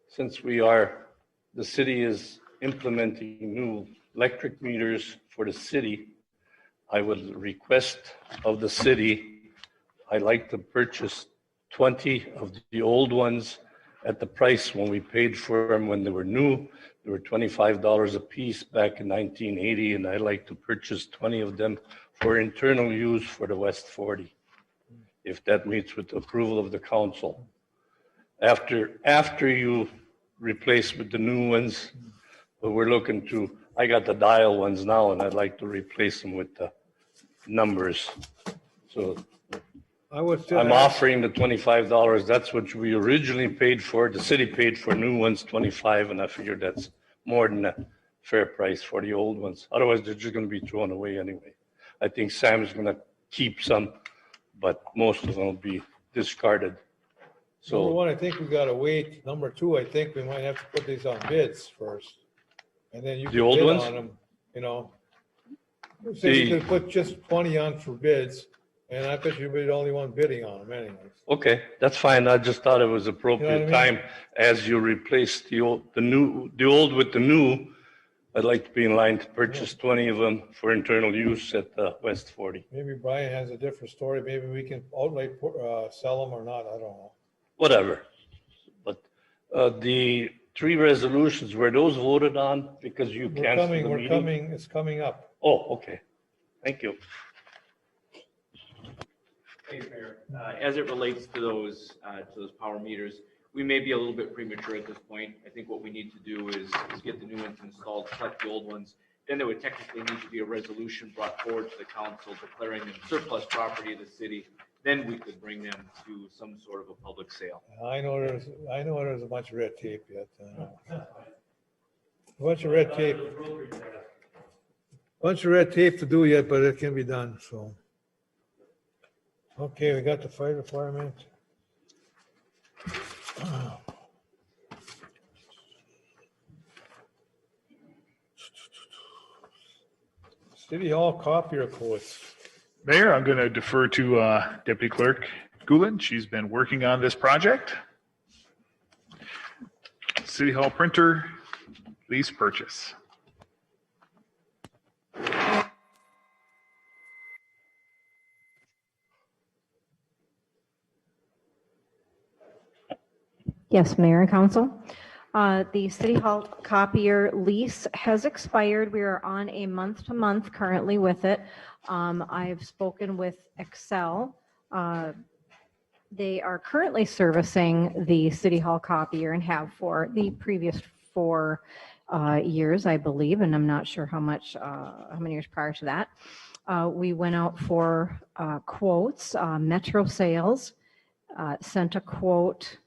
Since the city is implementing new electric meters for the city, I would request of the city, I'd like to purchase 20 of the old ones at the price when we paid for them when they were new. They were $25 a piece back in 1980, and I'd like to purchase 20 of them for internal use for the West 40, if that meets with the approval of the council. After you replace with the new ones, but we're looking to, I got the dial ones now, and I'd like to replace them with the numbers. So I would still I'm ask- offering the $25. That's what we originally paid for. The city paid for new ones, 25, and I figured that's more than a fair price for the old ones. Otherwise, they're just gonna be thrown away anyway. I think Sam's gonna keep some, but most of them will be discarded. Number So, one, I think we gotta wait. Number two, I think we might have to put these on bids first. And then you The can old bid ones? on them, you know. Say you could put just 20 on for bids, and I bet you'd be the only one bidding on them anyways. okay, that's fine. I just thought it was You know appropriate what I mean? time as you replace the old with the new. I'd like to be in line to purchase 20 of them for internal use at West 40. Maybe Brian has a different story. Maybe we can outright sell them or not. I don't know. Whatever. But the 3 resolutions, were those voted on because you canceled the meeting? It's coming up. Oh, okay. Thank you. Hey, Mayor, as it relates to those power meters, we may be a little bit premature at this point. I think what we need to do is get the new ones installed, collect the old ones. Then there would technically need to be a resolution brought forward to the council declaring them surplus property of the city. Then we could bring them to some sort of a public sale. I know there's a bunch of red tape yet. A bunch of red tape. Bunch of red tape to do yet, but it can be done, so. Okay, we got the fire department. City Hall copier quotes. Mayor, I'm going to defer to Deputy Clerk Gulen. She's been working on this project. City Hall printer, lease purchase. Yes, Mayor and Council. The City Hall copier lease has expired. We are on a month-to-month currently with it. I've spoken with Excel. They are currently servicing the City Hall copier and have for the previous 4 years, I believe, and I'm not sure how many years prior to that. We went out for quotes. Metro Sales sent a quote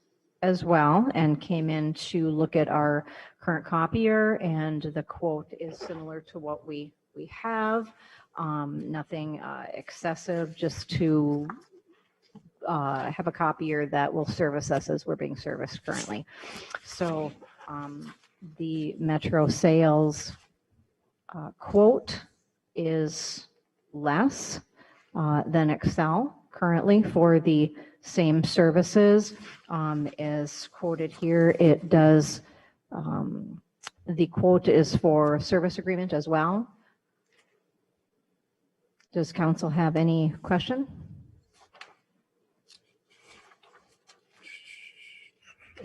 as well and came in to look at our current copier, and the quote is similar to what we have. Nothing excessive, just to have a copier that will service us as we're being serviced currently. So the Metro Sales quote is less than Excel currently for the same services. As quoted here, it does, the quote is for service agreement as well. Does council have any question?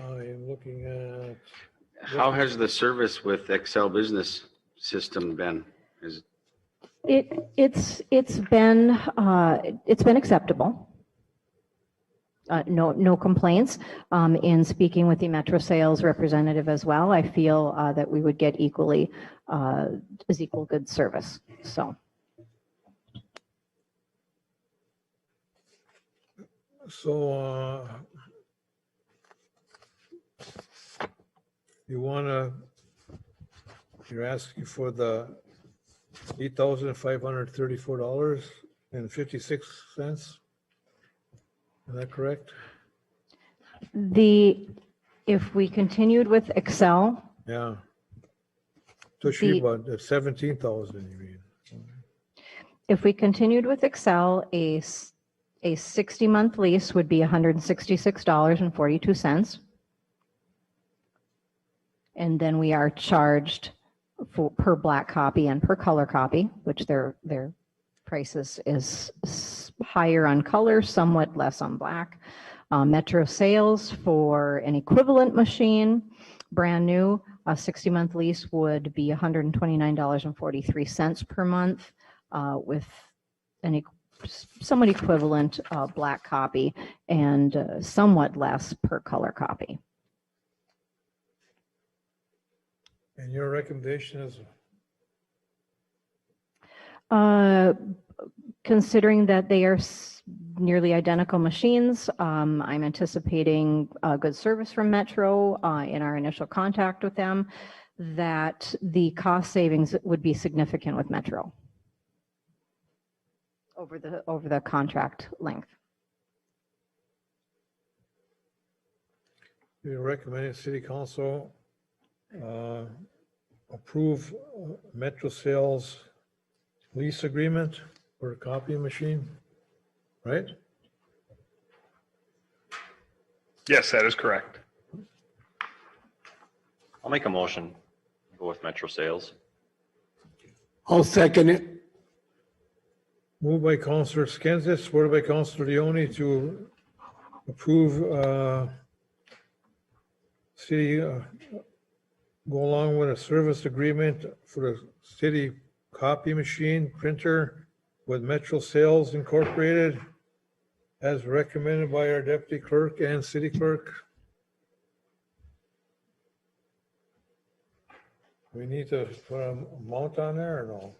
I am looking at. How has the service with Excel Business System been? It's been acceptable. No complaints. In speaking with the Metro Sales representative as well, I feel that we would get equal good service. So. So you're asking for the $8,534.56. Is that correct? If we continued with Excel. Yeah. Toshiba, the 17,000 you mean. If we continued with Excel, a A 60-month lease would be $166.42. And then we are charged per black copy and per color copy, which their prices is higher on color, somewhat less on black. Metro sales for an equivalent machine, brand new, a 60-month lease would be $129.43 per month with an somewhat equivalent black copy and somewhat less per color copy. And your recommendation is? Considering that they are nearly identical machines, I'm anticipating good service from Metro in our initial contact with them, that the cost savings would be significant with Metro over the contract length. You're recommending City Council approve Metro Sales lease agreement for a copy machine, right? Yes, that is correct. I'll make a motion, go with Metro Sales. I'll second it. Moved by Councillor Skinsich, supported by Councillor Leone to approve city go along with a service agreement for the city copy machine printer with Metro Sales Incorporated as recommended by our deputy clerk and city clerk. We need to put a amount on there or no?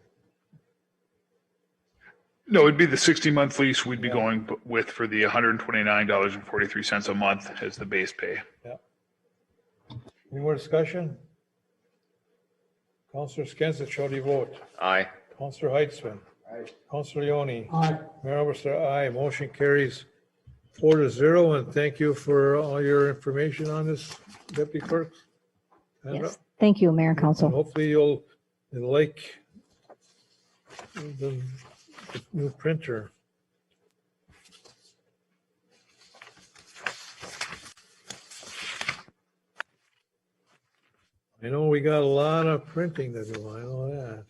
No, it'd be the 60-month lease we'd be going with for the $129.43 a month as the base pay. Yeah. Any more discussion? Councillor Skinsich, how do you vote? Aye. Councillor Heitzman. Aye. Councillor Leone. Aye. Mayor Oberstar, aye. Motion carries 4-0, and thank you for all your information on this, Deputy Clerk. And, Yes, thank you, Mayor and Council. hopefully you'll like the new printer. I know we got a lot of printing to do, I know that.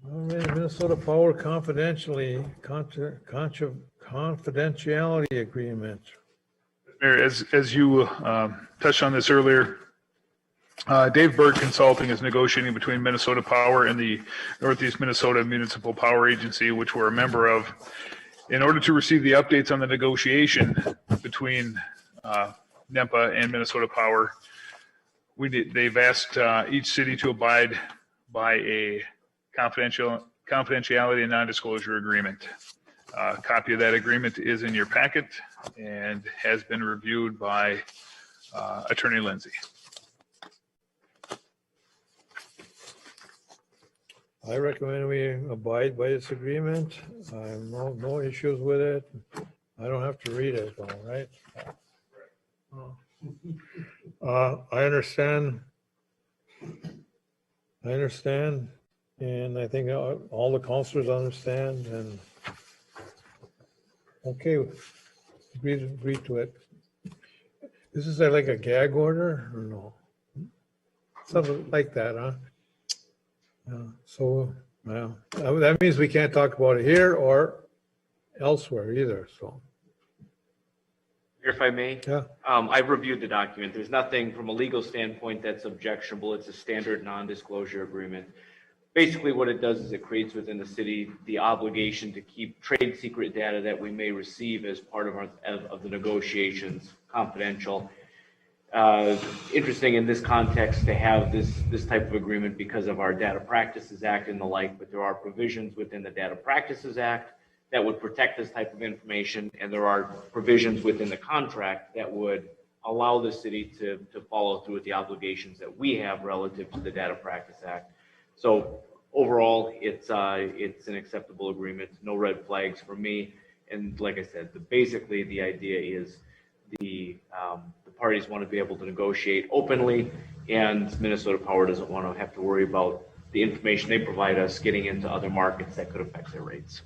All right, Minnesota Power confidentiality agreement. Mayor, as you touched on this earlier, Dave Berg Consulting is negotiating between Minnesota Power and the Northeast Minnesota Municipal Power Agency, which we're a member of. In order to receive the updates on the negotiation between NEMPA and Minnesota Power, they've asked each city to abide by a confidentiality and non-disclosure agreement. A copy of that agreement is in your packet and has been reviewed by Attorney Lindsay. I recommend we abide by this agreement. I have no issues with it. I don't have to read it though, right? I understand. And I think all the councilors understand and okay, agree to it. This is like a gag order or no? Something like that, huh? So, well, that means we can't talk about it here or elsewhere either, so. If I may? Yeah. I've reviewed the document. There's nothing from a legal standpoint that's objectionable. It's a standard non-disclosure agreement. Basically what it does is it creates within the city the obligation to keep trade secret data that we may receive as part of the negotiations confidential. Interesting in this context to have this type of agreement because of our Data Practices Act and the like, but there are provisions within the Data Practices Act that would protect this type of information, and there are provisions within the contract that would allow the city to follow through with the obligations that we have relative to the Data Practice Act. So overall, it's an acceptable agreement, no red flags for me. And like I said, basically the idea is the parties want to be able to negotiate openly, and Minnesota Power doesn't want to have to worry about the information they provide us getting into other markets that could affect their rates.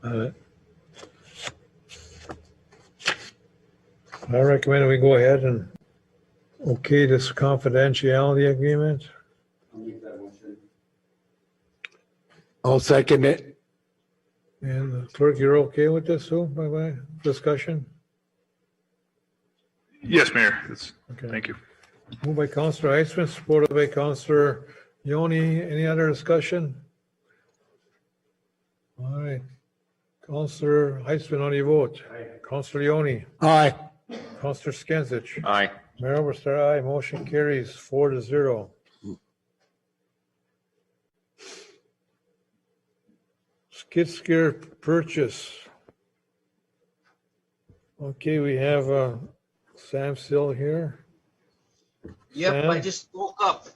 I recommend we go ahead and okay this confidentiality agreement. I'll make that motion. I'll second it. And clerk, you're okay with this, Sue, by the way, discussion? Yes, Mayor. Okay. Thank you. Moved by Counselor Heitzman, supported by Counselor Yoni. Any other discussion? All right. Counselor Heitzman, how do you vote? Aye. Counselor Yoni. Aye. Counselor Skinsich. Aye. Mayor Overstar, aye. Motion carries 4-0. Skid steer purchase. Okay, we have Sam still here. Yep, I Sam? just woke up.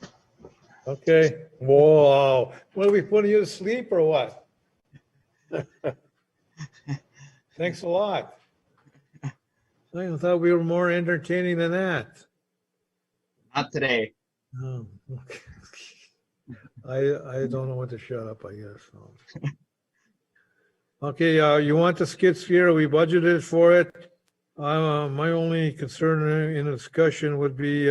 Okay. Whoa. What, are we putting you to sleep or what? Thanks a lot. I thought we were more entertaining than that. Not today. Oh, okay. I don't know when to shut up, I guess. Okay, you want the skid steer? We budgeted for it. My only concern in the discussion would be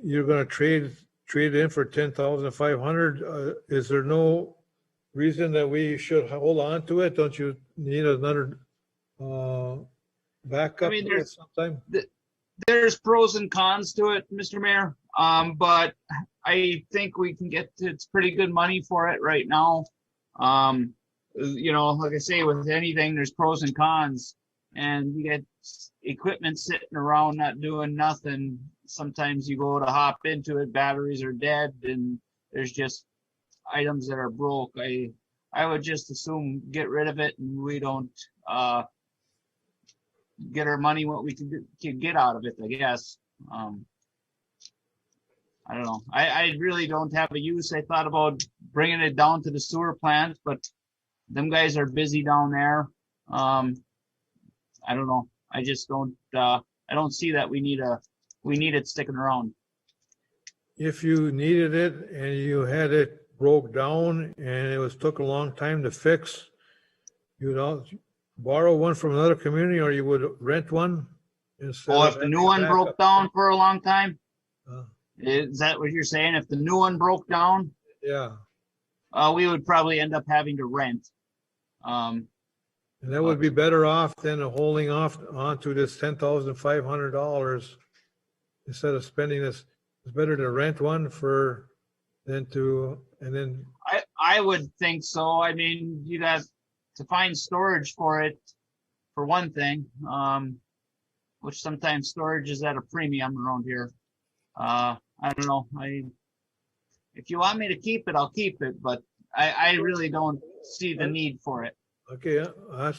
you're going to trade in for 10,500. Is there no reason that we should hold on to it? Don't you need another backup? I mean, sometime? There's pros and cons to it, Mr. Mayor. But I think we can get, it's pretty good money for it right now. You know, like I say, with anything, there's pros and cons, and you get equipment sitting around not doing nothing. Sometimes you go to hop into it, batteries are dead, and there's just items that are broke. I would just assume get rid of it, and we don't get our money what we can get out of it, I guess. I don't know. I really don't have a use. I thought about bringing it down to the sewer plant, but them guys are busy down there. I don't know. I just don't. I don't see that we need it sticking around. If you needed it and you had it broke down and it took a long time to fix, you'd borrow one from another community, or you would rent one? Well, if the new one broke down for a long time, Uh. is that what you're saying? If the new one broke down, Yeah, we would probably end up having to rent. and that would be better off than holding off onto this $10,500 instead of spending this. It's better to rent one and then. I would think so. I mean, you'd have to find storage for it, for one thing, which sometimes storage is at a premium around here. I don't know. If you want me to keep it, I'll keep it, but I really don't see the need for it. Okay, I'm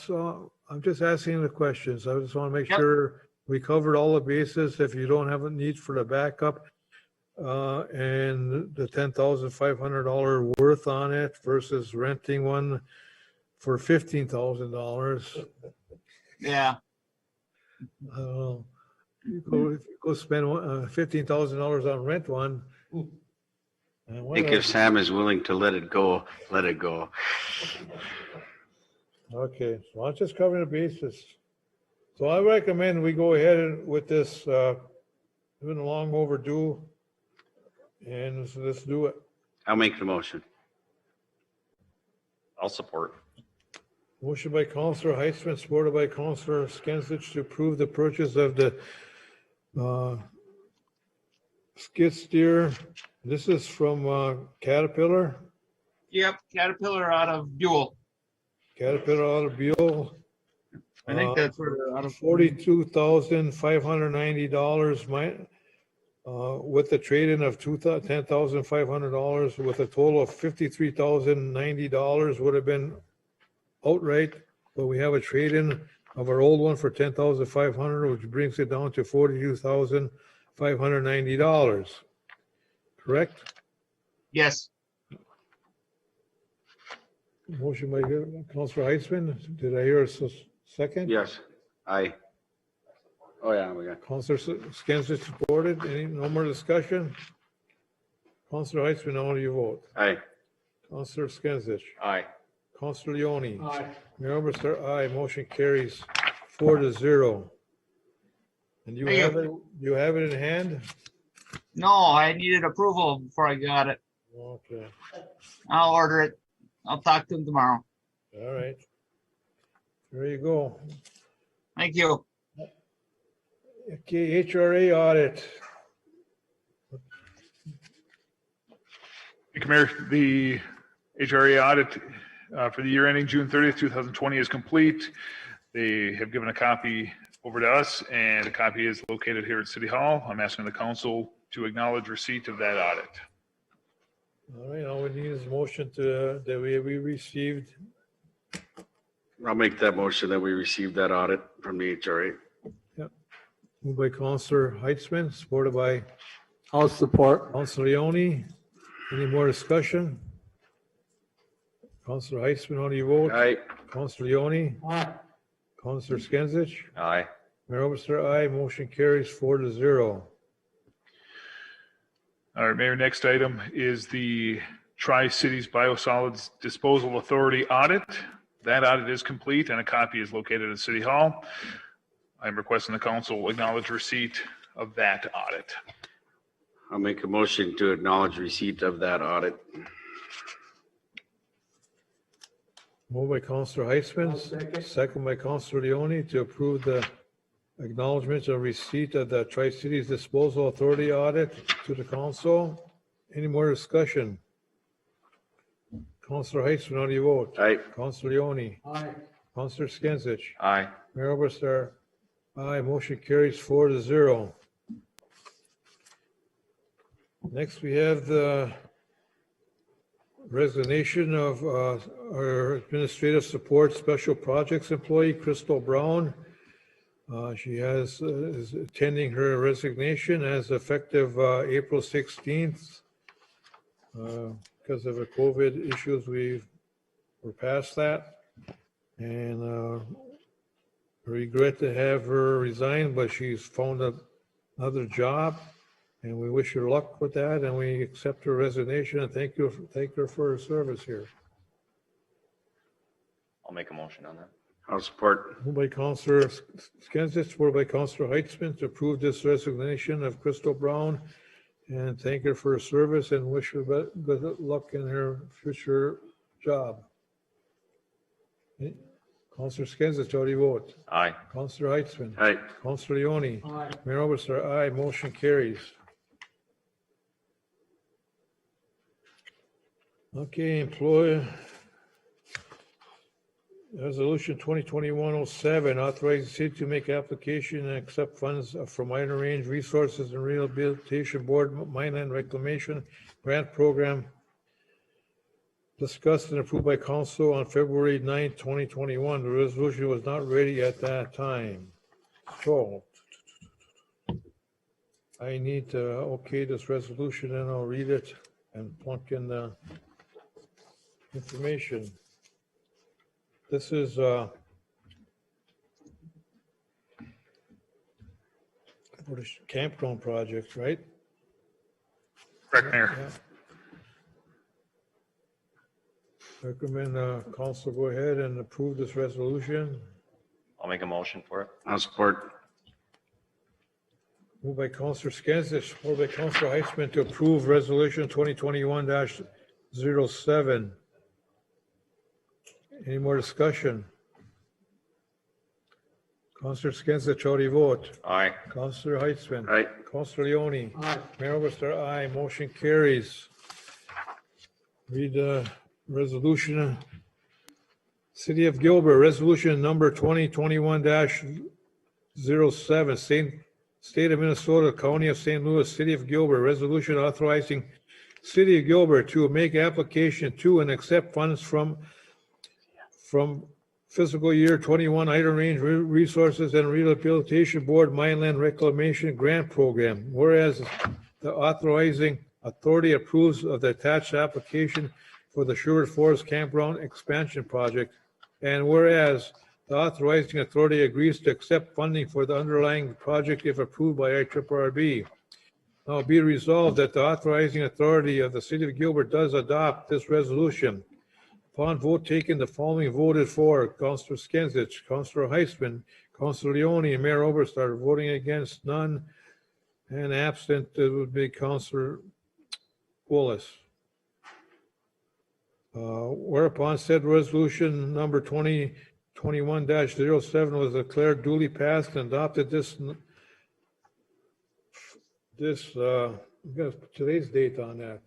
just asking the questions. I just want to make sure we covered all the bases. If you don't have a need for the backup, and the $10,500 worth on it versus renting one for $15,000. Yeah. I don't know. If you go spend $15,000 on rent one. I think if Sam is willing to let it go, let it go. Okay, so I'm just covering the bases. So I recommend we go ahead with this, been long overdue. And so let's do it. I'll make the motion. I'll support. Motion by Counselor Heitzman, supported by Counselor Skinsich to approve the purchase of the skid steer. This is from Caterpillar. Yep, Caterpillar out of Buell. Caterpillar out of Buell. I think that's where they're out of. $42,590 with the trade-in of $10,500 with a total of $53,090 would have been outright, but we have a trade-in of our old one for $10,500, which brings it down to $42,590. Correct? Yes. Motion by Councilor Heitzman. Did I hear a second? Yes, aye. Oh, yeah, we got. Councilor Skinsich supported. No more discussion? Counselor Heitzman, how do you vote? Aye. Counselor Skinsich. Aye. Counselor Leone. Aye. Mayor Oberstar, aye. Motion carries 4-0. And you Thank you. have it, you have it in hand? No, I needed approval before I got it. Okay, I'll order it. I'll talk to him tomorrow. all right. There you go. Thank you. Okay, HRA audit. Thank you, Mayor. The HRA audit for the year ending June 30th, 2020 is complete. They have given a copy over to us, and a copy is located here at City Hall. I'm asking the council to acknowledge receipt of that audit. All right, all we need is a motion to, that we received. I'll make that motion that we receive that audit from the HRA. Moved by Counselor Heitzman, supported by I'll support. Counselor Leone. Any more discussion? Counselor Heitzman, how do you vote? Aye. Counselor Leone. Aye. Counselor Skinsich. Aye. Mayor Oberstar, aye. Motion carries 4-0. All right, Mayor, next item is the Tri-Cities Biosolids Disposal Authority audit. That audit is complete and a copy is located at City Hall. I'm requesting the council acknowledge receipt of that audit. I'll make a motion to acknowledge receipt of that audit. Moved by Counselor Heitzman, second by Counselor Leone to approve the acknowledgement of receipt of the Tri-Cities Disposal Authority audit to the council. Any more discussion? Counselor Heitzman, how do you vote? Aye. Counselor Leone. Aye. Counselor Skinsich. Aye. Mayor Oberstar, aye. Motion carries 4-0. Next, we have the resignation of our administrative support special projects employee, Crystal Brown. She is attending her resignation as effective April 16th. Because of the COVID issues, we're past that. And regret to have her resign, but she's found another job. And we wish her luck with that, and we accept her resignation and thank her for her service here. I'll make a motion on that. I'll support. Moved by Counselor Skinsich, supported by Counselor Heitzman to approve this resignation of Crystal Brown and thank her for her service and wish her good luck in her future job. Counselor Skinsich, how do you vote? Aye. Counselor Heitzman. Aye. Counselor Leone. Aye. Mayor Oberstar, aye. Motion carries. Okay, employee. Resolution 2021-07, authorizing the city to make application and accept funds from Minor Range Resources and Rehabilitation Board Mineland Reclamation Grant Program discussed and approved by council on February 9, 2021. The resolution was not ready at that time. So I need to okay this resolution and I'll read it and plunk in the information. This is for the Campground project, right? Correct, Mayor. Yeah. Recommend council go ahead and approve this resolution. I'll make a motion for it. I'll support. Moved by Councilor Skinsich, supported by Councilor Heitzman to approve resolution 2021-07. Any more discussion? Councilor Skinsich, how do you vote? Aye. Councilor Heitzman. Aye. Councilor Leone. Aye. Mayor Oberstar, aye. Motion carries. Read the resolution. City of Gilbert, resolution number 2021-07, State of Minnesota, County of St. Louis, City of Gilbert, resolution authorizing City of Gilbert to make application to and accept funds from fiscal year 21 Iron Range Resources and Rehabilitation Board Mineland Reclamation Grant Program. Whereas the authorizing authority approves of the attached application for the Sherwood Forest Campground Expansion Project. And whereas the authorizing authority agrees to accept funding for the underlying project if approved by IRRB. Now be resolved that the authorizing authority of the city of Gilbert does adopt this resolution. Upon vote taken, the following voted for: Councilor Skinsich, Councilor Heisman, Councilor Leone, and Mayor Oberstar. Voting against, none, and absent, it would be Councilor Willis. Whereupon said resolution number 2021-07 was declared duly passed and adopted I'm gonna put today's date on that,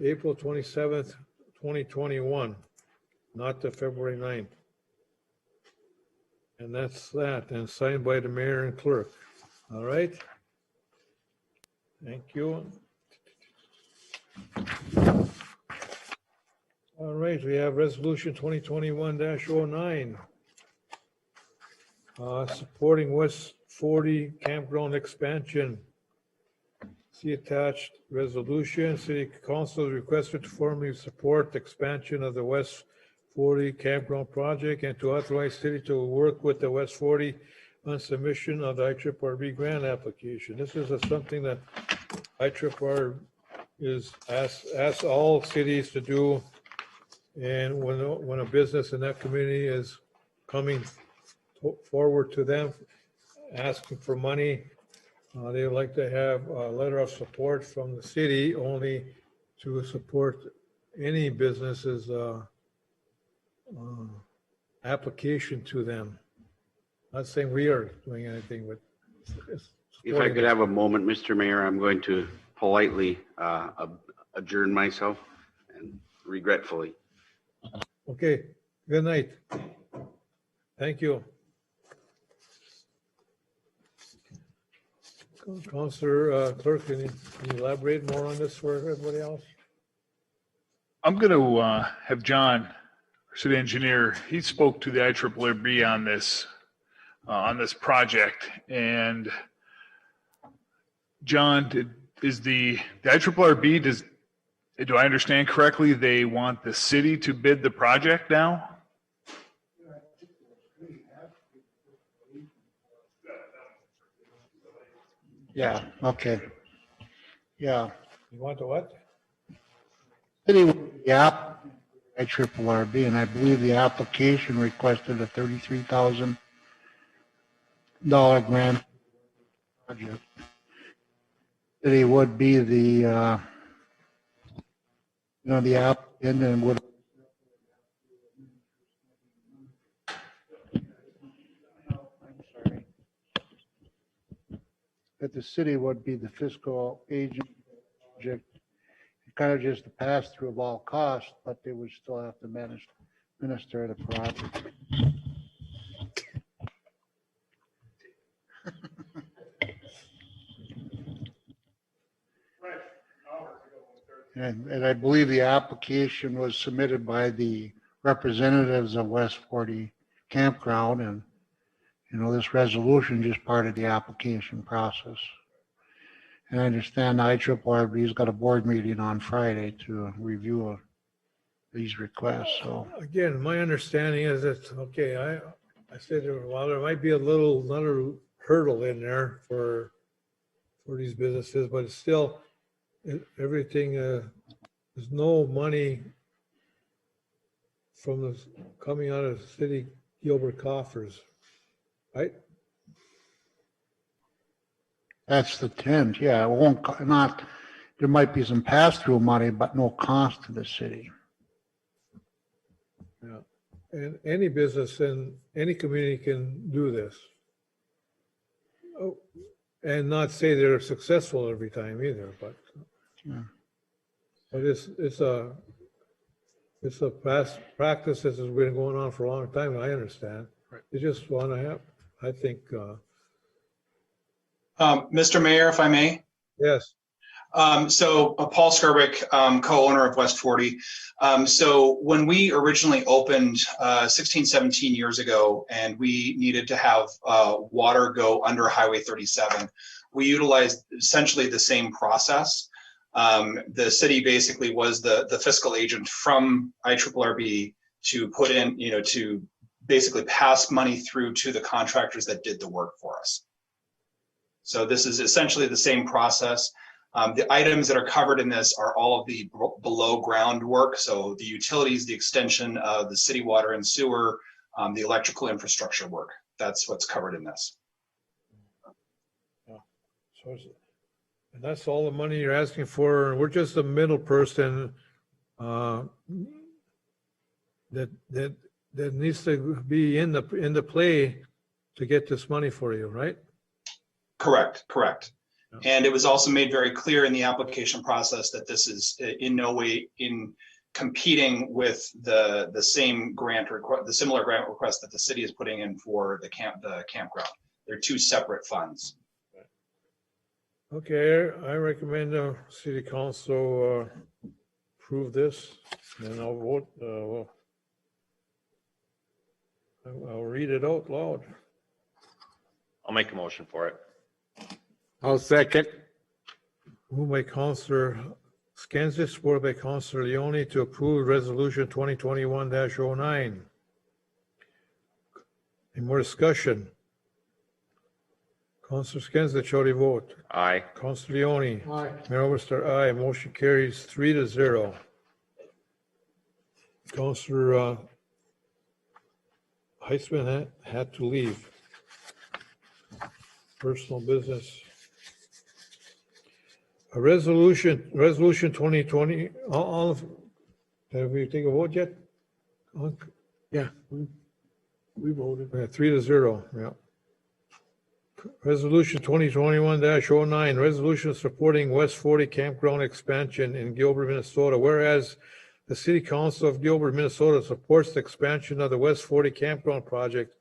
April 27th, 2021, not the February 9th. And that's that, and signed by the mayor and clerk. All right? Thank you. All right, we have resolution 2021-09. Supporting West 40 Campground expansion. See attached resolution. City Council is requested to formally support the expansion of the West 40 Campground project and to authorize city to work with the West 40 on submission of the IRRB grant application. This is something that IRRB is asks all cities to do. And when a business in that community is coming forward to them, asking for money, they would like to have a letter of support from the city only to support any business's application to them. Not saying we are doing anything, but If I could have a moment, Mr. Mayor, I'm going to politely adjourn myself and regretfully. Okay, good night. Thank you. Councilor Clerk, can you elaborate more on this for everybody else? I'm going to have John, our city engineer, he spoke to the IRRB on this project. And John, is the IRRB, do I understand correctly, they want the city to bid the project now? Yeah, okay. Yeah. You want to what? Yeah, IRRB, and I believe the application requested a $33,000 grant project. City would be the the applicant and would. That the city would be the fiscal agent project, kind of just a pass through of all costs, but they would still have to administer the project. And I believe the application was submitted by the representatives of West 40 Campground, and this resolution is just part of the application process. And I understand the IRRB's got a board meeting on Friday to review these requests, so. Again, my understanding is that, okay, I said, well, there might be another hurdle in there for these businesses, but it's still, everything, there's no money coming out of city Gilbert coffers, right? That's the intent, yeah. It won't, there might be some pass-through money, but no cost to the city. Yeah, and any business in any community can do this. Oh, and not say they're successful every time either, but. Yeah. But it's a past practice that has been going on for a long time, and I understand. Right. They just want to have, I think. Mr. Mayor, if I may. Yes. So Paul Skirbick, co-owner of West 40. So when we originally opened 16, 17 years ago, and we needed to have water go under Highway 37, we utilized essentially the same process. The city basically was the fiscal agent from IRRB to put in, to basically pass money through to the contractors that did the work for us. So this is essentially the same process. The items that are covered in this are all of the below ground work. So the utilities, the extension of the city water and sewer, the electrical infrastructure work. That's what's covered in this. So, and that's all the money you're asking for. We're just a middle person that needs to be in the play to get this money for you, right? Correct. And it was also made very clear in the application process that this is in no way in competing with the same grant request, the similar grant request that the city is putting in for the campground. They're two separate funds. Okay, I recommend the city council approve this, and I'll vote. I'll read it out loud. I'll make a motion for it. I'll second. Moved by Councilor Skinsich, supported by Councilor Leone to approve Resolution 2021-09. Any more discussion? Councilor Skinsich, how do you vote? Aye. Councilor Leone? Aye. Mayor Overstar, aye. Motion carries 3-0. Councilor Heisman had to leave. Personal business. A resolution 2020, all of, have we taken a vote yet? Yeah, we voted. 3-0, yeah. Resolution 2021-09, resolution supporting West 40 campground expansion in Gilbert, Minnesota. Whereas the City Council of Gilbert, Minnesota supports the expansion of the West 40 campground project.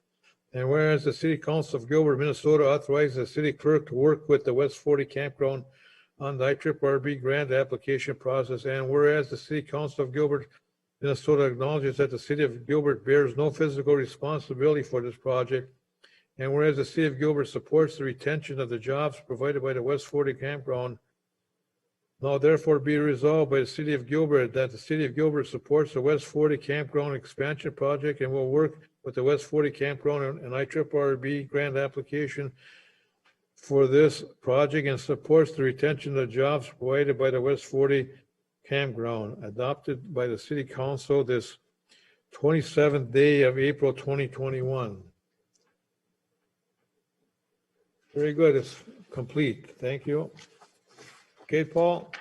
And whereas the City Council of Gilbert, Minnesota authorizes the city clerk to work with the West 40 campground on the IRRB grant application process. And whereas the City Council of Gilbert, Minnesota acknowledges that the City of Gilbert bears no physical responsibility for this project. And whereas the City of Gilbert supports the retention of the jobs provided by the West 40 campground, now therefore be resolved by the City of Gilbert that the City of Gilbert supports the West 40 campground expansion project and will work with the West 40 campground and IRRB grant application for this project and supports the retention of the jobs provided by the West 40 campground, adopted by the City Council this 27th day of April 2021. Very good, it's complete. Thank you. Okay, Paul?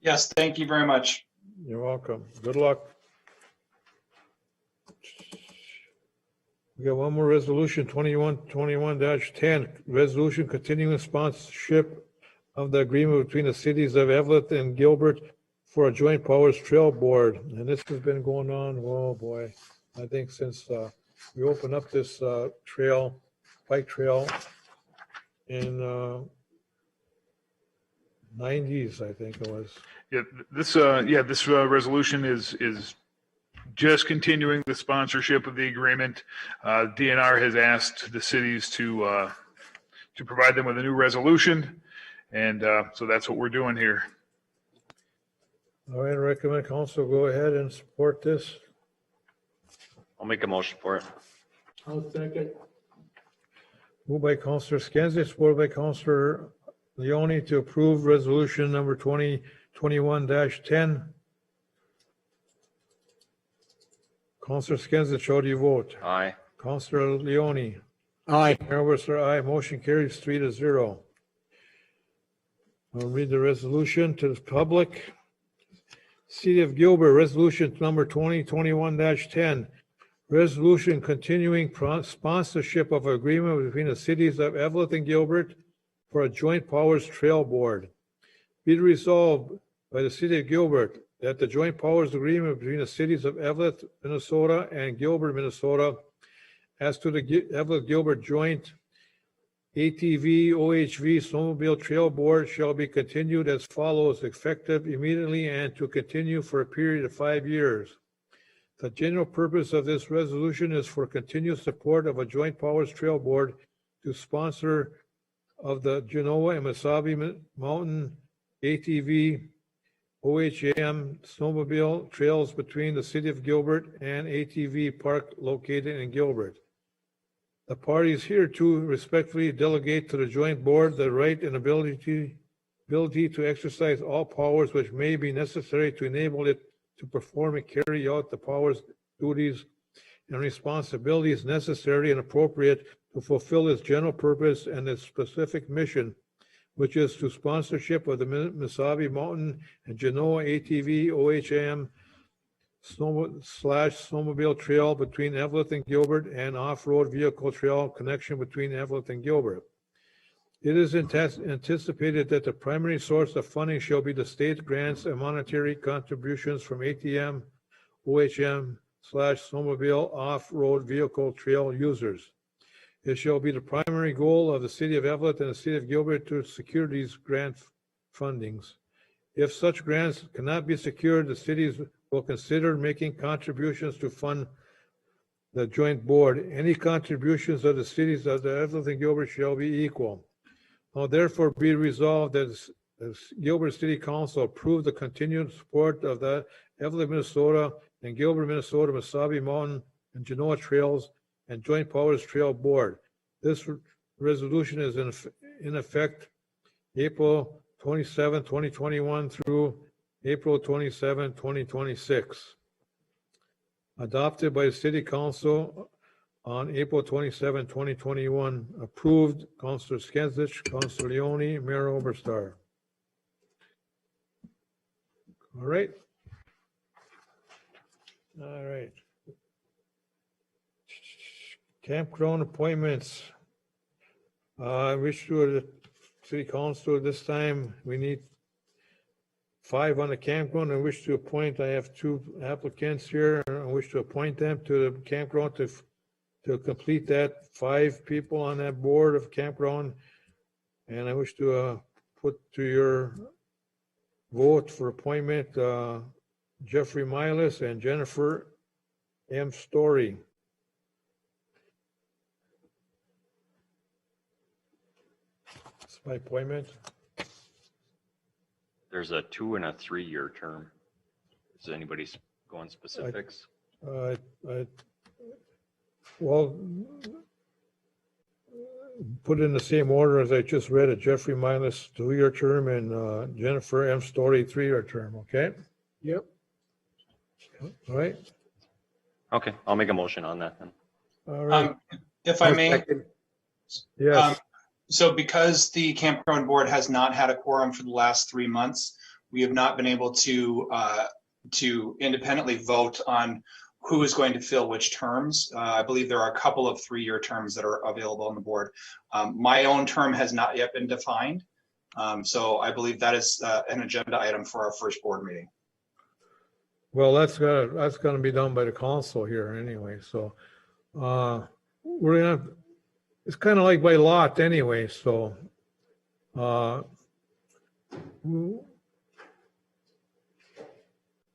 Yes, thank you very much. You're welcome. Good luck. We got one more resolution, 21-10, resolution continuing sponsorship of the agreement between the cities of Evelyn and Gilbert for a joint powers trail board. And this has been going on, oh boy, I think since we opened up this bike trail in 90s, I think it was. Yeah, this resolution is just continuing the sponsorship of the agreement. DNR has asked the cities to provide them with a new resolution, and so that's what we're doing here. All right, I recommend council go ahead and support this. I'll make a motion for it. I'll second. Moved by Councilor Skinsich, supported by Councilor Leone to approve resolution number 2021-10. Councilor Skinsich, how do you vote? Aye. Councilor Leone? Aye. Mayor Overstar, aye. Motion carries 3-0. I'll read the resolution to the public. City of Gilbert, resolution number 2021-10. Resolution continuing sponsorship of agreement between the cities of Evelyn and Gilbert for a joint powers trail board. Be it resolved by the City of Gilbert that the joint powers agreement between the cities of Evelyn, Minnesota and Gilbert, Minnesota as to the Evelyn Gilbert joint ATV OHV snowmobile trail board shall be continued as follows, effective immediately and to continue for a period of 5 years. The general purpose of this resolution is for continued support of a joint powers trail board to sponsor of the Genoa and Mesabi Mountain ATV OHM snowmobile trails between the City of Gilbert and ATV Park located in Gilbert. The parties hereto respectfully delegate to the joint board the right and ability to exercise all powers which may be necessary to enable it to perform and carry out the powers, duties, and responsibilities necessary and appropriate to fulfill its general purpose and its specific mission, which is to sponsorship of the Mesabi Mountain and Genoa ATV OHM snowmobile trail between Evelyn and Gilbert and off-road vehicle trail connection between Evelyn and Gilbert. It is anticipated that the primary source of funding shall be the state grants and monetary contributions from ATM, OHM / snowmobile off-road vehicle trail users. It shall be the primary goal of the city of Evelyn and the city of Gilbert to secure these grant fundings. If such grants cannot be secured, the cities will consider making contributions to fund the joint board. Any contributions of the cities of the Evelyn and Gilbert shall be equal. Now therefore be resolved that the Gilbert City Council approve the continued support of the Evelyn, Minnesota and Gilbert, Minnesota, Mesabi Mountain and Genoa Trails and Joint Powers Trail Board. This resolution is in effect April 27, 2021 through April 27, 2026. Adopted by the City Council on April 27, 2021. Approved, Councilor Skenzich, Councilor Leone, Mayor Oberstar. All right. All right. Campground appointments. I wish to the City Council this time, we need 5 on the campground. I wish to appoint, I have 2 applicants here. I wish to appoint them to the campground to complete that, 5 people on that board of campground. And I wish to put to your vote for appointment Jeffrey Milas and Jennifer M. Story. That's my appointment. There's a 2 and a 3-year term. Is anybody going specifics? Well, put in the same order as I just read it. Jeffrey Milas, 2-year term, and Jennifer M. Story, 3-year term, okay? Yep. All right. Okay, I'll make a motion on that then. All right. If I may. Yes. So because the campground board has not had a quorum for the last 3 months, we have not been able to independently vote on who is going to fill which terms. I believe there are a couple of 3-year terms that are available on the board. My own term has not yet been defined. So I believe that is an agenda item for our first board meeting. Well, that's gonna be done by the council here anyway, so we're gonna, it's kind of like by lot anyway, so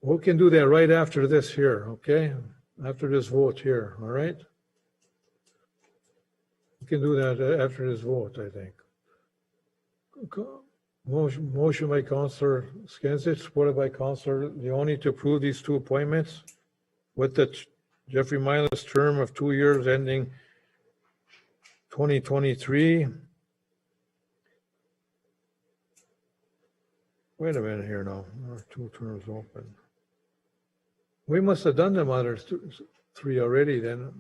we can do that right after this here, okay? After this vote here, all right? We can do that after this vote, I think. Motion by Councilor Skenzich, supported by Councilor Leone to approve these 2 appointments with the Jeffrey Milas term of 2 years ending 2023. Wait a minute here now. There are 2 terms open. We must have done them other 3 already then,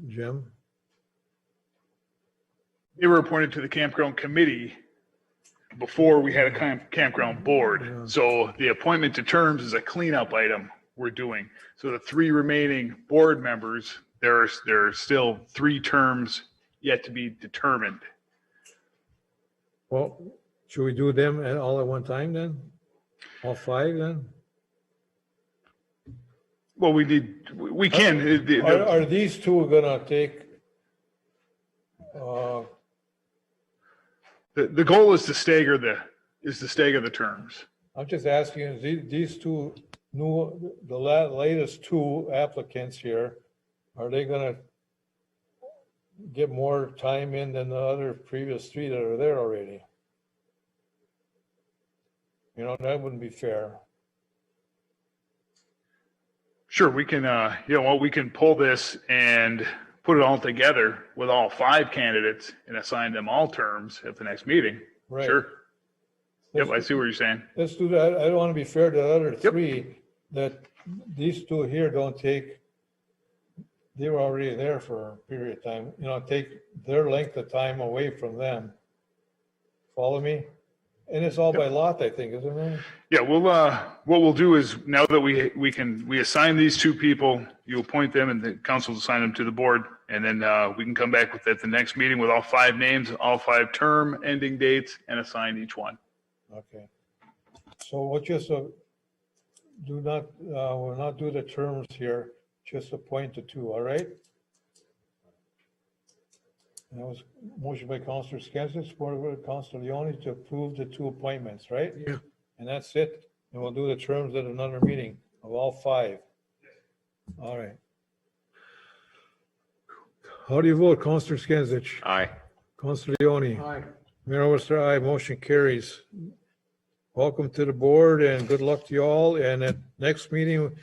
Jim. They were appointed to the campground committee before we had a campground board. Yeah. So the appointment to terms is a cleanup item we're doing. So the 3 remaining board members, there are still 3 terms yet to be determined. Well, should we do them all at one time then? All 5 then? Well, we can. Are these 2 gonna take? The goal is to stagger the terms. I'm just asking, these 2 the latest 2 applicants here, are they gonna get more time in than the other previous 3 that are there already? You know, that wouldn't be fair. Sure, we can, we can pull this and put it all together with all 5 candidates and assign them all terms at the next meeting. Right. Sure. Yep, I see what you're saying. Let's do that. I don't want to be fair to the other 3, that these 2 here don't take, they were already there for a period of time, take their length of time away from them. Follow me? And it's all by lot, I think, isn't it? Yeah, we'll, what we'll do is now that we assign these 2 people, you appoint them and the council will assign them to the board. And then we can come back with at the next meeting with all 5 names, all 5 term ending dates and assign each one. Okay. So we'll just we'll not do the terms here, just appoint the 2, all right? And that was motion by Councilor Skansich, supported by Councilor Leone to approve the 2 appointments, right? Yeah. And that's it. And we'll do the terms at another meeting of all 5. All right. How do you vote, Councilor Skansich? Aye. Councilor Leone? Aye. Mayor Overster, aye. Motion carries. Welcome to the board and good luck to you all. And at next meeting,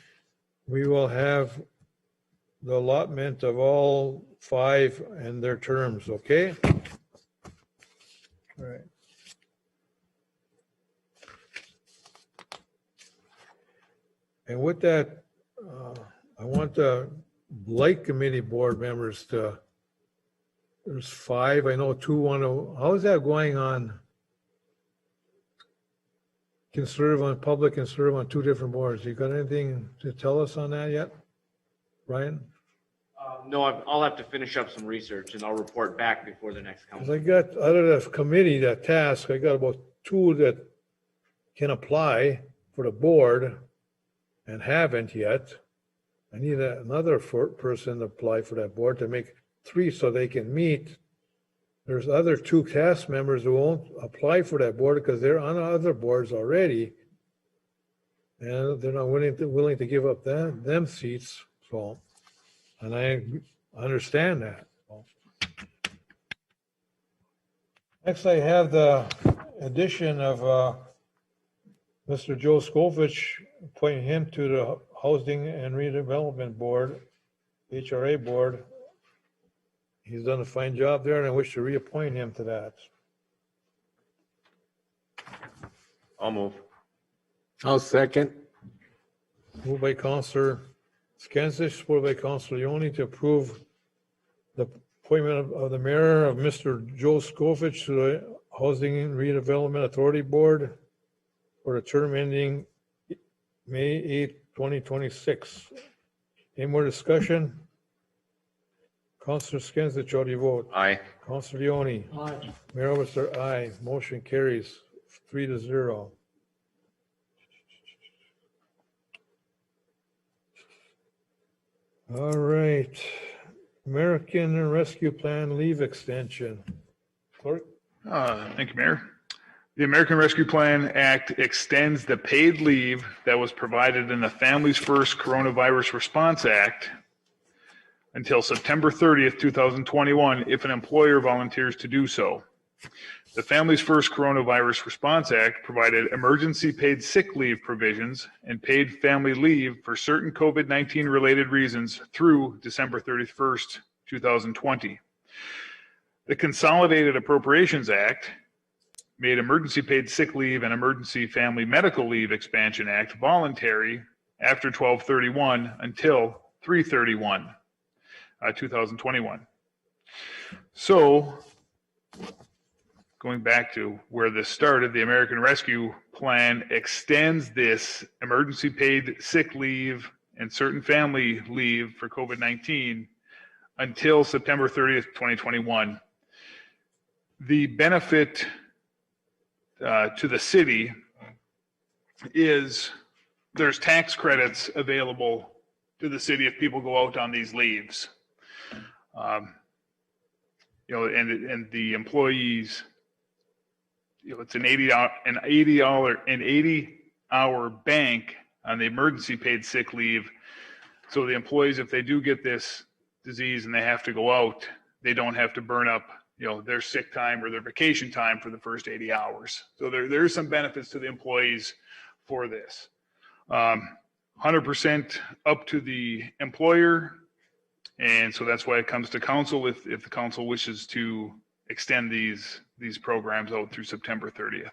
we will have the allotment of all 5 and their terms, okay? All right. And with that, I want the Blight Committee board members to, there's 5, I know 2 want to, how is that going on? Can serve on public and serve on 2 different boards. You got anything to tell us on that yet, Brian? No, I'll have to finish up some research and I'll report back before the next Because council. I got, out of the committee, that task, I got about 2 that can apply for the board and haven't yet. I need another person to apply for that board to make 3 so they can meet. There's other 2 cast members who won't apply for that board because they're on other boards already. And they're not willing to give up them seats, so, and I understand that. Next, I have the addition of Mr. Joe Skovich, appointing him to the Housing and Redevelopment Board, HRA Board. He's done a fine job there, and I wish to reappoint him to that. I'll move. I'll second. Moved by Councilor Skansich, supported by Councilor Leone to approve the appointment of the mayor of Mr. Joe Skovich to the Housing and Redevelopment Authority Board for a term ending May 8th, 2026. Any more discussion? Councilor Skansich, how do you vote? Aye. Councilor Leone? Aye. Mayor Overster, aye. Motion carries 3-0. All right. American Rescue Plan leave extension. Clerk? Thank you, Mayor. The American Rescue Plan Act extends the paid leave that was provided in the Families First Coronavirus Response Act until September 30th, 2021, if an employer volunteers to do so. The Families First Coronavirus Response Act provided emergency paid sick leave provisions and paid family leave for certain COVID-19 related reasons through December 31st, 2020. The Consolidated Appropriations Act made Emergency Paid Sick Leave and Emergency Family Medical Leave Expansion Act voluntary after 12/31 until 3/31, 2021. So, going back to where this started, the American Rescue Plan extends this emergency paid sick leave and certain family leave for COVID-19 until September 30th, 2021. The benefit to the city is there's tax credits available to the city if people go out on these leaves. And the employees, it's an 80-hour bank on the emergency paid sick leave. So the employees, if they do get this disease and they have to go out, they don't have to burn up their sick time or their vacation time for the first 80 hours. So there's some benefits to the employees for this. 100% up to the employer. And so that's why it comes to council if the council wishes to extend these programs out through September 30th.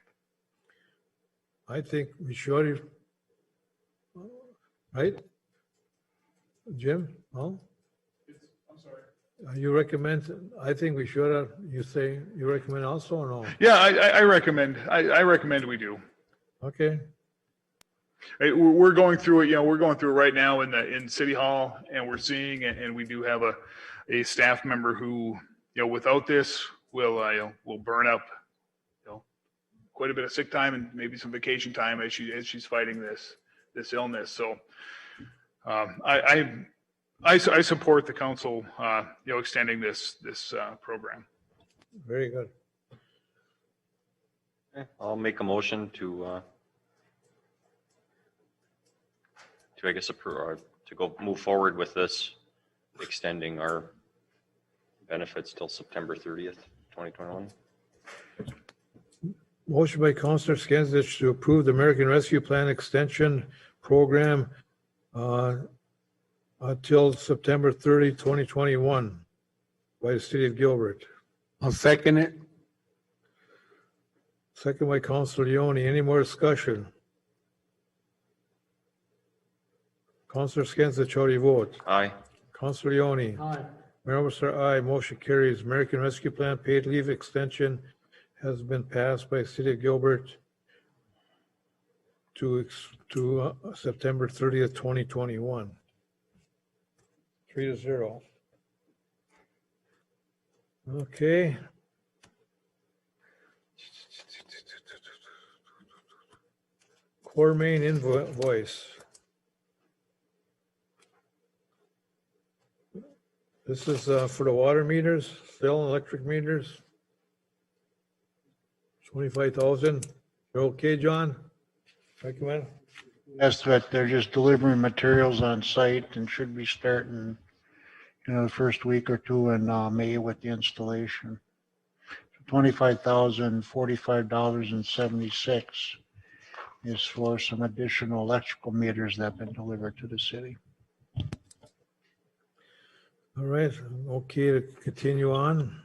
I think we should, right? Jim, no? I'm sorry. You recommend, I think we should have, you say, you recommend also or no? Yeah, I recommend, I recommend we do. Okay, Hey, we're going through it, we're going through it right now in City Hall, and we're seeing, and we do have a staff member who, without this will burn up, quite a bit of sick time and maybe some vacation time as she's fighting this illness. So I support the council, extending this program. very good. Okay, I'll make a motion to I guess approve, to go move forward with this, extending our benefits till September 30th, 2021. Motion by Councilor Skinsich to approve the American Rescue Plan Extension Program until September 30, 2021 by the City of Gilbert. I'll second it. Second by Councilor Leone. Any more discussion? Councilor Skinsich, how do you vote? Aye. Councilor Leone. Aye. Mayor Overser, aye. Motion carries. American Rescue Plan paid leave extension has been passed by City of Gilbert to September 30th, 2021. 3-0. Okay. Core main invoice. This is for the water meters, cell and electric meters. 25,000. You're okay, John? Recommend? That's what, they're just delivering materials on site and should be starting, the first week or two in May with the installation. $25,045.76 is for some additional electrical meters that have been delivered to the city. All right, okay to continue on.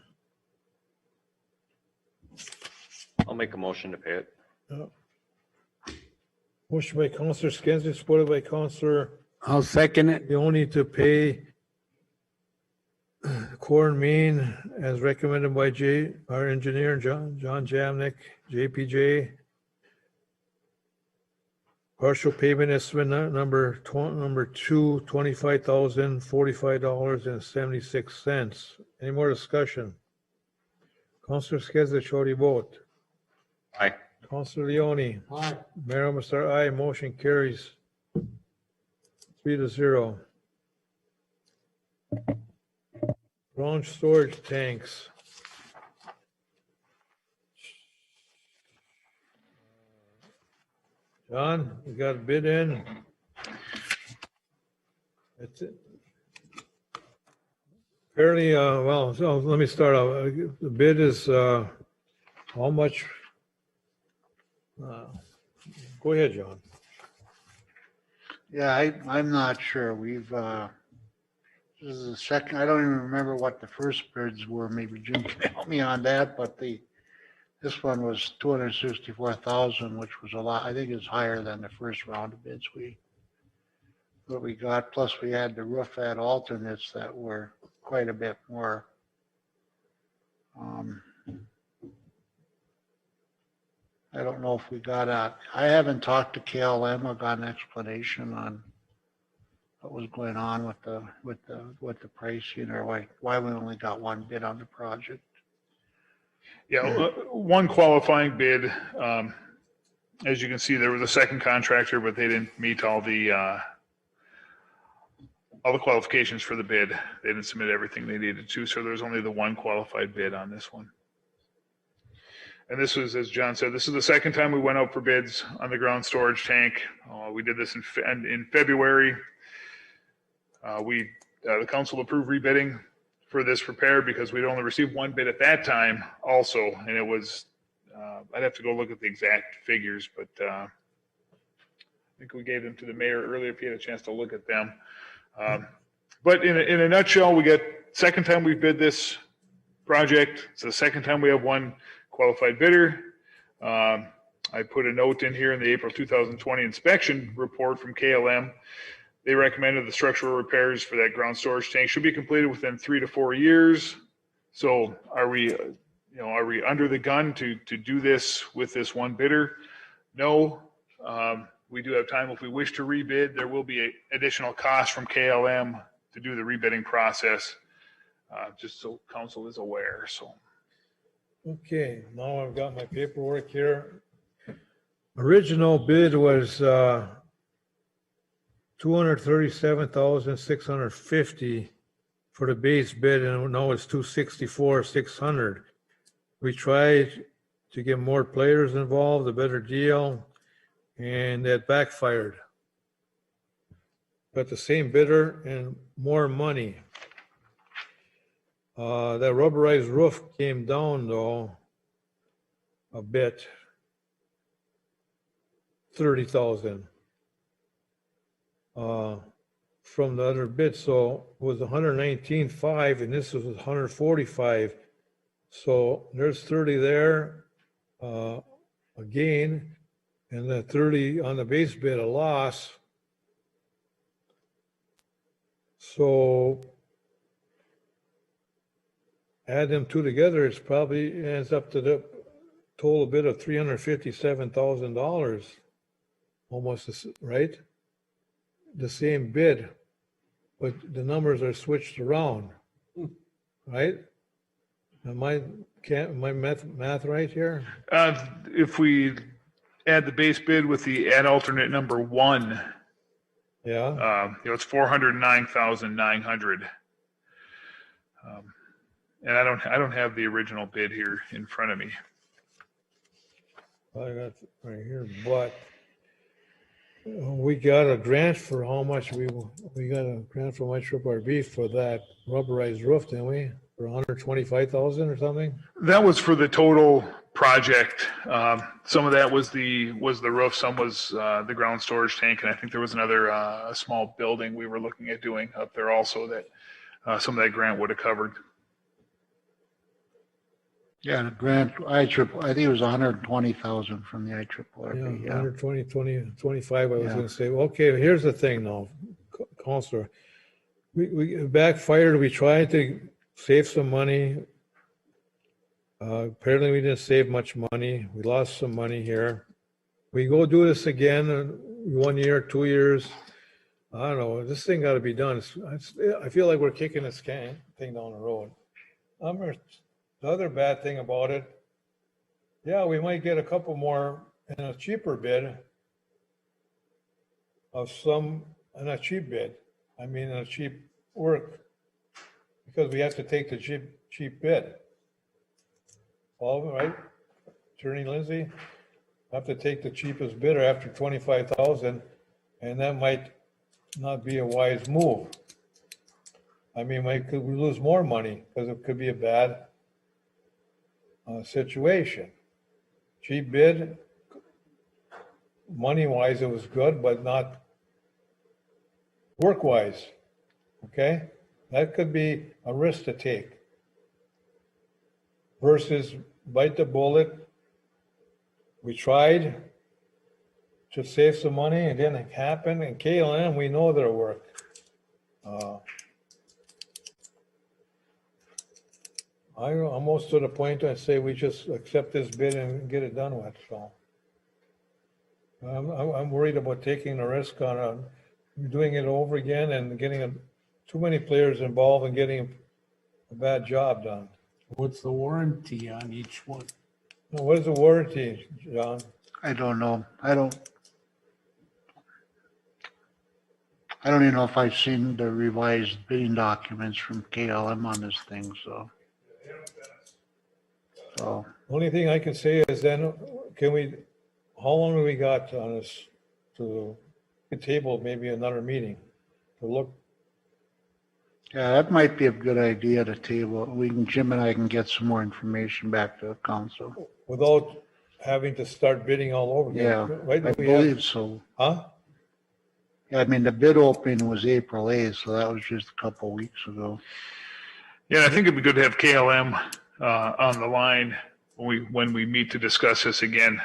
I'll make a motion to pay it. Motion by Councilor Skinsich, supported by Councilor I'll second it. Leone to pay core and main as recommended by our engineer, John Jamnick, JPJ. Partial payment estimate number two, $25,045.76. Any more discussion? Councilor Skinsich, how do you vote? Aye. Councilor Leone. Aye. Mayor Overser, aye. Motion carries 3-0. Ground storage tanks. John, we got a bid in. That's it. Fairly, well, so let me start out. The bid is how much? Go ahead, John. Yeah, I'm not sure. We've, this is the second, I don't even remember what the first bids were. Maybe Jim can help me on that, but this one was 264,000, which was a lot. I think it's higher than the first round of bids what we got. Plus we had the roof add alternates that were quite a bit more. I don't know if we got I haven't talked to KLM or got an explanation on what was going on with the pricing or why we only got one bid on the project. Yeah, one qualifying bid. As you can see, there was a second contractor, but they didn't meet all the qualifications for the bid. They didn't submit everything they needed to, so there's only the one qualified bid on this one. And this was, as John said, this is the second time we went out for bids on the ground storage tank. We did this in February. The council approved rebidding for this repair because we'd only received one bid at that time also. And it was, I'd have to go look at the exact figures, but I think we gave them to the mayor earlier if he had a chance to look at them. But in a nutshell, we got second time we bid this project. It's the second time we have one qualified bidder. I put a note in here in the April 2020 inspection report from KLM. They recommended the structural repairs for that ground storage tank should be completed within 3 to 4 years. So are we under the gun to do this with this one bidder? No. We do have time if we wish to rebid. There will be additional costs from KLM to do the rebidding process, just so council is aware. So. Okay, now I've got my paperwork here. Original bid was $237,650 for the base bid, and now it's $264,600. We tried to get more players involved, a better deal, and that backfired. Got the same bidder and more money. That rubberized roof came down though a bit, 30,000 from the other bid. So it was 119.5 and this was 145. So there's 30 there, a gain, and the 30 on the base bid, a loss. So add them two together, it's probably ends up to the total bid of $357,000, almost, right? The same bid, but the numbers are switched around, right? Am I math right here? If we add the base bid with the add alternate number 1, yeah, it's 409,900. And I don't have the original bid here in front of me. I got it right here, but we got a grant for how much we got a grant from my RB for that rubberized roof, didn't we? For 125,000 or something? That was for the total project. Some of that was the roof, some was the ground storage tank, and I think there was another a small building we were looking at doing up there also that some of that grant would have covered. Yeah, the grant, I think it was 120,000 from the IRRB. Yeah, 120, 25, I was Yeah. gonna say. Okay, here's the thing now, Counselor. We backfired, we tried to save some money. Apparently we didn't save much money. We lost some money here. We go do this again in 1 year, 2 years. I don't know, this thing gotta be done. I feel like we're kicking this thing down the road. The other bad thing about it, yeah, we might get a couple more in a cheaper bid of some, in a cheap bid. I mean, a cheap work, because we have to take the cheap bid. All right, Attorney Lindsay, have to take the cheapest bidder after 25,000, and that might not be a wise move. I mean, we lose more money because it could be a bad situation. Cheap bid, money-wise, it was good, but not work-wise, okay? That could be a risk to take versus bite the bullet. We tried to save some money, and it didn't happen, and KLM, we know their work. I'm almost to the point I say we just accept this bid and get it done with, so. I'm worried about taking the risk on doing it over again and getting too many players involved and getting a bad job done. What's the warranty on each one? What is the warranty, John? I don't know. I don't even know if I've seen the revised bidding documents from KLM on this thing, so. Only thing I can say is then, how long have we got on this to table maybe another meeting to look? Yeah, that might be a good idea to table. Jim and I can get some more information back to the council. Without having to start bidding all over again? Yeah, Right? I believe so. Huh? Yeah, I mean, the bid opening was April 8th, so that was just a couple weeks ago. Yeah, I think it'd be good to have KLM on the line when we meet to discuss this again.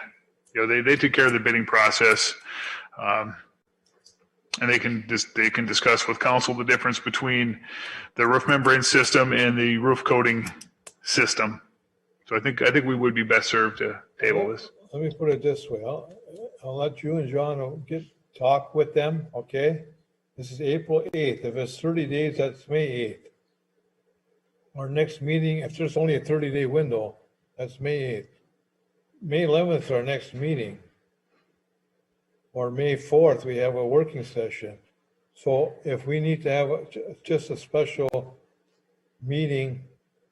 You know, they took care of the bidding process, and they can discuss with council the difference between the roof membrane system and the roof coating system. So I think we would be best served to table this. Let me put it this way. I'll let you and John talk with them, okay? This is April 8th. If it's 30 days, that's May 8th. Our next meeting, if there's only a 30-day window, that's May 8th. May 11th is our next meeting. Or May 4th, we have a working session. So if we need to have just a special meeting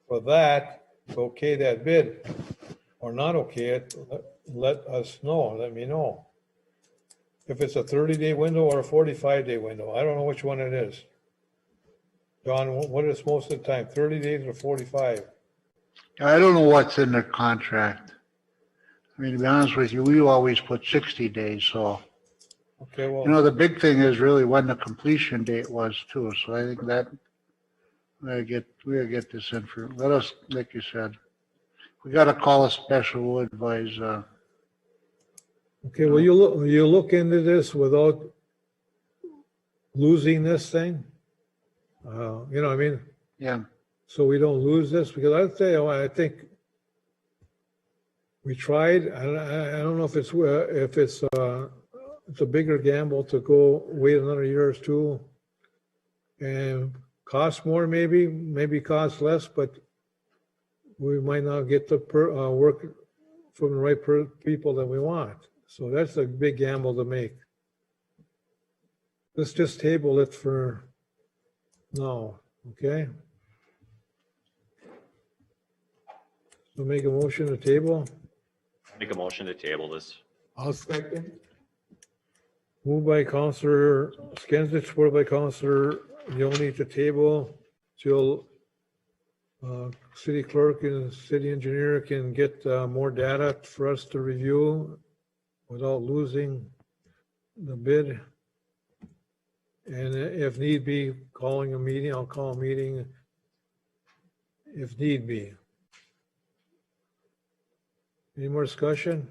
for that, to okay that bid, or not okay it, let us know, let me know. If it's a 30-day window or a 45-day window, I don't know which one it is. John, what is most of the time, 30 days or 45? I don't know what's in their contract. I mean, to be honest with you, we always put 60 days, so. Okay, well. You know, the big thing is really when the completion date was too, so I think that we gotta get this in for, let us, like you said, we gotta call a special advise, Okay, will you look into this without losing this thing? You know what I mean? yeah. So we don't lose this, because I'll tell you what, I think we tried, I don't know if it's a bigger gamble to go wait another year or two and cost more, maybe cost less, but we might not get the work from the right people that we want. So that's a big gamble to make. Let's just table it for now, okay? So make a motion to table. Make a motion to table this. I'll second. Moved by Counselor Skinsich, supported by Counselor Leone to table till city clerk and city engineer can get more data for us to review without losing the bid. And if need be, calling a meeting, I'll call a meeting if need be. Any more discussion?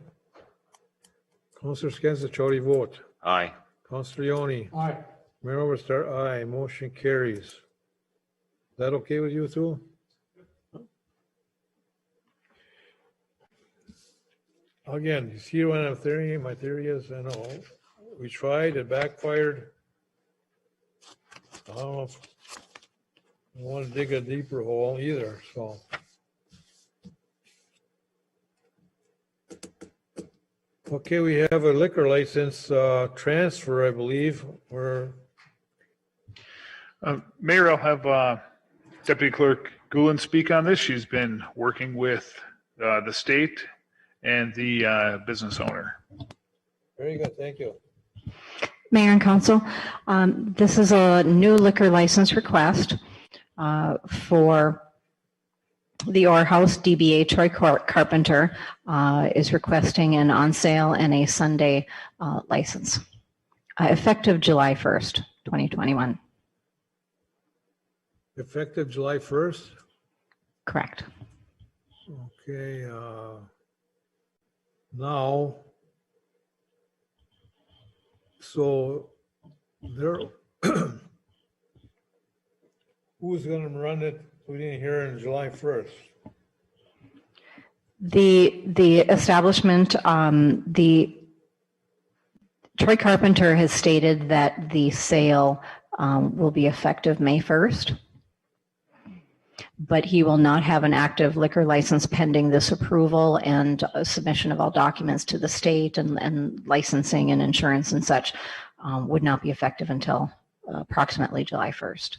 Counselor Skinsich, how do you vote? Aye. Counselor Leone? Aye. Mayor Overstar, aye. Motion carries. Is that okay with you too? Again, you see what I'm theory? My theory is, I know, we tried, it backfired. I don't know if I want to dig a deeper hole either, so. Okay, we have a liquor license transfer, I believe, where Mayor, I'll have Deputy Clerk Gulen speak on this. She's been working with the state and the business owner. very good, thank you. Mayor and Council, this is a new liquor license request for the Orr House. DBA Troy Carpenter is requesting an on sale and a Sunday license effective July 1st, 2021. Effective July 1st? Correct. Okay, now, so there, who's gonna run it? We didn't hear on July 1st. The establishment, the Troy Carpenter has stated that the sale will be effective May 1st. But he will not have an active liquor license pending this approval and submission of all documents to the state, and licensing and insurance and such would not be effective until approximately July 1st.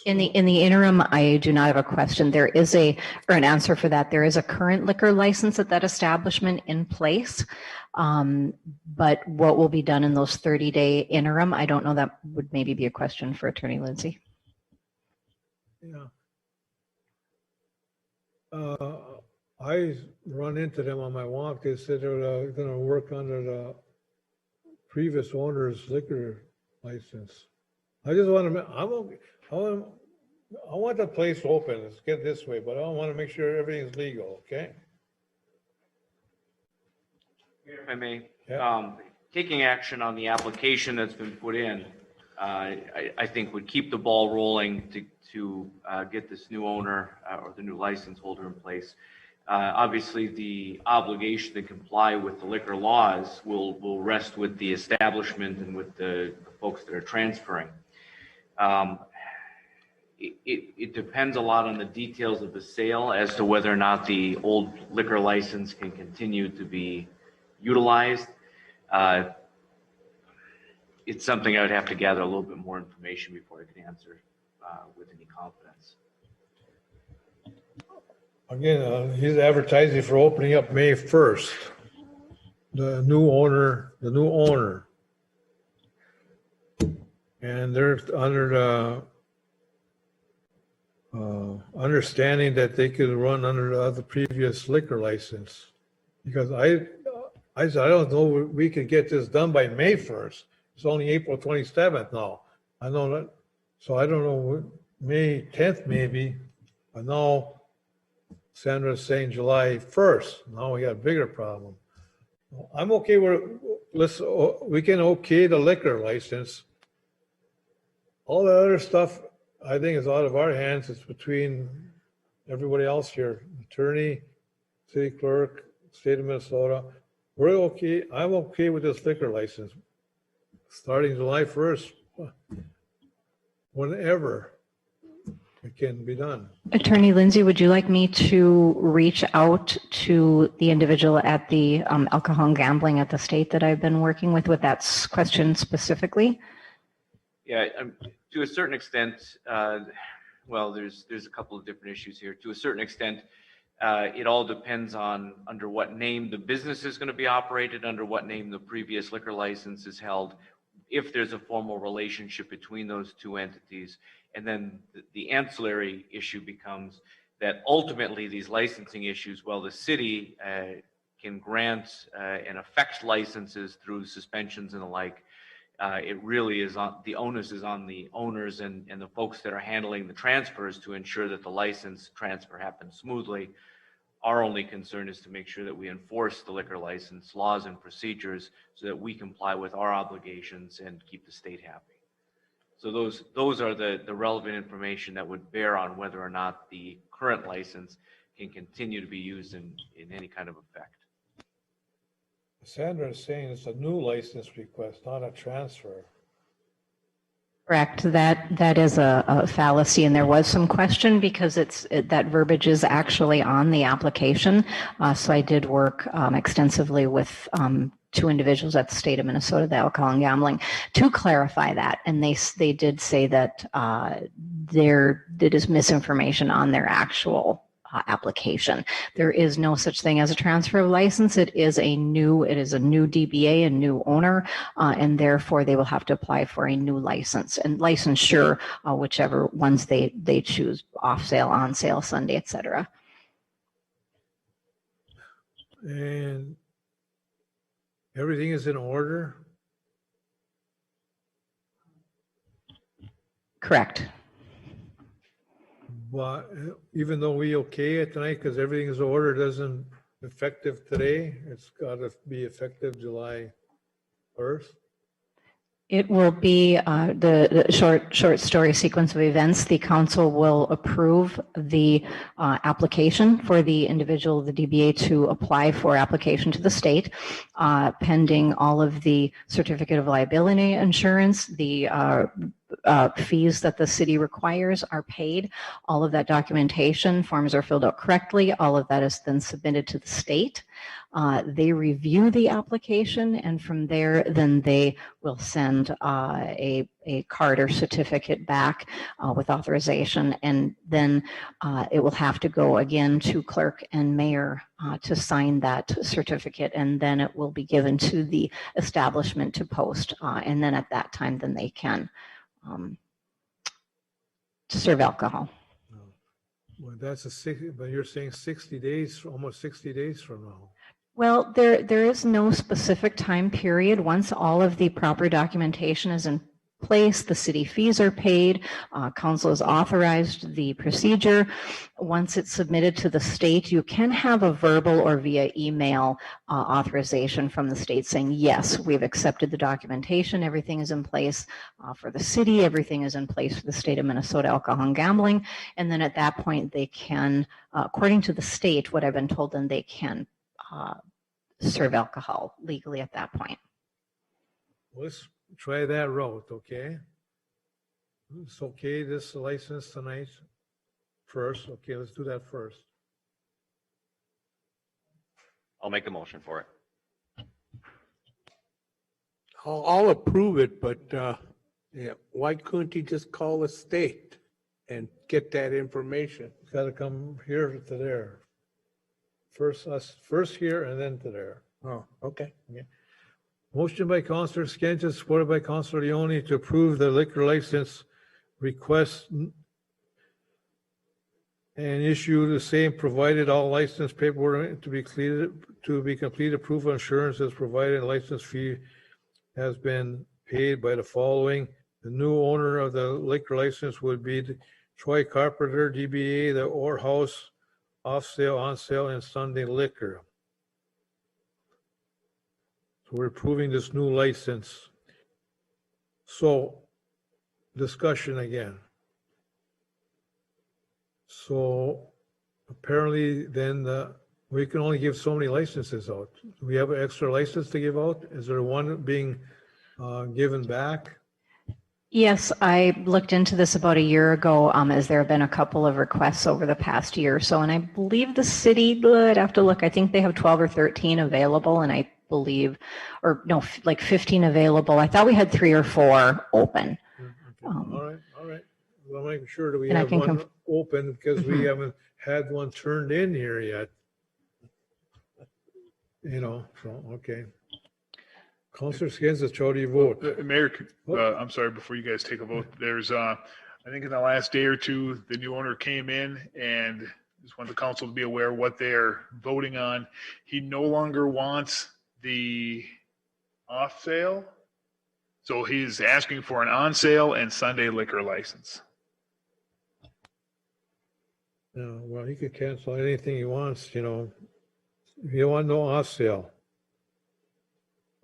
In the interim, I do not have a question. There is or an answer for that. There is a current liquor license at that establishment in place. But what will be done in those 30-day interim, I don't know. That would maybe be a question for Attorney Lindsay. Yeah. I run into them on my walk. They said they're gonna work under the previous owner's liquor license. I just want to, I want the place open, let's get it this way, but I want to make sure everything's legal, okay? If I may, Yeah. taking action on the application that's been put in, I think would keep the ball rolling to get this new owner or the new license holder in place. Obviously, the obligation to comply with the liquor laws will rest with the establishment and with the folks that are transferring. It depends a lot on the details of the sale as to whether or not the old liquor license can continue to be utilized. It's something I would have to gather a little bit more information before I can answer with any confidence. Again, he's advertising for opening up May 1st. The new owner. And they're under the understanding that they could run under the other previous liquor license. Because I said, I don't know, we could get this done by May 1st. It's only April 27th now. I know that. So I don't know, May 10th maybe, but now Sandra's saying July 1st. Now we got a bigger problem. I'm okay with, we can okay the liquor license. All the other stuff, I think, is out of our hands. It's between everybody else here, attorney, city clerk, state of Minnesota. We're okay. I'm okay with this liquor license starting July 1st, whenever it can be done. Attorney Lindsay, would you like me to reach out to the individual at the alcohol and gambling at the state that I've been working with that question specifically? Yeah, to a certain extent, well, there's a couple of different issues here. To a certain extent, it all depends on under what name the business is going to be operated, under what name the previous liquor license is held, if there's a formal relationship between those two entities. And then the ancillary issue becomes that ultimately these licensing issues, well, the city can grant and affect licenses through suspensions and the like. It really is on the onus is on the owners and the folks that are handling the transfers to ensure that the license transfer happens smoothly. Our only concern is to make sure that we enforce the liquor license laws and procedures so that we comply with our obligations and keep the state happy. So those are the relevant information that would bear on whether or not the current license can continue to be used in any kind of effect. Sandra is saying it's a new license request, not a transfer. Correct. That is a fallacy, and there was some question because that verbiage is actually on the application. So I did work extensively with two individuals at the state of Minnesota, the alcohol and gambling, to clarify that, and they did say that there is misinformation on their actual application. There is no such thing as a transfer of license. It is a new DBA, a new owner, and therefore they will have to apply for a new license and licensure, whichever ones they choose, off sale, on sale, Sunday, etc. And everything is in order? Correct. But even though we okay it tonight, because everything is ordered, doesn't effective today, it's got to be effective July 1st. It will be the short story sequence of events. The council will approve the application for the individual, the DBA, to apply for application to the state, pending all of the certificate of liability insurance, the fees that the city requires are paid. All of that documentation, forms are filled out correctly. All of that is then submitted to the state. They review the application, and from there, then they will send a card or certificate back with authorization, and then it will have to go again to clerk and mayor to sign that certificate, and then it will be given to the establishment to post, and then at that time, then they can serve alcohol. Well, that's but you're saying 60 days, almost 60 days from now. Well, there is no specific time period. Once all of the proper documentation is in place, the city fees are paid, council has authorized the procedure. Once it's submitted to the state, you can have a verbal or via email authorization from the state saying, yes, we've accepted the documentation, everything is in place for the city, everything is in place for the state of Minnesota alcohol and gambling. And then at that point, they can, according to the state, what I've been told, then they can serve alcohol legally at that point. Let's try that route, okay? It's okay, this license tonight first. Okay, let's do that first. I'll make a motion for it. I'll approve it, but yeah, why couldn't he just call the state and get that information? It's got to come here to there. First here and then to there. Oh, okay. Motion by Councilor Scansion, supported by Councilor Leone to approve the liquor license request and issue the same, provided all license paperwork to be completed, proof of insurance is provided, and license fee has been paid by the following. The new owner of the liquor license would be Troy Carpenter, DBA, the Orr House, off sale, on sale, and Sunday liquor. So we're approving this new license. So, discussion again. So apparently then we can only give so many licenses out. Do we have an extra license to give out? Is there one being given back? Yes, I looked into this about a year ago, as there have been a couple of requests over the past year or so, and I believe the city, I'd have to look, I think they have 12 or 13 available, and I believe, or no, like 15 available. I thought we had 3 or 4 open. All right. Well, I'm making sure that we And I have can one open because we Mhm. haven't had one turned in here yet. So, okay. Counselor Skins, how do you vote? Mayor, I'm sorry, before you guys take a vote, there's, I think in the last day or two, the new owner came in and just want the council to be aware of what they're voting on. He no longer wants the off sale. So he's asking for an on sale and Sunday liquor license. Well, he could cancel anything he wants, If you want no off sale.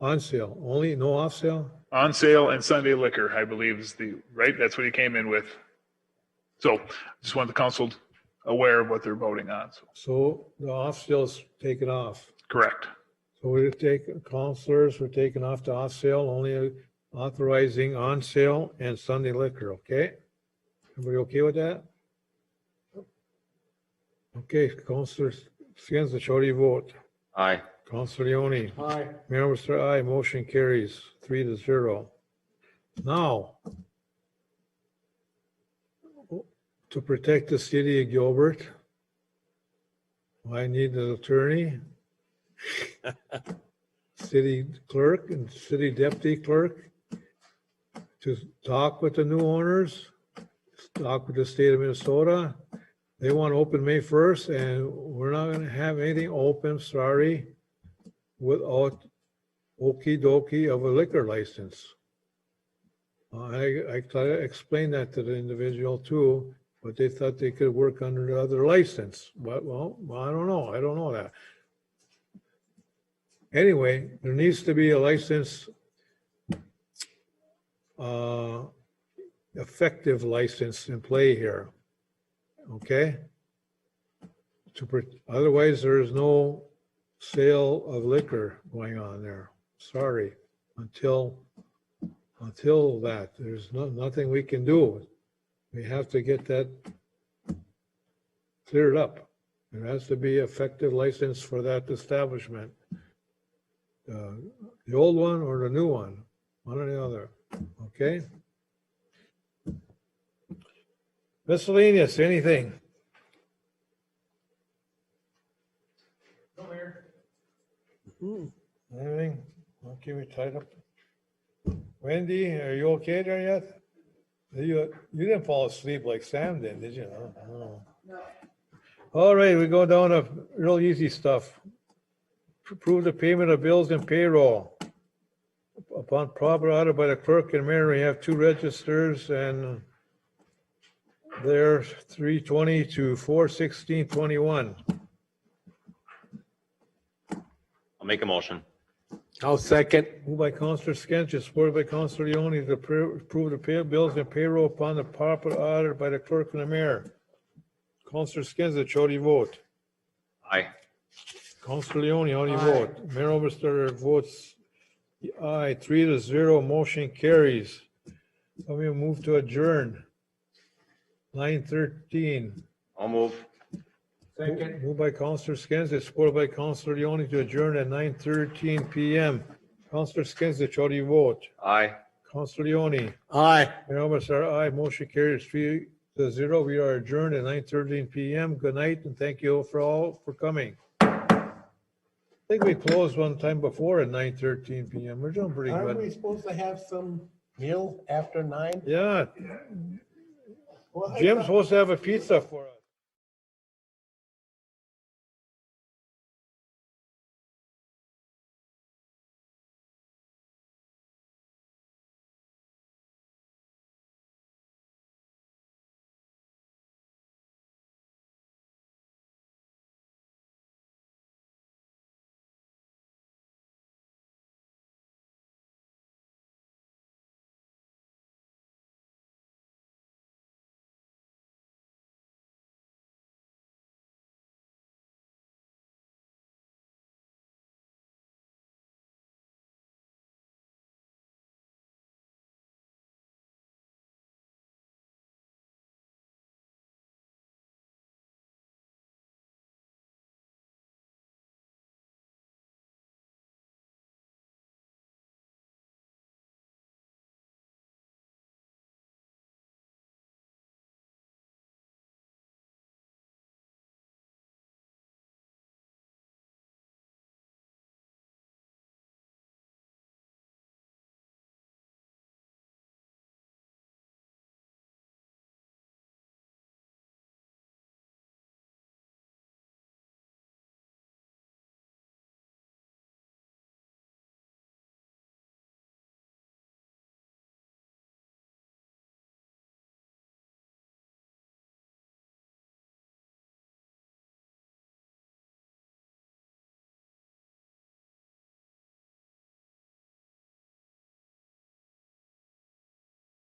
On sale, only no off sale? On sale and Sunday liquor, I believe is right? That's what he came in with. So just want the council aware of what they're voting on. So the off sale's taken off. Correct. So we're taking off the off sale, only authorizing on sale and Sunday liquor, okay? Everybody okay with that? Okay, Councilor Skins, how do you vote? Aye. Councilor Leone? Aye. Mayor Worcester, aye. Motion carries 3-0. Now, to protect the city of Gilbert, I need an attorney, city clerk and city deputy clerk to talk with the new owners, talk with the state of Minnesota. They want to open May 1st, and we're not going to have anything open, sorry, without okey dokey of a liquor license. I tried to explain that to the individual too, but they thought they could work under the other license. But, well, I don't know. I don't know that. Anyway, there needs to be a license, effective license in play here. Okay? Otherwise, there is no sale of liquor going on there. Sorry. Until that, there's nothing we can do. We have to get that cleared up. There has to be effective license for that establishment. The old one or the new one or the other. Okay? Miscellaneous, anything? Anything? Okay, we tied up. Wendy, are you okay there yet? You didn't fall asleep like Sam did you? No. All right, we go down to real easy stuff. approve the payment of bills and payroll. Upon proper order by the clerk and mayor, we have two registers and they're 320 to 41621. I'll make a motion. I'll second. Moved by Counselor Skensich, supported by Counselor Leone to approve the pay bills and payroll upon the proper order by the clerk and the mayor. Counselor Skensich, how do you vote? Aye. Counselor Leone, how do you Aye. vote? Mayor Oberstar votes aye, 3-0, motion carries. Let me move to adjourn. 9:13. I'll move. Second. Moved by Counselor Skensich, supported by Counselor Leone to adjourn at 9:13 PM. Counselor Skensich, how do you vote? Aye. Counselor Leone? Aye. Mayor Oberstar, aye, motion carries 3-0. We are adjourned at 9:13 PM. Good night and thank you all for coming. I think we closed one time before at 9:13 PM. We're doing pretty Aren't we good. supposed to have some meal after 9? Yeah, Well, I Jim's thought- supposed to have a pizza for us.